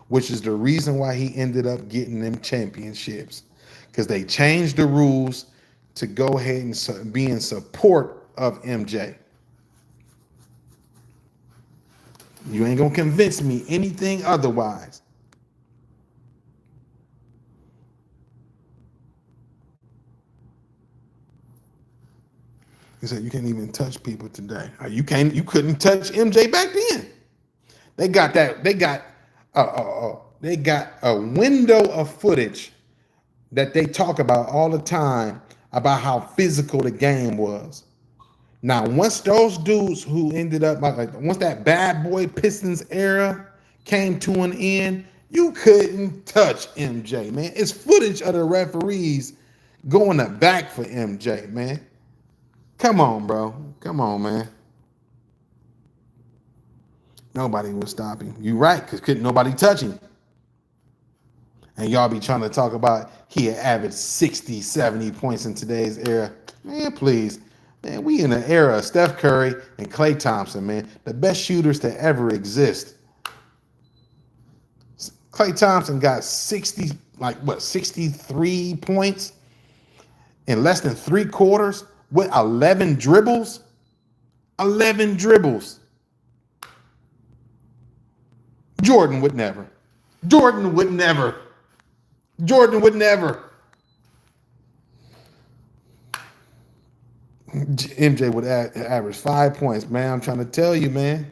which is the reason why he ended up getting them championships, because they changed the rules to go ahead and be in support of MJ. You ain't gonna convince me anything otherwise. He said you can't even touch people today. You couldn't touch MJ back then. They got that. They got a window of footage that they talk about all the time about how physical the game was. Now, once those dudes who ended up like once that bad boy Pistons era came to an end, you couldn't touch MJ, man. It's footage of the referees going to back for MJ, man. Come on, bro. Come on, man. Nobody would stop him. You right, because couldn't nobody touch him. And y'all be trying to talk about he had averaged 60, 70 points in today's era. Man, please. Man, we in an era of Steph Curry and Klay Thompson, man. The best shooters to ever exist. Klay Thompson got 63 points in less than 3 quarters with 11 dribbles. 11 dribbles. Jordan would never. Jordan would never. Jordan would never. MJ would average 5 points, man. I'm trying to tell you, man.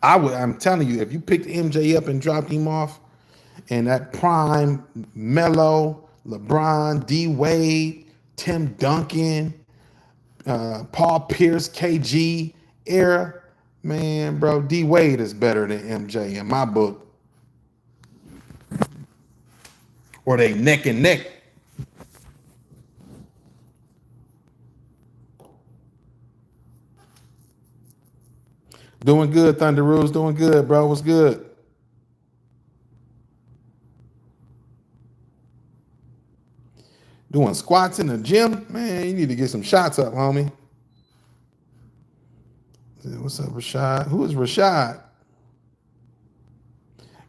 I'm telling you, if you picked MJ up and dropped him off in that prime Melo, LeBron, D Wade, Tim Duncan, Paul Pierce, KG era, man, bro, D Wade is better than MJ in my book. Or they neck and neck. Doing good, Thunder Rules. Doing good, bro. What's good? Doing squats in the gym? Man, you need to get some shots up, homie. What's up, Rashad? Who is Rashad?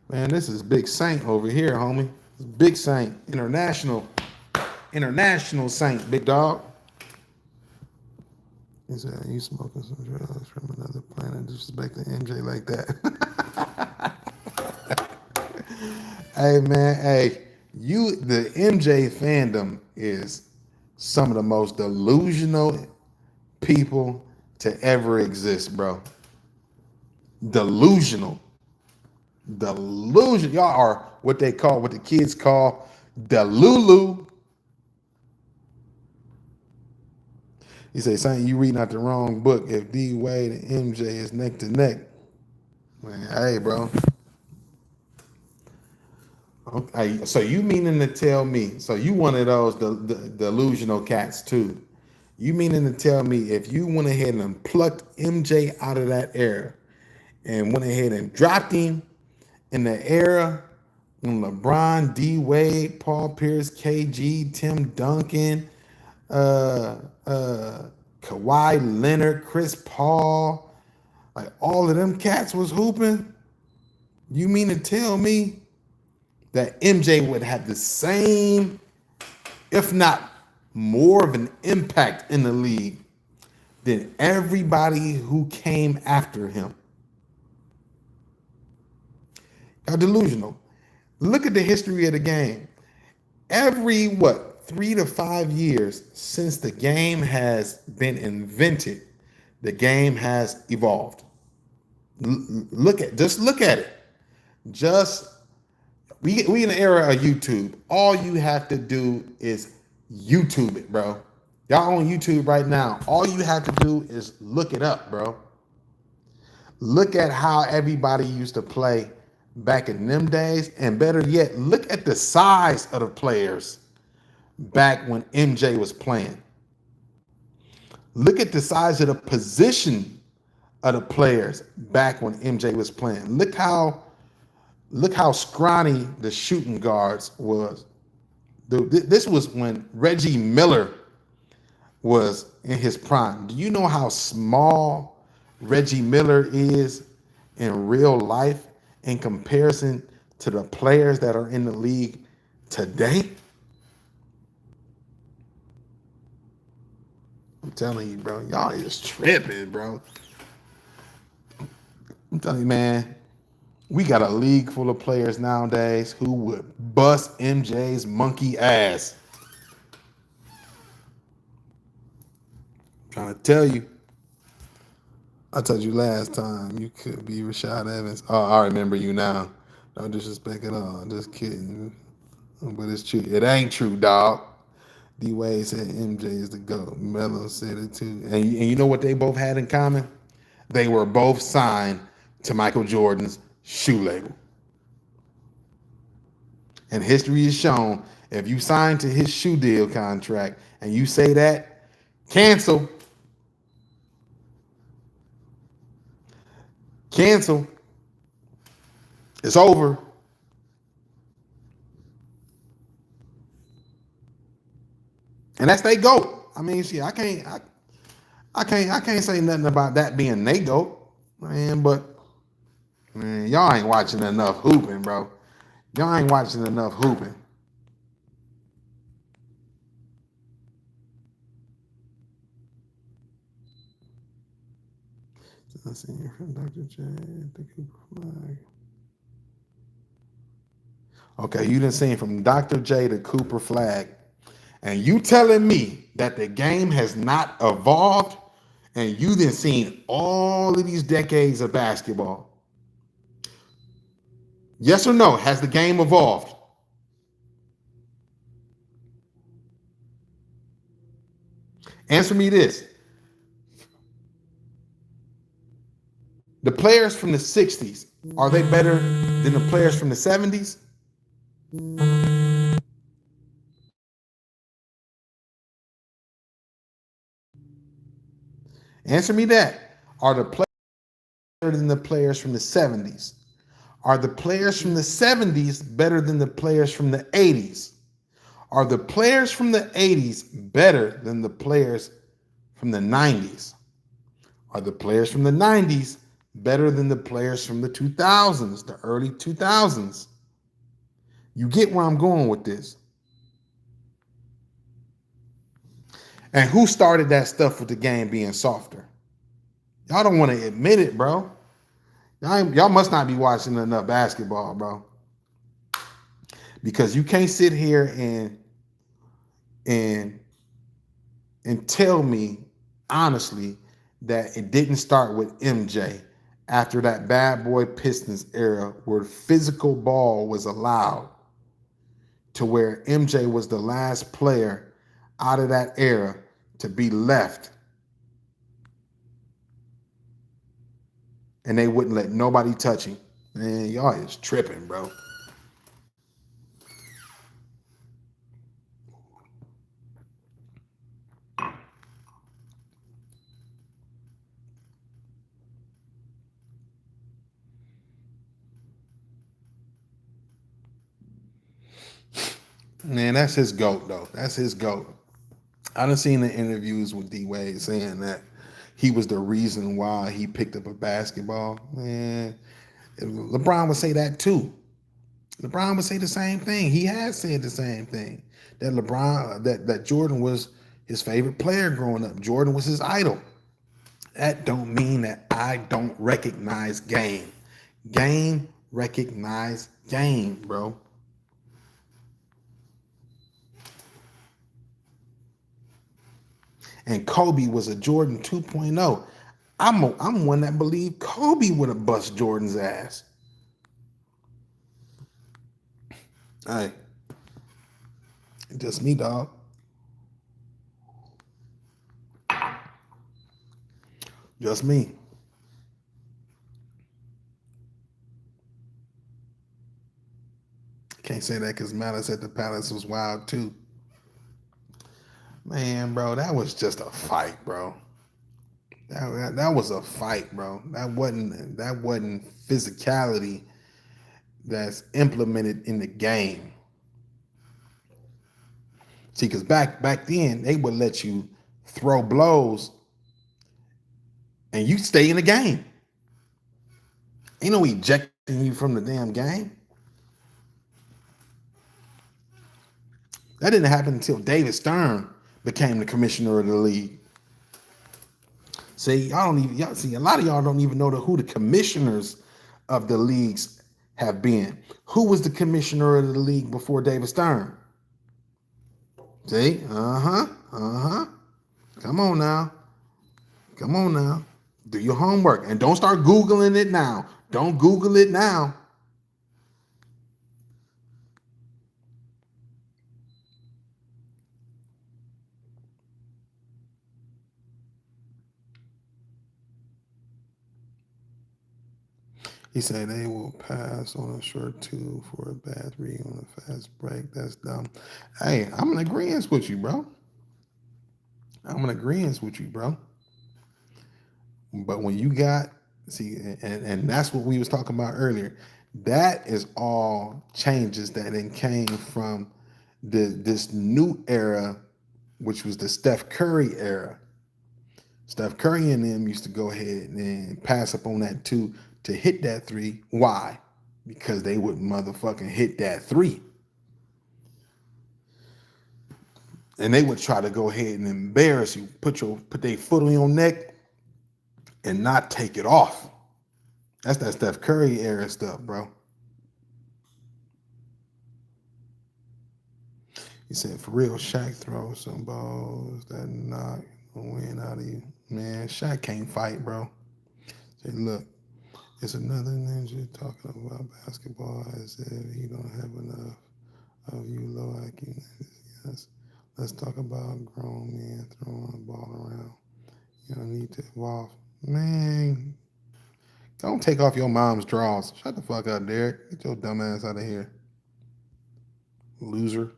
Man, this is Big Saint over here, homie. Big Saint. International Saint, big dog. He said, you smoking some drugs from another planet, disrespecting MJ like that. Hey, man, hey, the MJ fandom is some of the most delusional people to ever exist, bro. Delusional. Y'all are what the kids call delulu. He say, "Saint, you reading out the wrong book. If D Wade and MJ is neck to neck, man, hey, bro. Okay, so you meaning to tell me? So you one of those delusional cats too? You meaning to tell me if you went ahead and plucked MJ out of that era and went ahead and dropped him in the era when LeBron, D Wade, Paul Pierce, KG, Tim Duncan, Kawhi Leonard, Chris Paul, like all of them cats was hooping? You mean to tell me that MJ would have the same, if not more of an impact in the league than everybody who came after him? Y'all delusional. Look at the history of the game. Every 3 to 5 years since the game has been invented, the game has evolved. Look at it. We in the era of YouTube. All you have to do is YouTube it, bro. Y'all on YouTube right now. All you have to do is look it up, bro. Look at how everybody used to play back in them days, and better yet, look at the size of the players back when MJ was playing. Look at the size of the position of the players back when MJ was playing. Look how scrawny the shooting guards was. This was when Reggie Miller was in his prime. Do you know how small Reggie Miller is in real life in comparison to the players that are in the league today? I'm telling you, bro, y'all is tripping, bro. I'm telling you, man, we got a league full of players nowadays who would bust MJ's monkey ass. I'm trying to tell you. I told you last time you could be Rashad Evans. Oh, I remember you now. No disrespect at all. Just kidding. But it's true. It ain't true, dog. D Wade said MJ is the GOAT. Melo said it too. And you know what they both had in common? They were both signed to Michael Jordan's shoe label. And history has shown if you sign to his shoe deal contract and you say that, cancel. Cancel. It's over. And that's they goat. I mean, shit, I can't say nothing about that being they goat. Man, but man, y'all ain't watching enough hooping, bro. Y'all ain't watching enough hooping. Let's see here from Dr. J. The Cooper flag. Okay, you done seen from Dr. J to Cooper flag. And you telling me that the game has not evolved and you done seen all of these decades of basketball. Yes or no? Has the game evolved? Answer me this. The players from the 60s, are they better than the players from the 70s? Answer me that. Are the players better than the players from the 70s? Are the players from the 70s better than the players from the 80s? Are the players from the 80s better than the players from the 90s? Are the players from the 90s better than the players from the 2000s, the early 2000s? You get where I'm going with this. And who started that stuff with the game being softer? Y'all don't want to admit it, bro. Y'all must not be watching enough basketball, bro. Because you can't sit here and and tell me honestly that it didn't start with MJ after that bad boy Pistons era where physical ball was allowed to where MJ was the last player out of that era to be left and they wouldn't let nobody touch him. Man, y'all is tripping, bro. Man, that's his GOAT, though. That's his GOAT. I done seen the interviews with D Wade saying that he was the reason why he picked up a basketball. Man, LeBron would say that too. LeBron would say the same thing. He has said the same thing. That that Jordan was his favorite player growing up. Jordan was his idol. That don't mean that I don't recognize game. Game recognize game, bro. And Kobe was a Jordan 2.0. I'm one that believe Kobe would have bust Jordan's ass. Hey, just me, dog. Just me. Can't say that because Malice at the Palace was wild too. Man, bro, that was just a fight, bro. That was a fight, bro. That wasn't physicality that's implemented in the game. See, because back then they would let you throw blows and you stay in the game. Ain't no ejecting you from the damn game. That didn't happen until David Stern became the commissioner of the league. See, y'all see a lot of y'all don't even know who the commissioners of the leagues have been. Who was the commissioner of the league before David Stern? See? Uh-huh. Come on now. Come on now. Do your homework. And don't start Googling it now. Don't Google it now. He said they will pass on a short two for a bad three on a fast break. That's dumb. Hey, I'm in agreement with you, bro. I'm in agreement with you, bro. But when you got See, and that's what we was talking about earlier. That is all changes that then came from this new era, which was the Steph Curry era. Steph Curry and them used to go ahead and pass up on that two to hit that three. Why? Because they would motherfucking hit that three. And they would try to go ahead and embarrass you, put their foot on your neck and not take it off. That's that Steph Curry era stuff, bro. He said, for real, Shaq throws some balls that knock the wind out of you. Man, Shaq can't fight, bro. Say, look, it's another ninja talking about basketball as if he don't have enough of you low IQ niggas. Yes. Let's talk about grown men throwing a ball around. You don't need to evolve. Man, don't take off your mom's drawers. Shut the fuck up, Derek. Get your dumb ass out of here. Loser.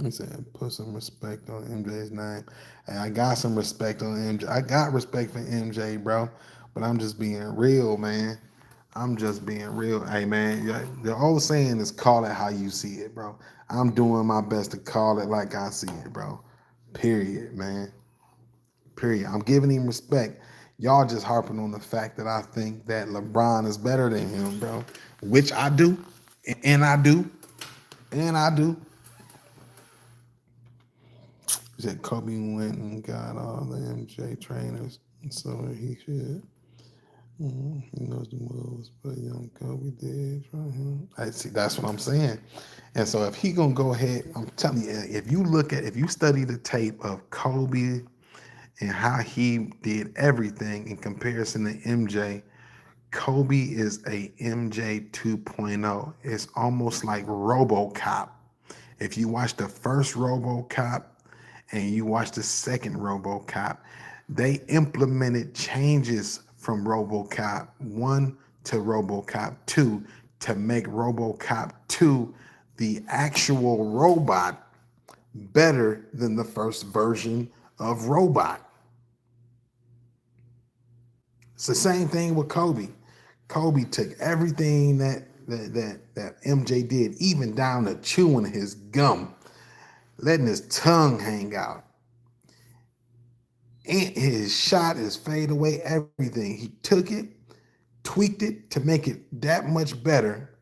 He said, put some respect on MJ's name. Hey, I got some respect on MJ. I got respect for MJ, bro. But I'm just being real, man. I'm just being real. Hey, man, the old saying is call it how you see it, bro. I'm doing my best to call it like I see it, bro. Period, man. Period. I'm giving him respect. Y'all just harping on the fact that I think that LeBron is better than him, bro. Which I do. And I do. And I do. He said Kobe went and got all the MJ trainers, so he should. He knows the moves, but young Kobe did try him. I see. That's what I'm saying. And so if he gonna go ahead, I'm telling you, if you study the tape of Kobe and how he did everything in comparison to MJ, Kobe is a MJ 2.0. It's almost like RoboCop. If you watch the first RoboCop and you watch the second RoboCop, they implemented changes from RoboCop 1 to RoboCop 2 to make RoboCop 2 the actual robot better than the first version of Robot. It's the same thing with Kobe. Kobe took everything that MJ did, even down to chewing his gum, letting his tongue hang out, and his shot, his fade away, everything. He took it, tweaked it to make it that much better.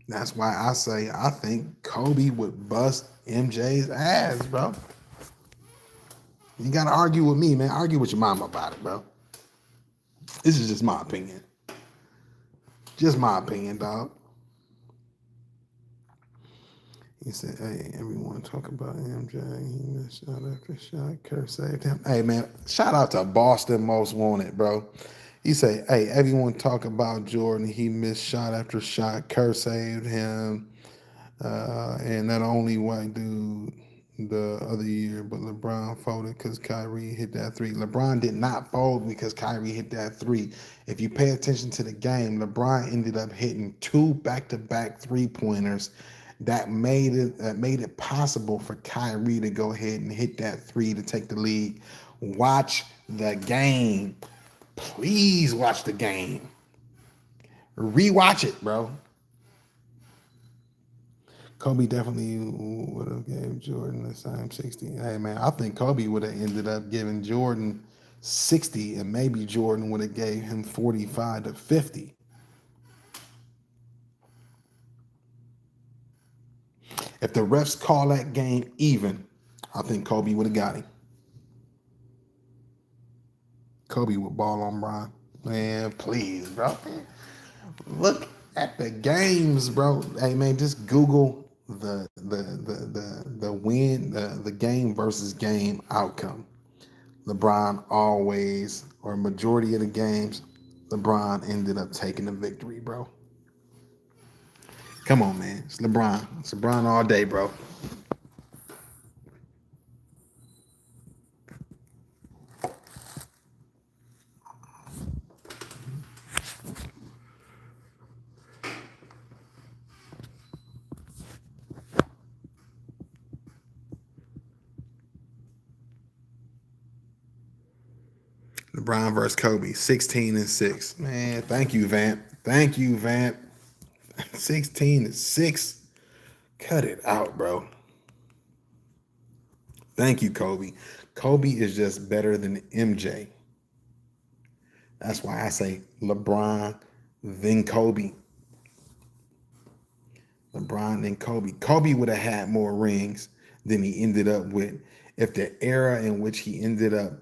That's why I say I think Kobe would bust MJ's ass, bro. You gotta argue with me, man. Argue with your mama about it, bro. This is just my opinion. Just my opinion, dog. He said, hey, everyone talk about MJ. He missed shot after shot. Kerr saved him. Hey, man, shout out to Boston Most Wanted, bro. He said, hey, everyone talk about Jordan. He missed shot after shot. Kerr saved him. And not only white dude the other year, but LeBron folded because Kyrie hit that three. LeBron did not fold because Kyrie hit that three. If you pay attention to the game, LeBron ended up hitting two back-to-back three-pointers that made it possible for Kyrie to go ahead and hit that three to take the lead. Watch the game. Please watch the game. Rewatch it, bro. Kobe definitely would have gave Jordan the same 60. Hey, man, I think Kobe would have ended up giving Jordan 60, and maybe Jordan would have gave him 45 to 50. If the refs call that game even, I think Kobe would have got him. Kobe would ball on Bron. Man, please, bro. Look at the games, bro. Hey, man, just Google the win, the game versus game outcome. LeBron always, or majority of the games, LeBron ended up taking the victory, bro. Come on, man. It's LeBron. It's LeBron all day, bro. LeBron versus Kobe, 16-6. Man, thank you, Vamp. Thank you, Vamp. 16-6. Cut it out, bro. Thank you, Kobe. Kobe is just better than MJ. That's why I say LeBron, then Kobe. LeBron, then Kobe. Kobe would have had more rings than he ended up with if the era in which he ended up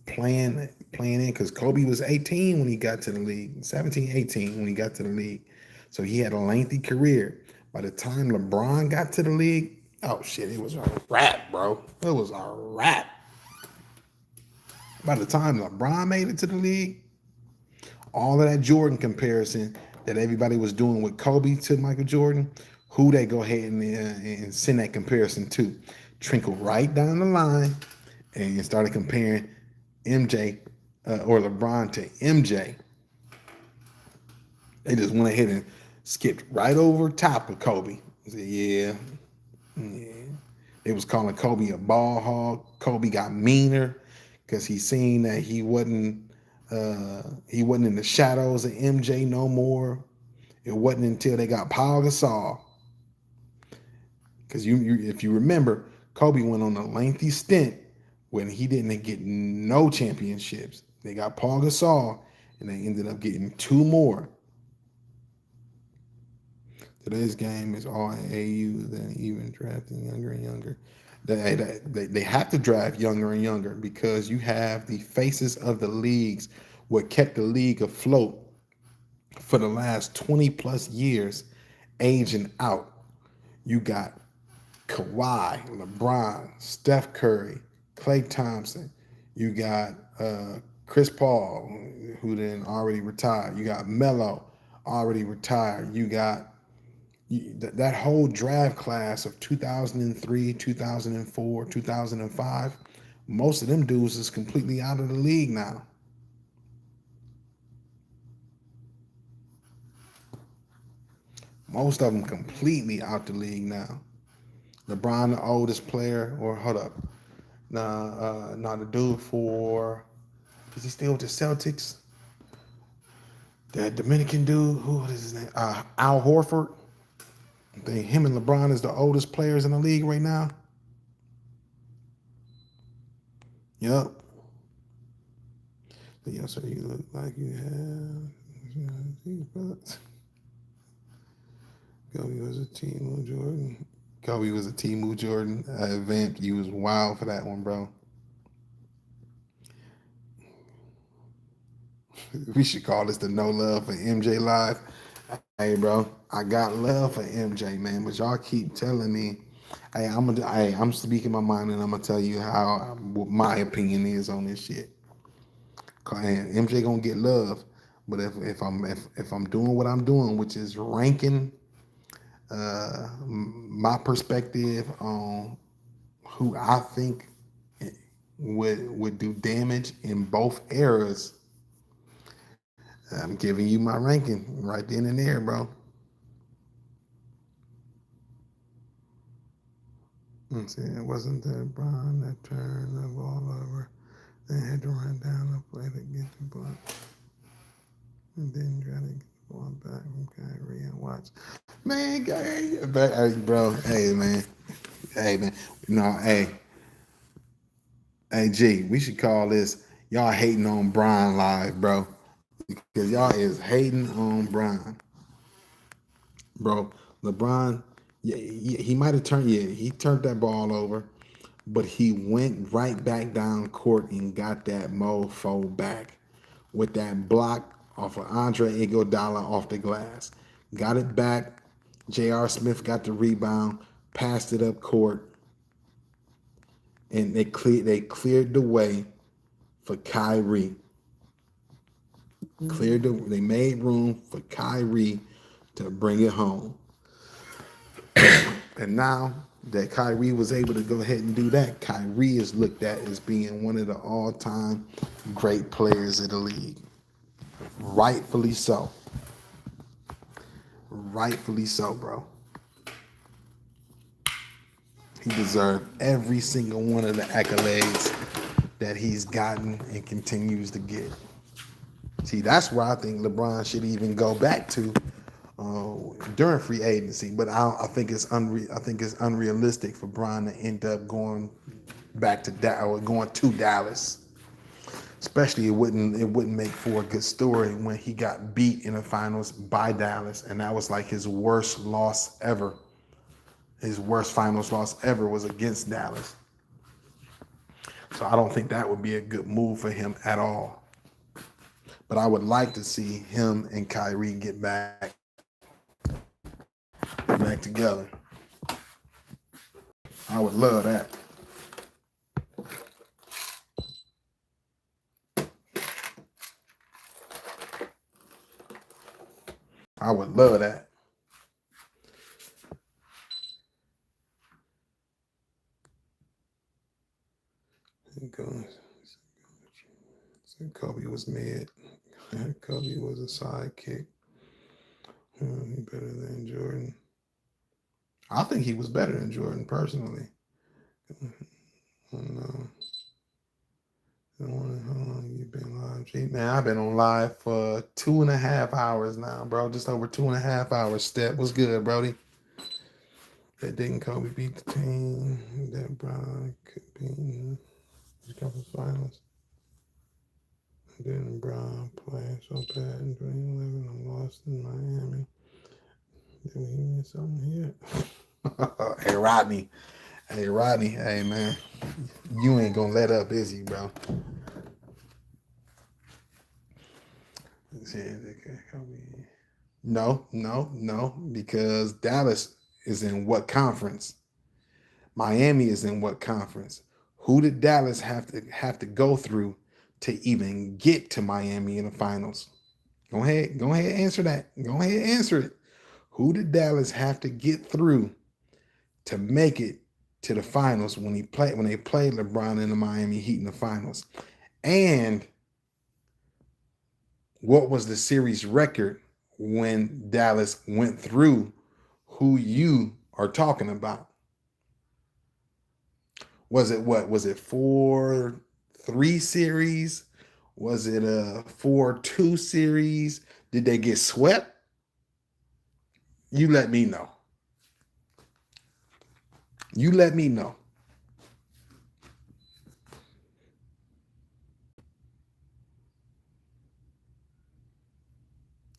playing in, because Kobe was 18 when he got to the league, 17, 18 when he got to the league. So he had a lengthy career. By the time LeBron got to the league, oh shit, it was a wrap, bro. It was a wrap. By the time LeBron made it to the league, all of that Jordan comparison that everybody was doing with Kobe to Michael Jordan, who they go ahead and send that comparison to, trickle right down the line and started comparing MJ or LeBron to MJ. They just went ahead and skipped right over top of Kobe. Said, yeah. They was calling Kobe a ball hog. Kobe got meaner because he seen that he wasn't in the shadows of MJ no more. It wasn't until they got Paul Gasol. Because if you remember, Kobe went on a lengthy stint when he didn't get no championships. They got Paul Gasol, and they ended up getting two more. Today's game is all AU, then even drafting younger and younger. They have to draft younger and younger because you have the faces of the leagues, what kept the league afloat for the last 20 plus years, aging out. You got Kawhi, LeBron, Steph Curry, Klay Thompson. You got Chris Paul, who then already retired. You got Melo, already retired. You got that whole draft class of 2003, 2004, 2005. Most of them dudes is completely out of the league now. Most of them completely out the league now. LeBron, the oldest player, or hold up. Nah, the dude is he still with the Celtics? That Dominican dude, who is his name? Al Horford. I think him and LeBron is the oldest players in the league right now. Yep. Yes, sir, you look like you have. Kobe was a Timu Jordan. Kobe was a Timu Jordan. Vamp, you was wild for that one, bro. We should call this the No Love for MJ Live. Hey, bro, I got love for MJ, man, but y'all keep telling me, hey, I'm speaking my mind, and I'm gonna tell you what my opinion is on this shit. And MJ gonna get love, but if I'm doing what I'm doing, which is ranking my perspective on who I think would do damage in both eras, I'm giving you my ranking right then and there, bro. Let's see, it wasn't that Brian that turned the ball over. They had to run down the play to get the block. And then try to get the ball back from Kyrie and watch. Man, bro, hey, man. Hey, man. No, hey, G, we should call this y'all hating on Brian Live, bro. Because y'all is hating on Brian. Bro, LeBron, yeah, he might have he turned that ball over, but he went right back down court and got that mofo back with that block off of Andre Iguodala off the glass. Got it back. J.R. Smith got the rebound, passed it up court, and they cleared the way for Kyrie. They made room for Kyrie to bring it home. And now that Kyrie was able to go ahead and do that, Kyrie is looked at as being one of the all-time great players of the league. Rightfully so. Rightfully so, bro. He deserved every single one of the accolades that he's gotten and continues to get. See, that's where I think LeBron should even go back to during free agency. But I think it's unrealistic for Bron to end up going back to going to Dallas. Especially it wouldn't make for a good story when he got beat in the finals by Dallas, and that was like his worst loss ever. His worst finals loss ever was against Dallas. So I don't think that would be a good move for him at all. But I would like to see him and Kyrie get back together. I would love that. I would love that. So Kobe was mid. Kobe was a sidekick. He better than Jordan. I think he was better than Jordan personally. No. How long you been live? Gee, man, I've been on live for 2.5 hours now, bro. Just over 2.5 hours. Step, what's good, Brody? That didn't Kobe beat the team. That Bron could be in the conference finals. Didn't Bron play so bad in 2011? I lost in Miami. Did we miss something here? Hey, Rodney. Hey, man. You ain't gonna let up, is he, bro? No, because Dallas is in what conference? Miami is in what conference? Who did Dallas have to go through to even get to Miami in the finals? Go ahead, answer that. Go ahead, answer it. Who did Dallas have to get through to make it to the finals when they played LeBron in the Miami Heat in the finals? And what was the series record when Dallas went through who you are talking about? Was it 4-3 series? Was it a 4-2 series? Did they get swept? You let me know.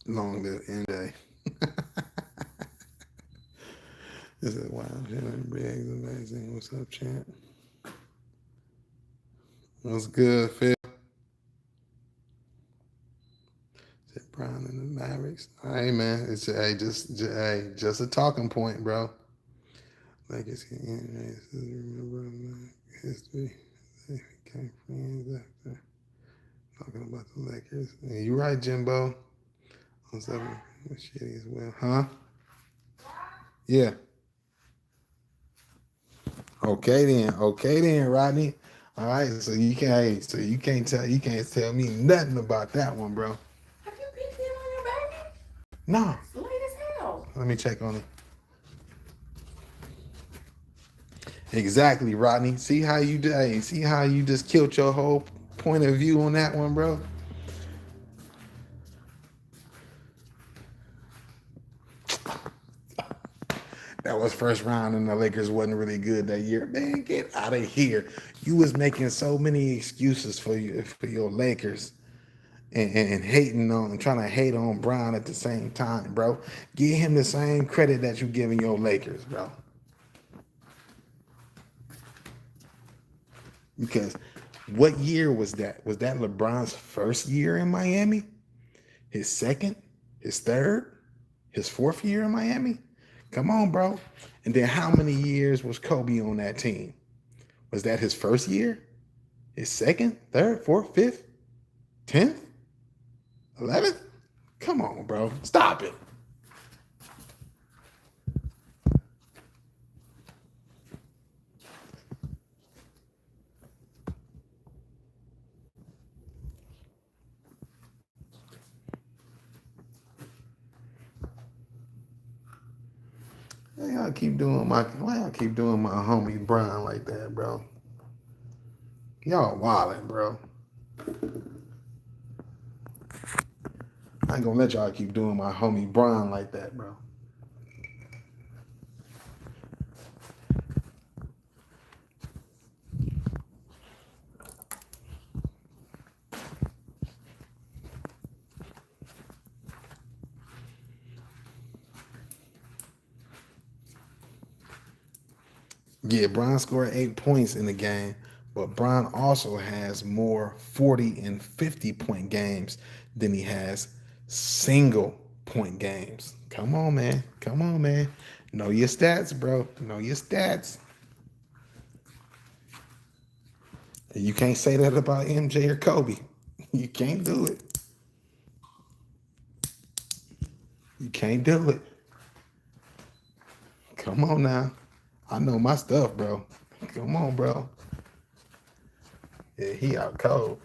Long live NBA. Is it wow? Shannon Briggs, amazing. What's up, champ? What's good, Phil? Is it Brown and the Mavericks? Hey, man, it's just a talking point, bro. Legacy, remember history. They became friends after talking about the Lakers. Yeah, you're right, Jimbo. On something shitty as well, huh? Yeah. Okay then, Rodney. All right, so you can't tell me nothing about that one, bro. Have you peeked in on your baby? No. It's late as hell. Let me check on it. Exactly, Rodney. See how you just killed your whole point of view on that one, bro. That was first round and the Lakers wasn't really good that year. Man, get out of here. You was making so many excuses for your Lakers and hating on and trying to hate on Brown at the same time, bro. Give him the same credit that you giving your Lakers, bro. Because what year was that? Was that LeBron's first year in Miami? His second? His third? His fourth year in Miami? Come on, bro. And then how many years was Kobe on that team? Was that his first year? His second, third, fourth, fifth, 10th, 11th? Come on, bro. Stop it. Why y'all keep doing my homie Brian like that, bro? Y'all wildin', bro. I ain't gonna let y'all keep doing my homie Brian like that, bro. Yeah, Brian scored 8 points in the game, but Brian also has more 40 and 50 point games than he has single point games. Come on, man. Come on, man. Know your stats, bro. Know your stats. You can't say that about MJ or Kobe. You can't do it. You can't do it. Come on now. I know my stuff, bro. Come on, bro. Yeah, he out cold.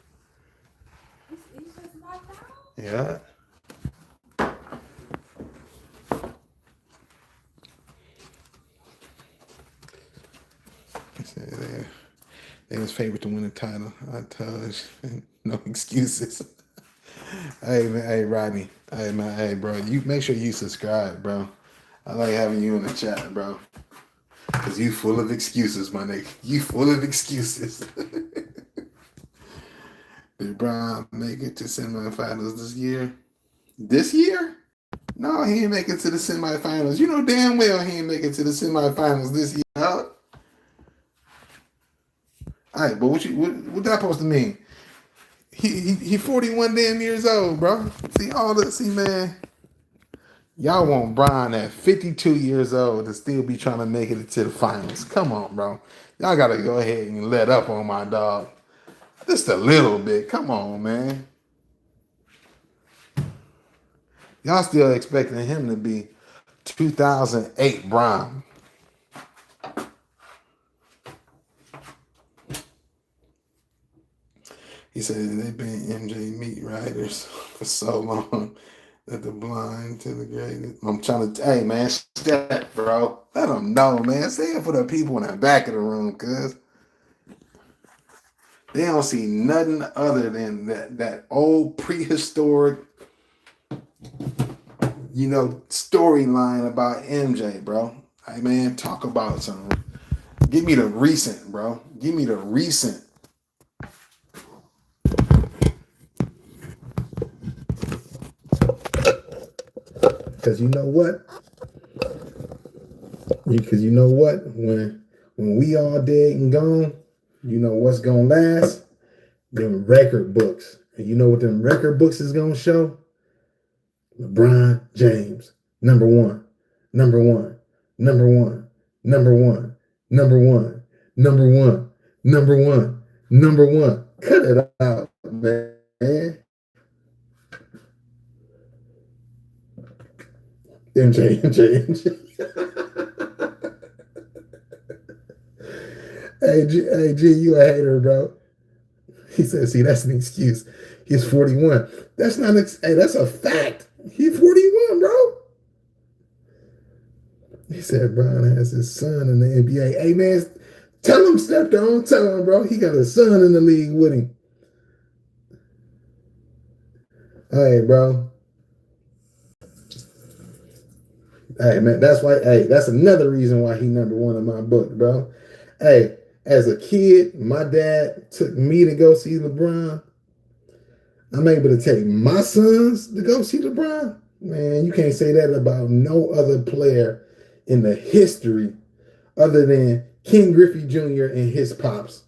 Yeah. They was favored to win the title. I told you, no excuses. Hey man, hey Rodney, hey man, hey bro, you make sure you subscribe, bro. I like having you in the chat, bro. Cause you full of excuses, my nigga. You full of excuses. Did Brown make it to semifinals this year? This year? No, he ain't make it to the semifinals. You know damn well he ain't make it to the semifinals this year. Huh? All right, but what that supposed to mean? He 41 damn years old, bro. See man. Y'all want Brian at 52 years old to still be trying to make it to the finals. Come on, bro. Y'all gotta go ahead and let up on my dog. Just a little bit. Come on, man. Y'all still expecting him to be 2008 Brian. He said they've been MJ meat riders for so long that the blind to the greatest. I'm trying to, hey man, step, bro. Let them know, man. Say it for the people in the back of the room, cuz they don't see nothing other than that old prehistoric, storyline about MJ, bro. Hey man, talk about something. Give me the recent, bro. Give me the recent. Because you know what? Because you know what? When we all dead and gone, you know what's gonna last? Them record books. And you know what them record books is gonna show? LeBron James, number one, number one, number one, number one, number one, number one, number one, number one. Cut it out, man. MJ. Hey, G, you a hater, bro. He said, see, that's an excuse. He's 41. That's not hey, that's a fact. He's 41, bro. He said Brian has his son in the NBA. Hey, man, tell him, Steph, don't tell him, bro. He got a son in the league with him. Hey, bro. Hey, man, that's another reason why he number one in my book, bro. Hey, as a kid, my dad took me to go see LeBron. I'm able to take my sons to go see LeBron. Man, you can't say that about no other player in the history other than Ken Griffey Jr. and his pops.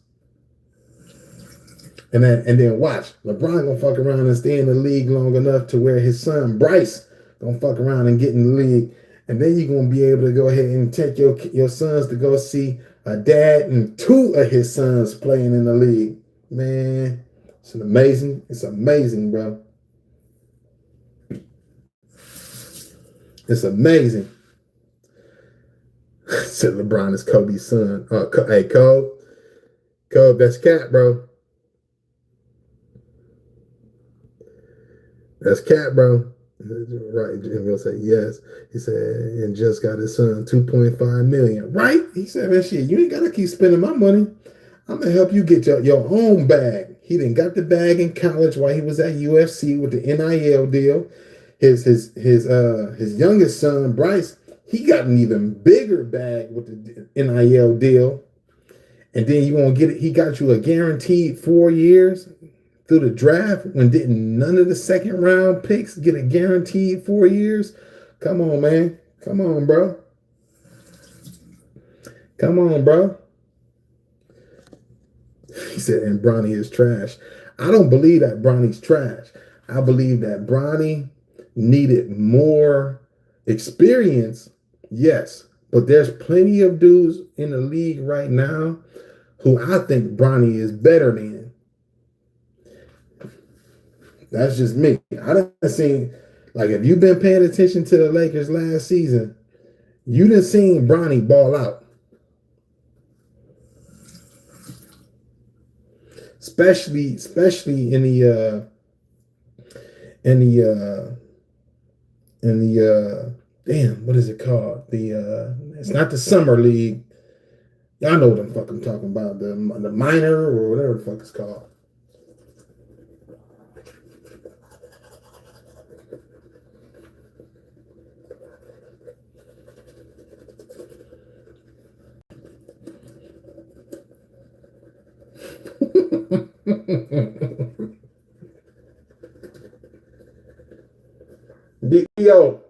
And then watch, LeBron gonna fuck around and stay in the league long enough to where his son Bryce gonna fuck around and get in the league. And then you're gonna be able to go ahead and take your sons to go see a dad and two of his sons playing in the league. Man, it's amazing, bro. It's amazing. Said LeBron is Kobe's son. Hey, Kobe, that's cat, bro. That's cat, bro. Right, Jim will say yes. He said, and just got his son $2.5 million. Right? He said, man, shit, you ain't gotta keep spending my money. I'm gonna help you get your own bag. He didn't got the bag in college while he was at UFC with the NIL deal. His youngest son, Bryce, he got an even bigger bag with the NIL deal. And then you gonna get it, he got you a guaranteed 4 years through the draft when didn't none of the second round picks get a guaranteed 4 years? Come on, man. Come on, bro. Come on, bro. He said, and Bronny is trash. I don't believe that Bronny's trash. I believe that Bronny needed more experience, yes. But there's plenty of dudes in the league right now who I think Bronny is better than. That's just me. I done seen, like, if you've been paying attention to the Lakers last season, you done seen Bronny ball out. Especially in the damn, what is it called? It's not the summer league. Y'all know what I'm fucking talking about. The minor or whatever the fuck it's called. Yo.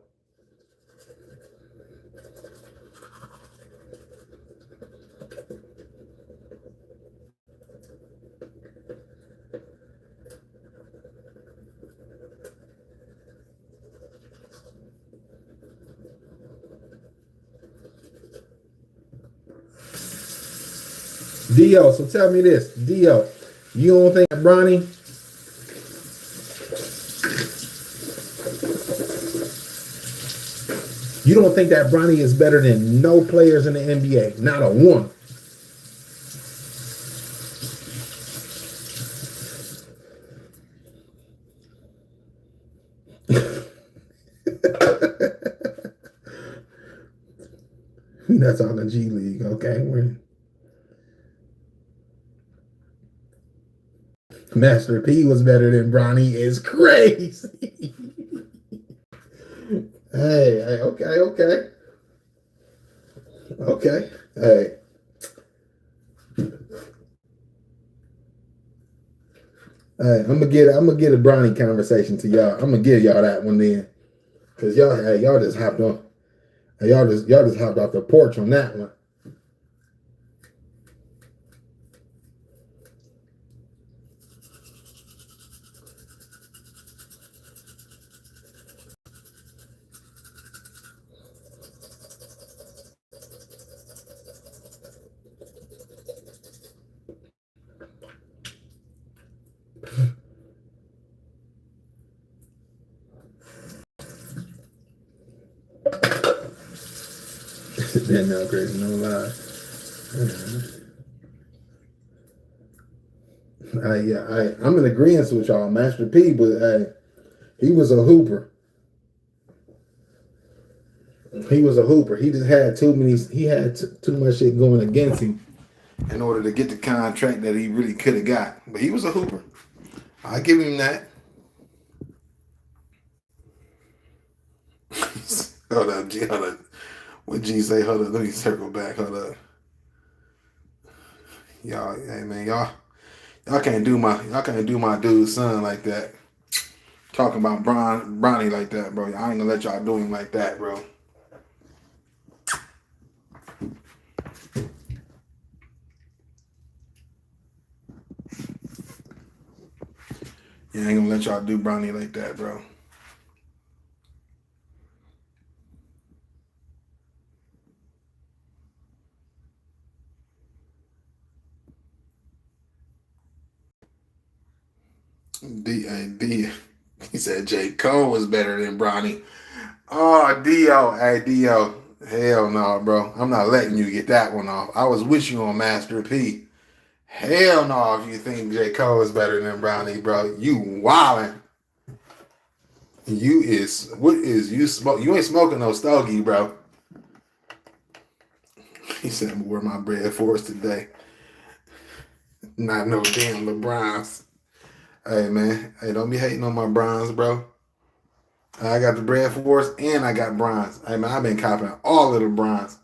Dio, so tell me this, Dio, you don't think Bronny? You don't think that Bronny is better than no players in the NBA? Not a one. That's on the G League, okay? Master P was better than Bronny is crazy. Hey, okay. Hey. Hey, I'm gonna get a Bronny conversation to y'all. I'm gonna give y'all that one then, cause y'all just hopped on, y'all just hopped off the porch on that one. Damn, now crazy, no lie. I'm in agreement with y'all. Master P, but he was a hooper. He was a hooper. He just had too much shit going against him in order to get the contract that he really could have got. But he was a hooper. I give him that. Hold up, G. Hold up. What G say? Hold up. Let me circle back. Hold up. Y'all, hey man, y'all can't do my dude's son like that. Talking about Bronny like that, bro. I ain't gonna let y'all do him like that, bro. Yeah, I ain't gonna let y'all do Bronny like that, bro. D. He said J. Cole was better than Bronny. Oh, Dio. Hey, Dio. Hell no, bro. I'm not letting you get that one off. I was with you on Master P. Hell no, if you think J. Cole is better than Bronny, bro. You wildin'. You ain't smoking no stogie, bro. He said, I'm gonna wear my bread for us today. Not no damn LeBrons. Hey man, hey, don't be hating on my bronze, bro. I got the bread force and I got bronze. Hey man, I've been copping all of the bronze.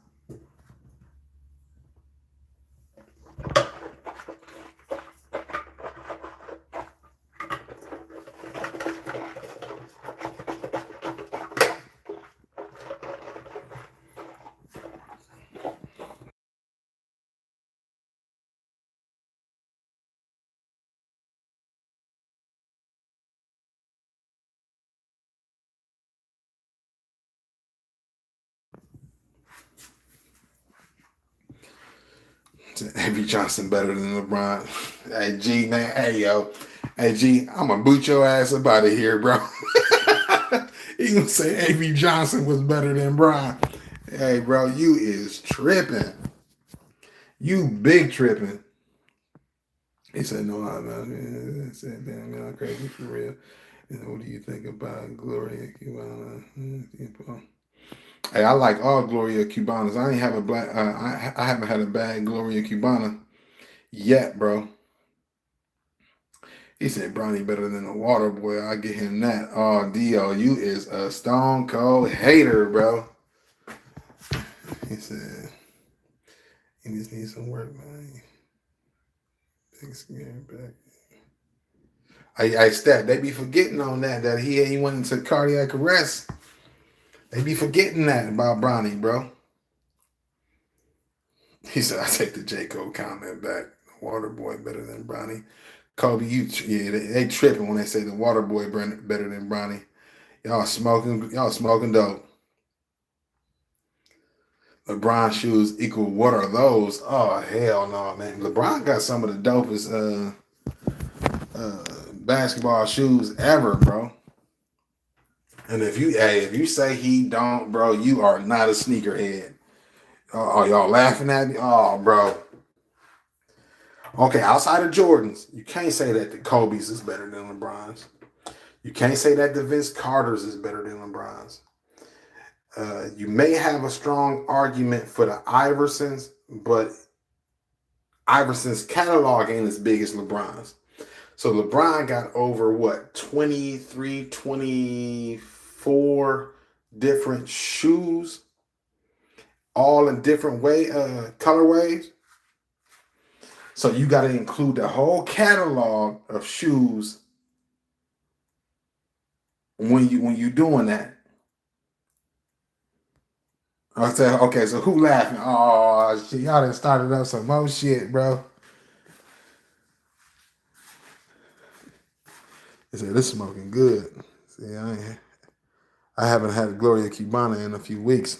Avery Johnson better than LeBron. Hey G man, hey yo, hey G, I'm gonna boot your ass up out of here, bro. He gonna say Avery Johnson was better than Bron. Hey bro, you is tripping. You big tripping. He said, no, I'm not. I said, damn, man, I'm crazy for real. And what do you think about Gloria Cubana? Hey, I like all Gloria Cubanas. I ain't have a black. I haven't had a bad Gloria Cubana yet, bro. He said Bronny better than the Water Boy. I get him that. Oh, Dio, you is a stone cold hater, bro. He said he just needs some work, man. Big scary back. I step. They be forgetting on that he went into cardiac arrest. They be forgetting that about Bronny, bro. He said, I take the J. Cole comment back. The Water Boy better than Bronny. Kobe, they tripping when they say the Water Boy better than Bronny. Y'all smoking dope. LeBron shoes equal what are those? Oh hell no, man. LeBron got some of the dopest basketball shoes ever, bro. And if you say he don't, bro, you are not a sneakerhead. Oh, y'all laughing at me? Oh, bro. Okay, outside of Jordans, you can't say that the Kobe's is better than LeBron's. You can't say that the Vince Carter's is better than LeBron's. You may have a strong argument for the Iversons, but Iverson's catalog ain't as big as LeBron's. So LeBron got over what, 23, 24 different shoes, all in different colorways. So you got to include the whole catalog of shoes when you doing that. I said, okay, so who laughing? Oh shit, y'all done started up some more shit, bro. He said, this smoking good. See, I haven't had Gloria Cubana in a few weeks.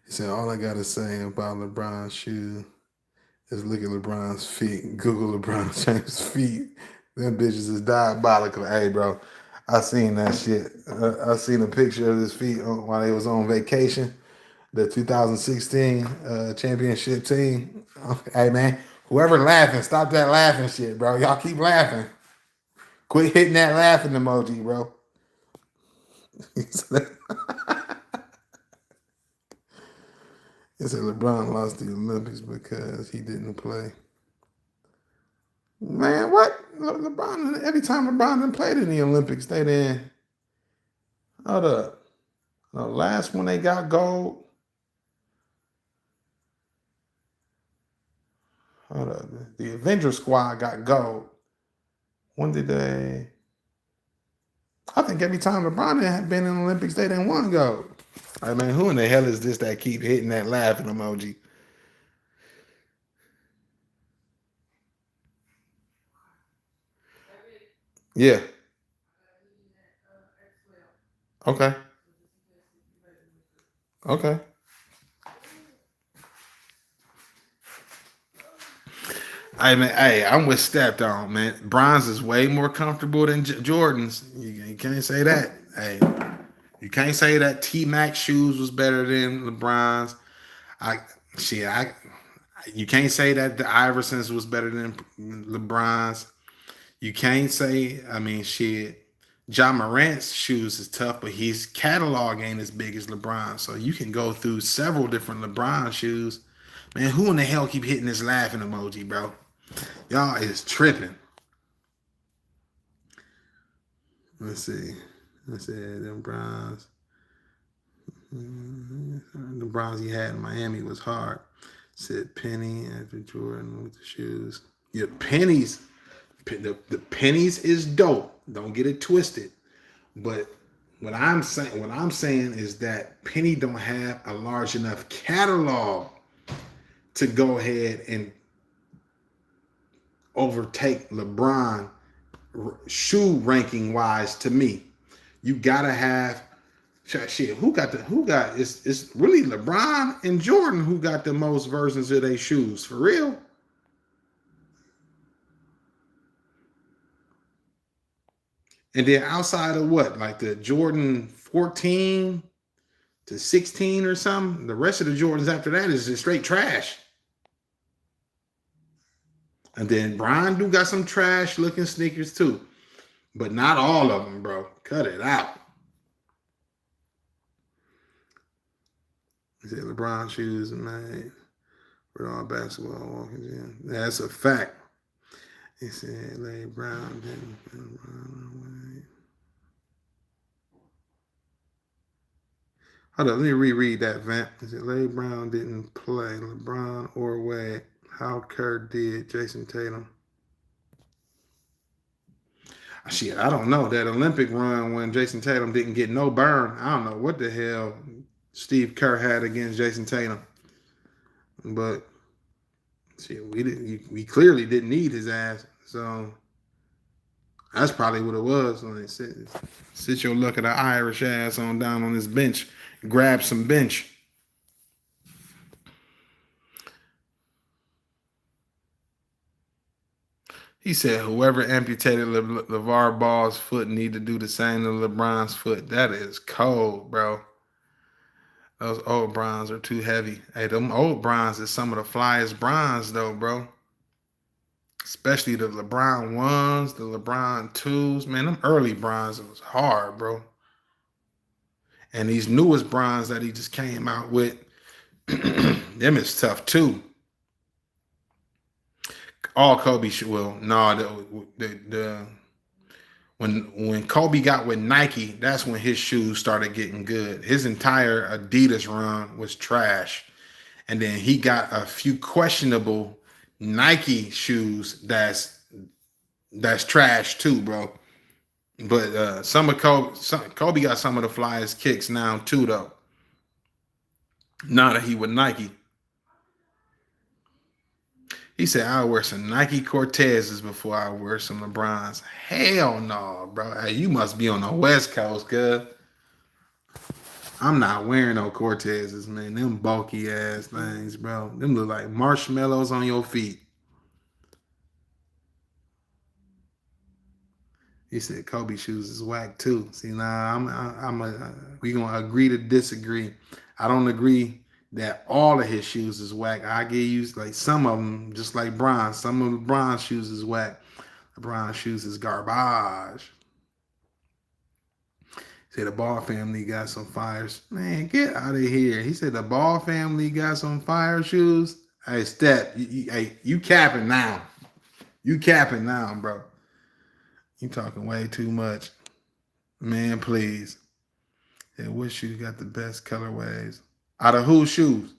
He said, all I got to say about LeBron's shoes is look at LeBron's feet. Google LeBron James' feet. Them bitches is diabolical. Hey, bro, I seen that shit. I seen a picture of his feet while they was on vacation. The 2016 championship team. Hey, man, whoever laughing, stop that laughing shit, bro. Y'all keep laughing. Quit hitting that laughing emoji, bro. He said LeBron lost the Olympics because he didn't play. Man, what? LeBron, every time LeBron done played in the Olympics, they didn't. Hold up. The last one they got gold. Hold up. The Avenger squad got gold. When did they? I think every time LeBron had been in the Olympics, they didn't want gold. I mean, who in the hell is this that keep hitting that laughing emoji? Yeah. Okay. Okay. I mean, hey, I'm with Stepped On, man. Bronze is way more comfortable than Jordan's. You can't say that. Hey, you can't say that T Mac shoes was better than LeBron's. I shit, I you can't say that the Iversons was better than LeBron's. You can't say, I mean, shit. John Morant's shoes is tough, but his catalog ain't as big as LeBron. So you can go through several different LeBron shoes. Man, who in the hell keep hitting this laughing emoji, bro? Y'all is tripping. Let's see. Let's see. Them Browns. The Browns he had in Miami was hard. Said Penny after Jordan with the shoes. Yeah, pennies. The pennies is dope. Don't get it twisted. But what I'm saying is that Penny don't have a large enough catalog to go ahead and overtake LeBron shoe ranking wise. To me, you gotta have shit. Who got it's really LeBron and Jordan who got the most versions of their shoes for real. And then outside of what, like the Jordan 14 to 16 or something, the rest of the Jordans after that is just straight trash. And then Brian do got some trash looking sneakers too, but not all of them, bro. Cut it out. He said LeBron shoes made for all basketball walking gym. That's a fact. He said Larry Brown didn't run away. Hold up, let me reread that, Vamp. He said Larry Brown didn't play LeBron or Wade. How Kerr did Jason Tatum. Shit, I don't know. That Olympic run when Jason Tatum didn't get no burn. I don't know what the hell Steve Kerr had against Jason Tatum. But shit, we clearly didn't need his ass. So that's probably what it was. Like, sit your luck of the Irish ass on down on this bench. Grab some bench. He said, whoever amputated LeVar Ball's foot need to do the same to LeBron's foot. That is cold, bro. Those old bronze are too heavy. Hey, them old bronze is some of the flyest bronze, though, bro. Especially the LeBron 1s, the LeBron 2s. Man, them early bronze was hard, bro. And these newest bronze that he just came out with, them is tough, too. All Kobe should, well, no, when Kobe got with Nike, that's when his shoes started getting good. His entire Adidas run was trash. And then he got a few questionable Nike shoes that's trash too, bro. But Kobe got some of the flyest kicks now too, though. Now that he with Nike. He said, I'll wear some Nike Cortezes before I wear some LeBrons. Hell no, bro. Hey, you must be on the West Coast, cuz. I'm not wearing no Cortezes, man. Them bulky ass things, bro. Them look like marshmallows on your feet. He said Kobe shoes is whack too. See, now we gonna agree to disagree. I don't agree that all of his shoes is whack. I give you like some of them, just like Bron. Some of the Bron shoes is whack. The Bron shoes is garbage. He said the Ball family got some fires. Man, get out of here. He said the Ball family got some fire shoes. Hey, Step, you capping now. You capping now, bro. You talking way too much. Man, please. Yeah, what shoe got the best colorways? Out of whose shoes?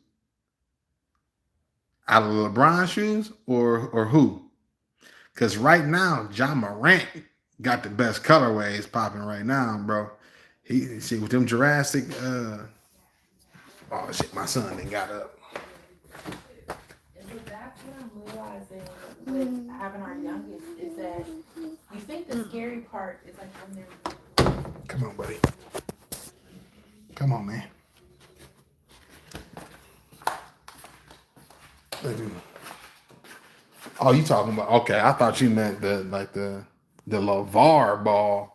Out of LeBron shoes or who? Because right now, Ja Morant got the best colorways popping right now, bro. He see with them Jurassic. Oh shit, my son done got up. So that's what I'm realizing with having our youngest is that you think the scary part is like when they're. Come on, buddy. Come on, man. Oh, you talking about? Okay, I thought you meant the LeVar Ball,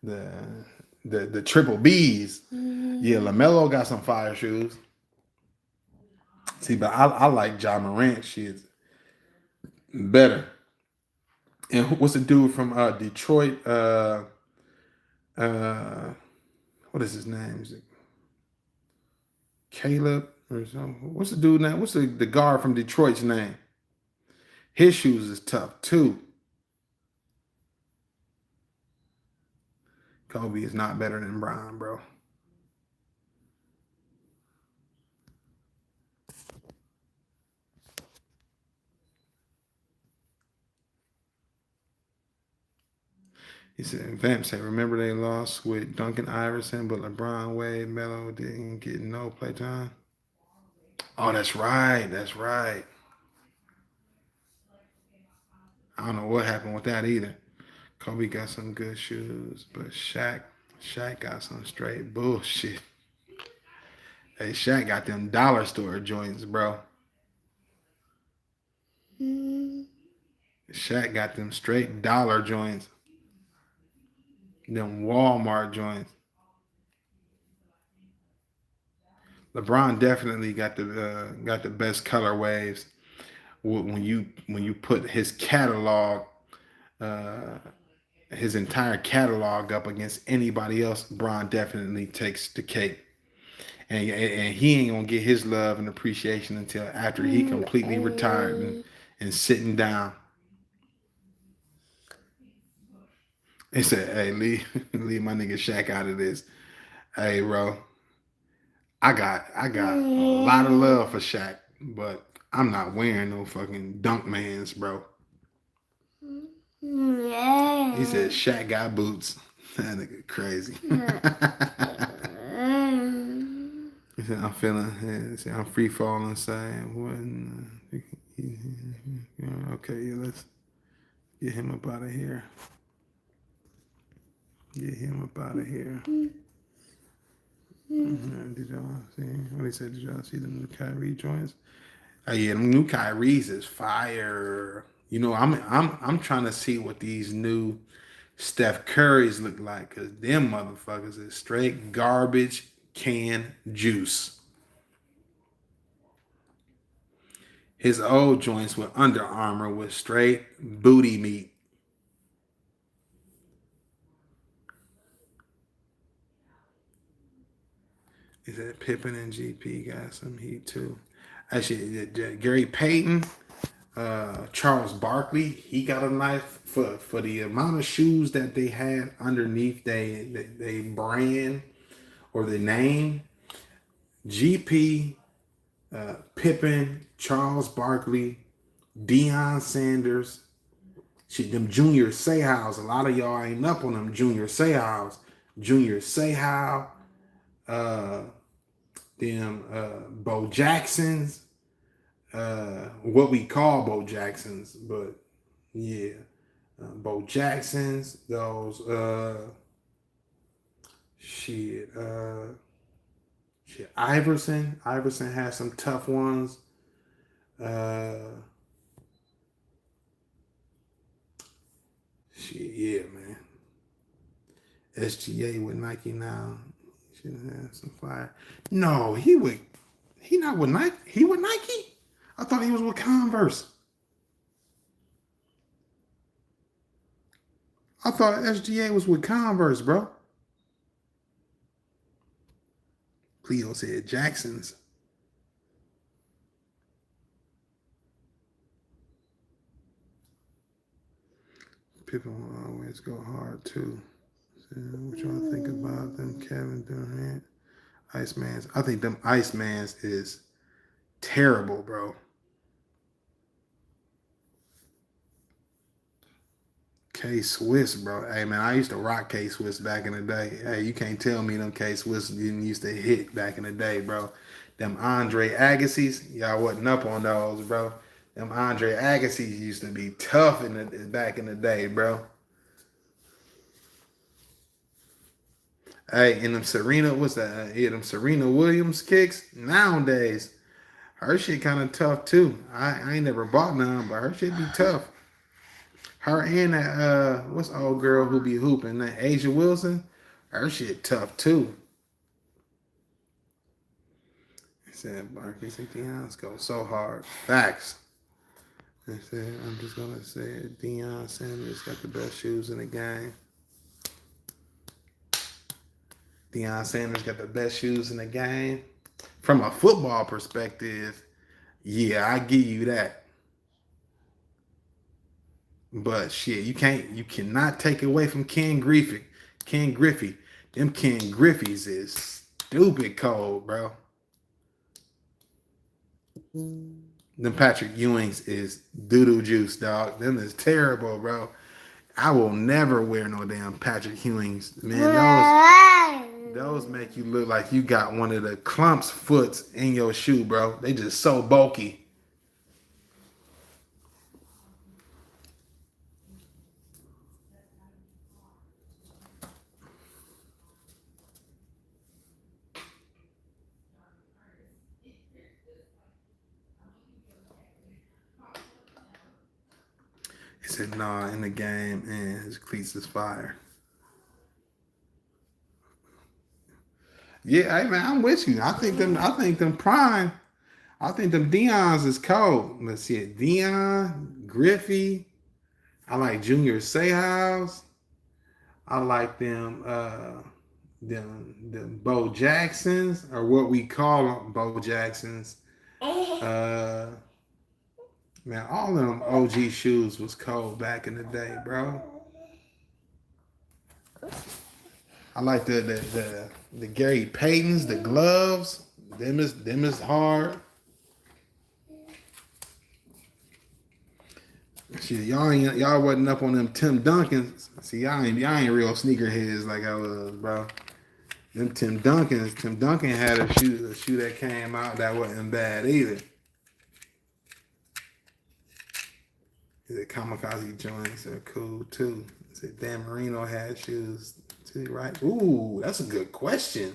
the triple B's. Yeah, LaMelo got some fire shoes. See, but I like Ja Morant shit better. And what's the dude from Detroit? What is his name? Is it Caleb? What's the dude name? What's the guard from Detroit's name? His shoes is tough too. Kobe is not better than Bron, bro. He said, Vamp said, remember they lost with Duncan Iverson, but LeBron, Wade, Melo didn't get no playtime. Oh, that's right. That's right. I don't know what happened with that either. Kobe got some good shoes, but Shaq got some straight bullshit. Hey, Shaq got them dollar store joints, bro. Shaq got them straight dollar joints. Them Walmart joints. LeBron definitely got the best colorways. When you put his catalog, uh, his entire catalog up against anybody else, Bron definitely takes the cake. And he ain't gonna get his love and appreciation until after he completely retired and sitting down. He said, "Hey, leave my nigga Shaq out of this. Hey, bro, I got a lot of love for Shaq, but I'm not wearing no fucking dunk mans, bro." He said, "Shaq got boots." That nigga crazy. He said, "I'm feeling. He said, I'm free falling, saying, okay, yeah, let's get him up out of here. Get him up out of here." Did y'all see what he said? Did y'all see the new Kyrie joints? Oh yeah, the new Kyrie's is fire. You know, I'm trying to see what these new Steph Curry's look like, cause them motherfuckers is straight garbage can juice. His old joints with Under Armour was straight booty meat. He said Pippen and GP got some heat too. Actually, Gary Payton, Charles Barkley, he got a knife for the amount of shoes that they had underneath they brand or the name. GP, Pippen, Charles Barkley, Deion Sanders, shit, them Junior Seau's. A lot of y'all ain't up on them Junior Seau's. Junior Seau, Bo Jacksons, what we call Bo Jacksons, but yeah, Bo Jacksons, those Iverson has some tough ones. Yeah, man. SGA with Nike now. Should have some fire. No, he not with Nike. He with Nike? I thought he was with Converse. I thought SGA was with Converse, bro. Cleo said Jackson's. People will always go hard too. So what y'all think about them Kevin Durant Icemans? I think them Icemans is terrible, bro. K-Swiss, bro. Hey, man, I used to rock K-Swiss back in the day. Hey, you can't tell me them K-Swiss didn't used to hit back in the day, bro. Them Andre Agassi's, y'all wasn't up on those, bro. Them Andre Agassi's used to be tough back in the day, bro. Hey, and them Serena, what's that? Yeah, them Serena Williams kicks. Nowadays, her shit kind of tough too. I ain't never bought none, but her shit be tough. Her and that what's the old girl who be hooping? That Asia Wilson, her shit tough too. He said Barkley 60 ounce go so hard. Facts. I said I'm just gonna say it. Deion Sanders got the best shoes in the game. Deion Sanders got the best shoes in the game. from a football perspective, yeah, I give you that. But shit, you cannot take away from Ken Griffey. Ken Griffey. Them Ken Griffies is stupid cold, bro. Them Patrick Ewings is doo-doo juice, dog. Them is terrible, bro. I will never wear no damn Patrick Ewings. Man, those make you look like you got one of the clumps foots in your shoe, bro. They just so bulky. He said, nah, in the game, and his cleats is fire. Yeah, hey man, I'm with you. I think them Dion's is cold. Let's see it. Dion, Griffey. I like Junior Seahouse. I like them Bo Jacksons, or what we call them Bo Jacksons. Man, all of them OG shoes was cold back in the day, bro. I like the Gary Paytons, the gloves. Them is hard. Shit, y'all wasn't up on them Tim Duncans. See, y'all ain't real sneakerheads like I was, bro. Them Tim Duncan had a shoe that came out that wasn't bad either. The kamikaze joints are cool too. Dan Marino had shoes too, right? Ooh, that's a good question.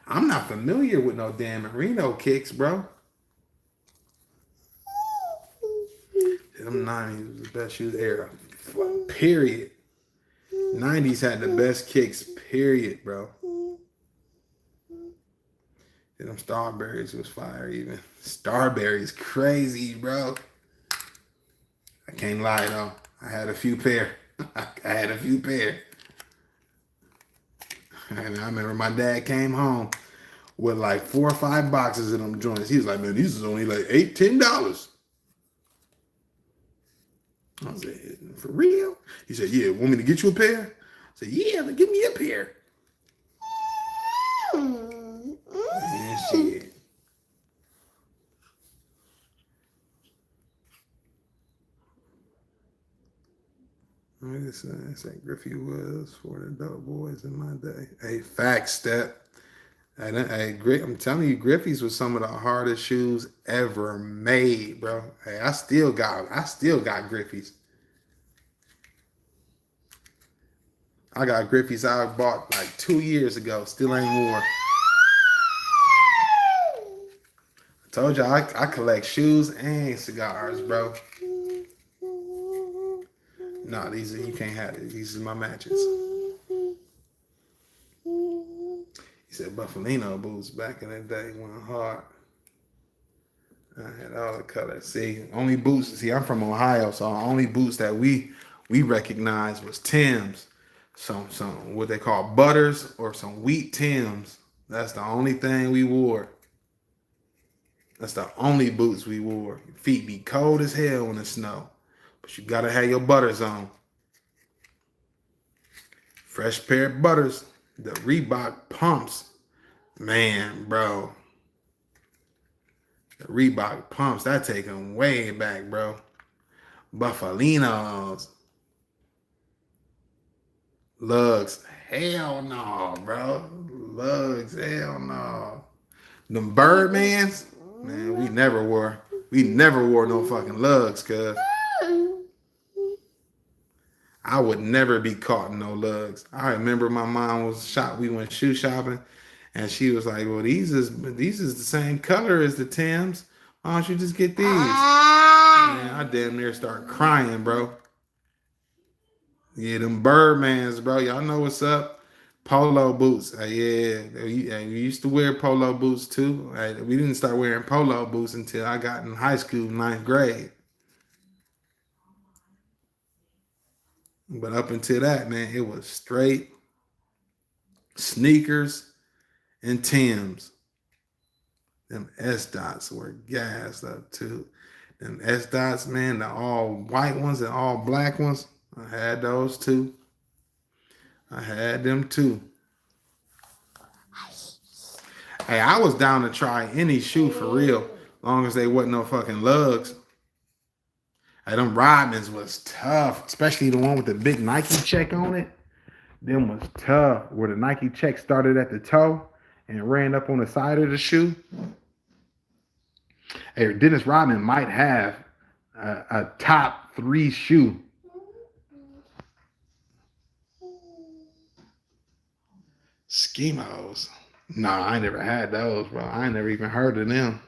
I'm not familiar with no Dan Marino kicks, bro. Them 90s was the best shoes era. Period. 90s had the best kicks, period, bro. And them Starberries was fire even. Starberries crazy, bro. I can't lie though. I had a few pair. And I remember my dad came home with like 4 or 5 boxes of them joints. He was like, man, these is only like $8-10. I said, for real? He said, yeah, want me to get you a pair? I said, yeah, give me a pair. Man, shit. I said Griffey was for the dope boys in my day. Hey, facts, Step. I'm telling you, Griffey's was some of the hardest shoes ever made, bro. Hey, I still got Griffey's. I got Griffey's I bought like 2 years ago. Still ain't wore. I told you I collect shoes and cigars, bro. No, you can't have it. These are my matches. He said Buffalino boots back in the day went hard. I had all the colors. See, only boots. See, I'm from Ohio, so only boots that we recognized was Tim's. Some what they call butters or some wheat Tim's. That's the only thing we wore. That's the only boots we wore. Your feet be cold as hell in the snow, but you gotta have your butters on. Fresh pair of butters. The Reebok pumps. Man, bro. The Reebok pumps, that take them way back, bro. Buffalinos. Lugs. Hell no, bro. Lugs. Hell no. Them Birdmans. Man, we never wore no fucking lugs, cuz. I would never be caught in no lugs. I remember my mom we went shoe shopping, and she was like, well, these is the same color as the Timbs. Why don't you just get these? Man, I damn near start crying, bro. Yeah, them Birdmans, bro. Y'all know what's up. Polo boots. Yeah, we used to wear polo boots too. We didn't start wearing polo boots until I got in high school, 9th grade. But up until that, man, it was straight sneakers and Timbs. Them S dots were gassed up too. Them S dots, man, the all white ones and all black ones. I had those too. I had them too. Hey, I was down to try any shoe for real, long as they wasn't no fucking lugs. Hey, them Rodmans was tough, especially the one with the big Nike check on it. Them was tough, where the Nike check started at the toe and ran up on the side of the shoe. Hey, Dennis Rodman might have a top 3 shoe. Schemos. Nah, I never had those, bro. I ain't never even heard of them.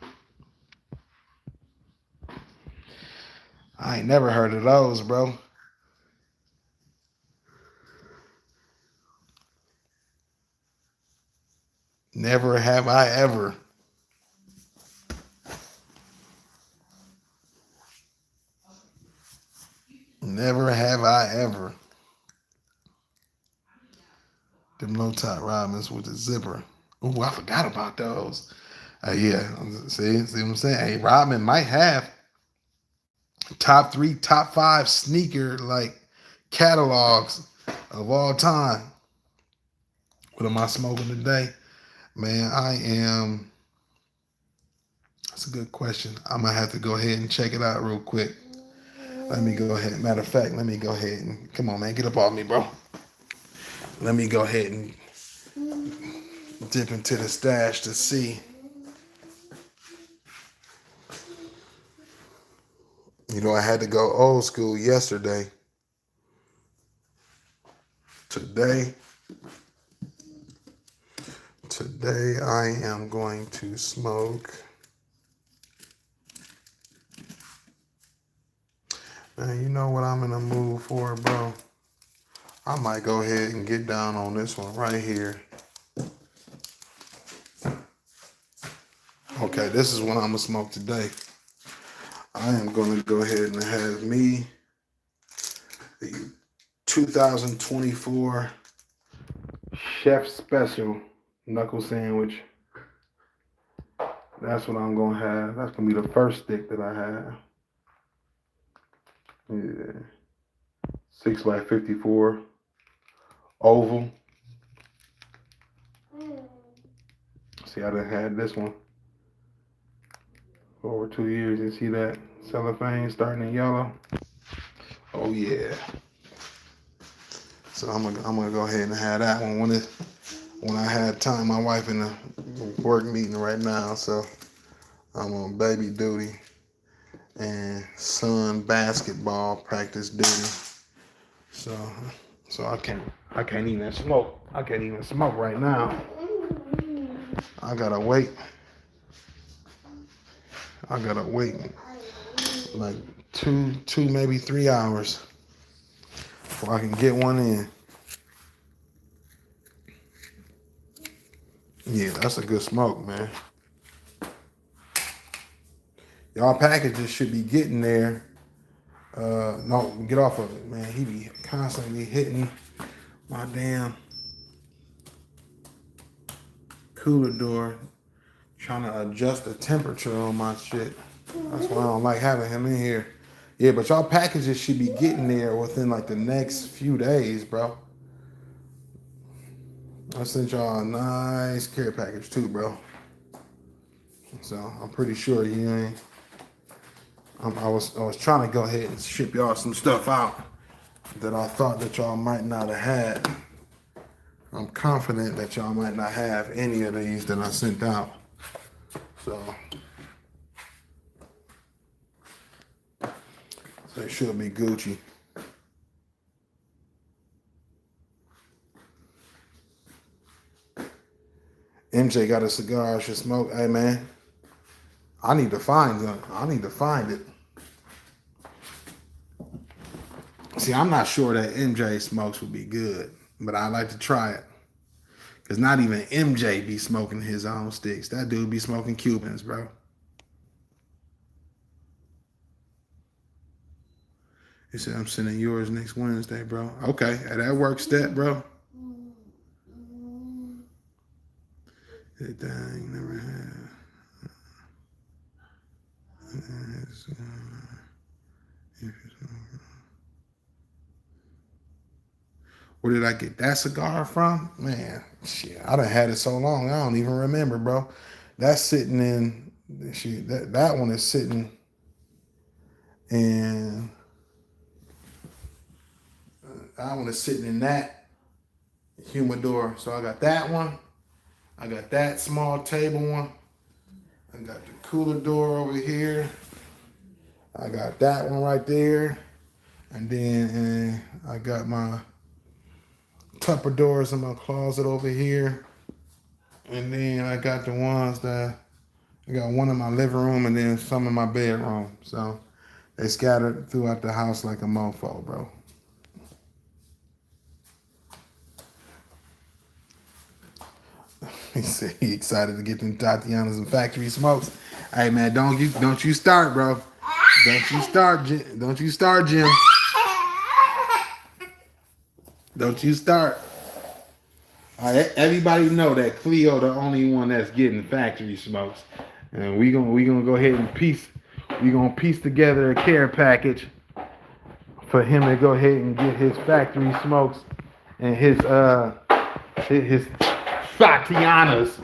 I ain't never heard of those, bro. Never have I ever. Never have I ever. Them low top Robins with the zipper. Ooh, I forgot about those. Yeah, see what I'm saying? Hey, Rodman might have top 3, top 5 sneaker like catalogs of all time. What am I smoking today? Man, that's a good question. I'm gonna have to go ahead and check it out real quick. Let me go ahead. Matter of fact, let me go ahead and come on, man, get up off me, bro. Let me go ahead and dip into the stash to see. You know, I had to go old school yesterday. Today I am going to smoke. Man, you know what I'm in the mood for, bro? I might go ahead and get down on this one right here. Okay, this is what I'm gonna smoke today. I am gonna go ahead and have me the 2024 Chef Special Knuckle Sandwich. That's what I'm gonna have. That's gonna be the first stick that I have. Yeah. 6x54 oval. See, I done had this one for over 2 years. You see that cellophane starting in yellow? Oh yeah. So I'm gonna go ahead and have that one when I had time. My wife in a work meeting right now, so I'm on baby duty and son basketball practice duty. So I can't even smoke. I can't even smoke right now. I gotta wait. Like two, maybe 3 hours before I can get one in. Yeah, that's a good smoke, man. Y'all packages should be getting there. No, get off of it, man. He be constantly hitting my damn cooler door, trying to adjust the temperature on my shit. That's why I don't like having him in here. Yeah, but y'all packages should be getting there within like the next few days, bro. I sent y'all a nice care package too, bro. So I'm pretty sure you ain't. I was trying to go ahead and ship y'all some stuff out that I thought that y'all might not have had. I'm confident that y'all might not have any of these that I sent out. So it should be Gucci. MJ got a cigar I should smoke. Hey man, I need to find them. I need to find it. See, I'm not sure that MJ smokes would be good, but I like to try it. Cause not even MJ be smoking his own sticks. That dude be smoking Cubans, bro. He said, I'm sending yours next Wednesday, bro. Okay, that works, that, bro. Dang, never had. Where did I get that cigar from? Man, shit, I done had it so long, I don't even remember, bro. That's sitting in, shit, that one is sitting in, that one is sitting in that humidor. So I got that one. I got that small table one. I got the cooler door over here. I got that one right there. And then I got my Tupper doors in my closet over here. And then I got the ones that, I got one in my living room and then some in my bedroom. So they scattered throughout the house like a mofo, bro. He said he excited to get them Tatianas and factory smokes. Hey man, don't you start, bro. Don't you start, Jim. Don't you start, Jim. Don't you start. All right, everybody know that Cleo the only one that's getting factory smokes, and we gonna go ahead and piece together a care package for him to go ahead and get his factory smokes and his Tatianas.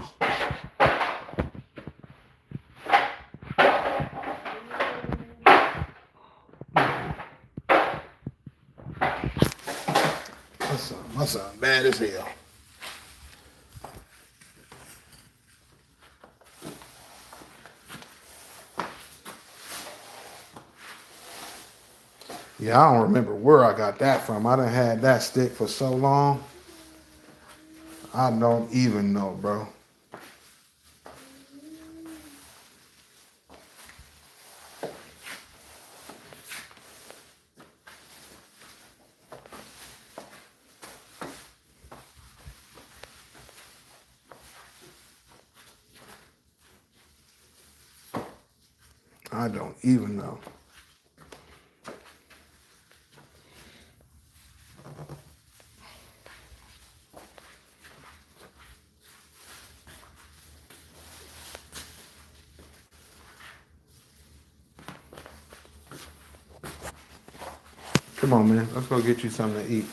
My son bad as hell. Yeah, I don't remember where I got that from. I done had that stick for so long. I don't even know, bro. I don't even know. Come on, man. Let's go get you something to eat.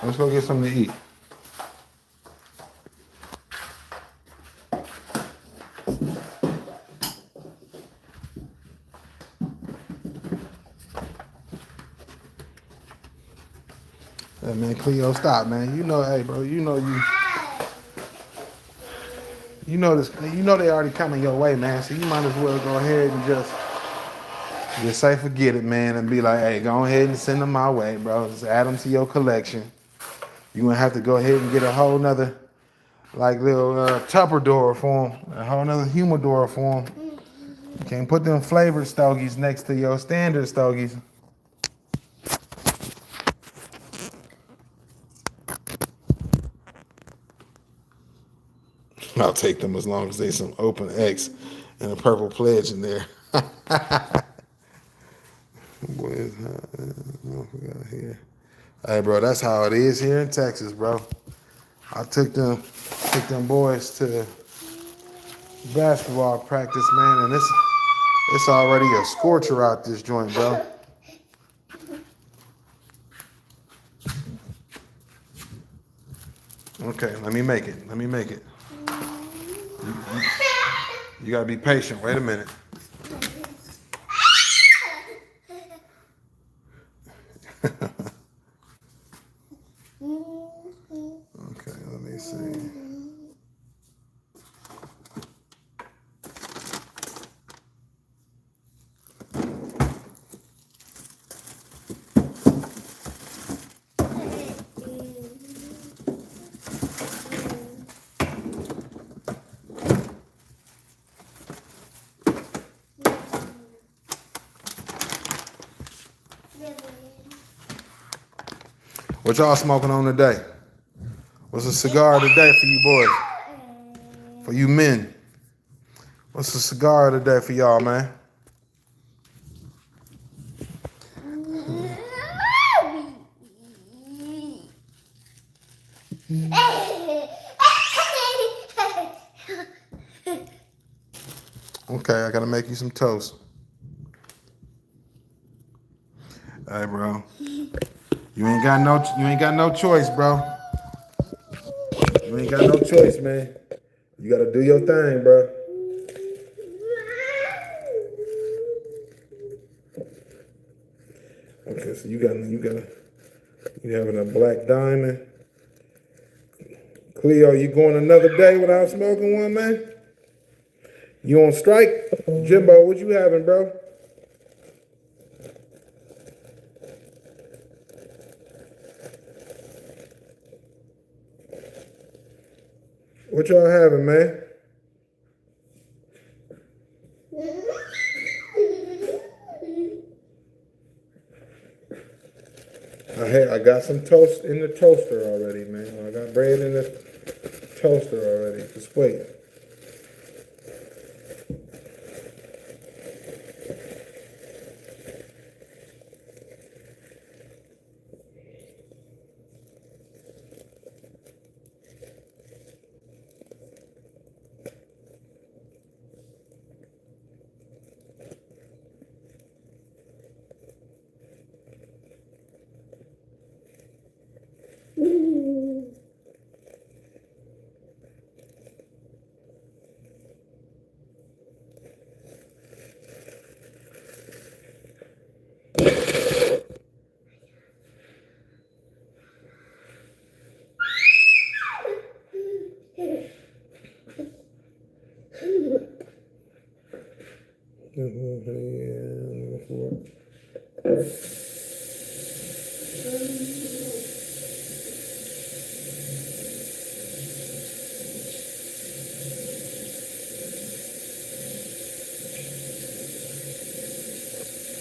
Let's go get something to eat. Hey, man, Cleo, stop, man. You know, hey, bro, you know this. You know they already coming your way, man. So you might as well go ahead and just say forget it, man, and be like, hey, go ahead and send them my way, bro. Just add them to your collection. You gonna have to go ahead and get a whole nother, like little Tupper door for them, a whole nother humidor for them. You can't put them flavored stogies next to your standard stogies. I'll take them as long as there's some open X and a purple pledge in there. Boy, here. Hey, bro, that's how it is here in Texas, bro. I took them boys to basketball practice, man, and it's already a scorcher out this joint, bro. Okay, let me make it. You gotta be patient. Wait a minute. Okay, let me see. What y'all smoking on today? What's a cigar today for you boys? For you men? What's a cigar today for y'all, man? Okay, I gotta make you some toast. Hey, bro. You ain't got no choice, bro. You ain't got no choice, man. You gotta do your thing, bro. Okay, so you having a black diamond. Cleo, you going another day without smoking one, man? You on strike? Jimbo, what you having, bro? What y'all having, man? I got some toast in the toaster already, man. I got bread in the toaster already. Just wait.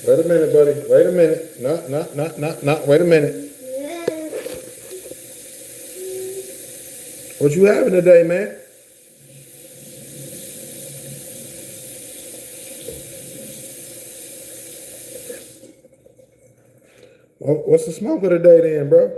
Wait a minute, buddy. Wait a minute. No. Wait a minute. What you having today, man? What's the smoke of the day then, bro?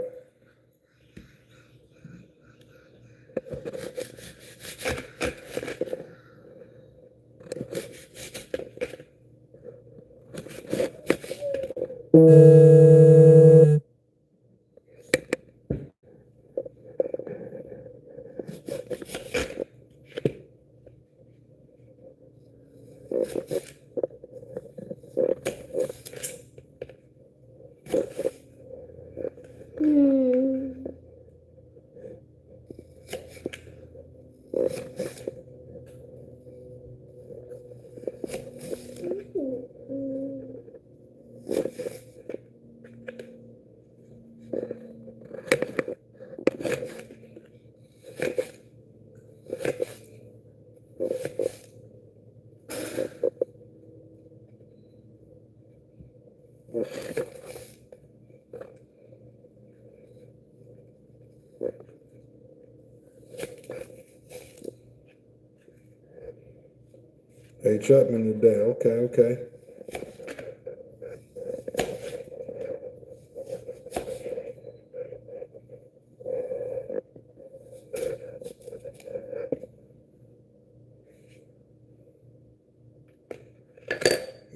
Hey, Chapman today. Okay.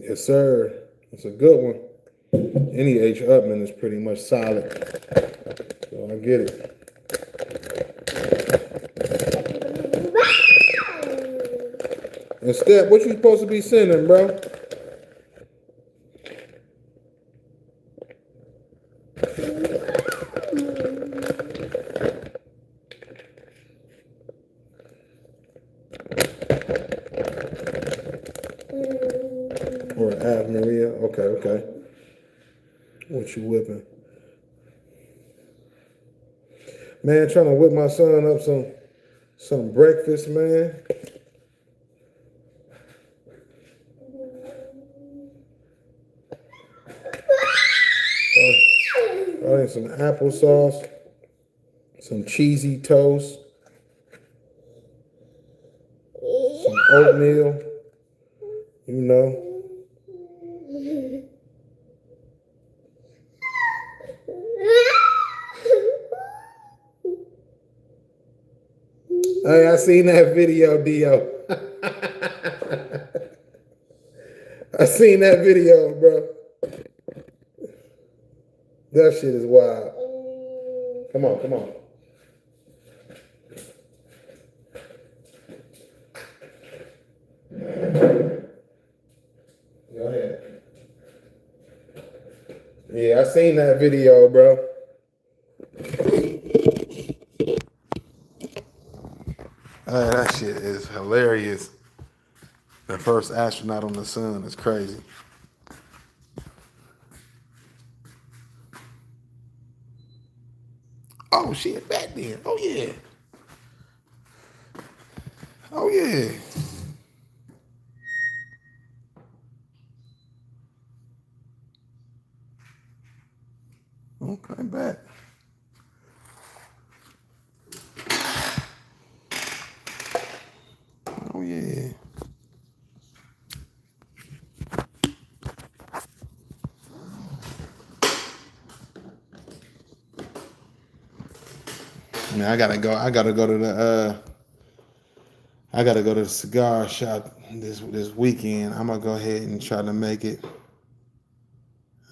Yes, sir. It's a good one. Any H. Upman is pretty much solid. So I get it. And Step, what you supposed to be sending, bro? Or Ave Maria? Okay. What you whipping? Man, trying to whip my son up some breakfast, man. I think some applesauce, some cheesy toast, some oatmeal, you know. Hey, I seen that video, Dio. I seen that video, bro. That shit is wild. Come on, come on. Go ahead. Yeah, I seen that video, bro. That shit is hilarious. The first astronaut on the sun is crazy. Oh shit, back then. Oh yeah. Oh yeah. Okay, back. Oh yeah. I mean, I gotta go. I gotta go to the. I gotta go to the cigar shop this weekend. I'm gonna go ahead and try to make it.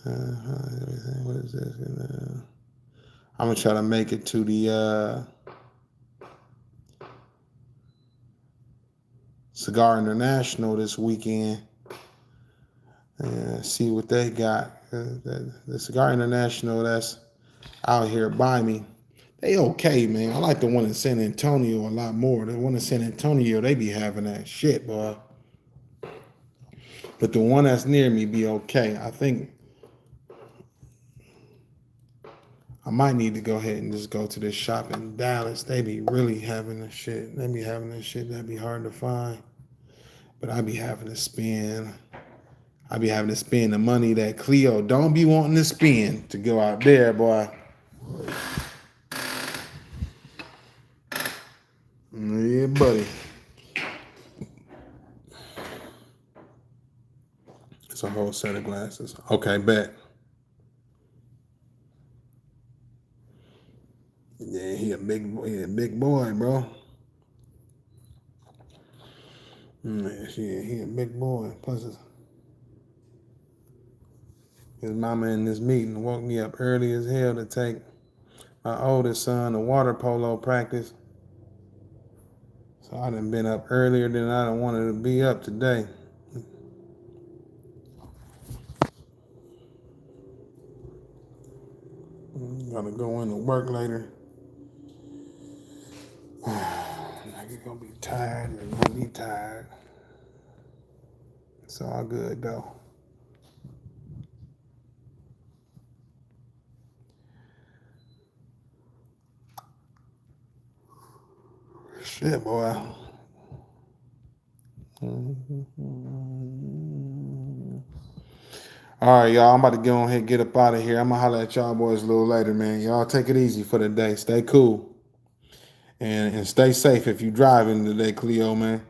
What is this? I'm gonna try to make it to the Cigar International this weekend. See what they got. The Cigar International that's out here by me. They okay, man. I like the one in San Antonio a lot more. The one in San Antonio, they be having that shit, boy. But the one that's near me be okay. I think I might need to go ahead and just go to this shop in Dallas. They be really having this shit. They be having this shit that be hard to find. But I be having to spend. I be having to spend the money that Cleo don't be wanting to spend to go out there, boy. Yeah, buddy. It's a whole set of glasses. Okay, bet. Yeah, he a big boy, bro. Yeah, he a big boy. Plus, his mama in this meeting woke me up early as hell to take my oldest son to water polo practice. So I done been up earlier than I done wanted to be up today. Gotta go into work later. You're gonna be tired. You're gonna be tired. It's all good though. Shit, boy. All right, y'all. I'm about to go on here and get up out of here. I'm gonna holler at y'all boys a little later, man. Y'all take it easy for the day. Stay cool. And stay safe if you driving today, Cleo, man.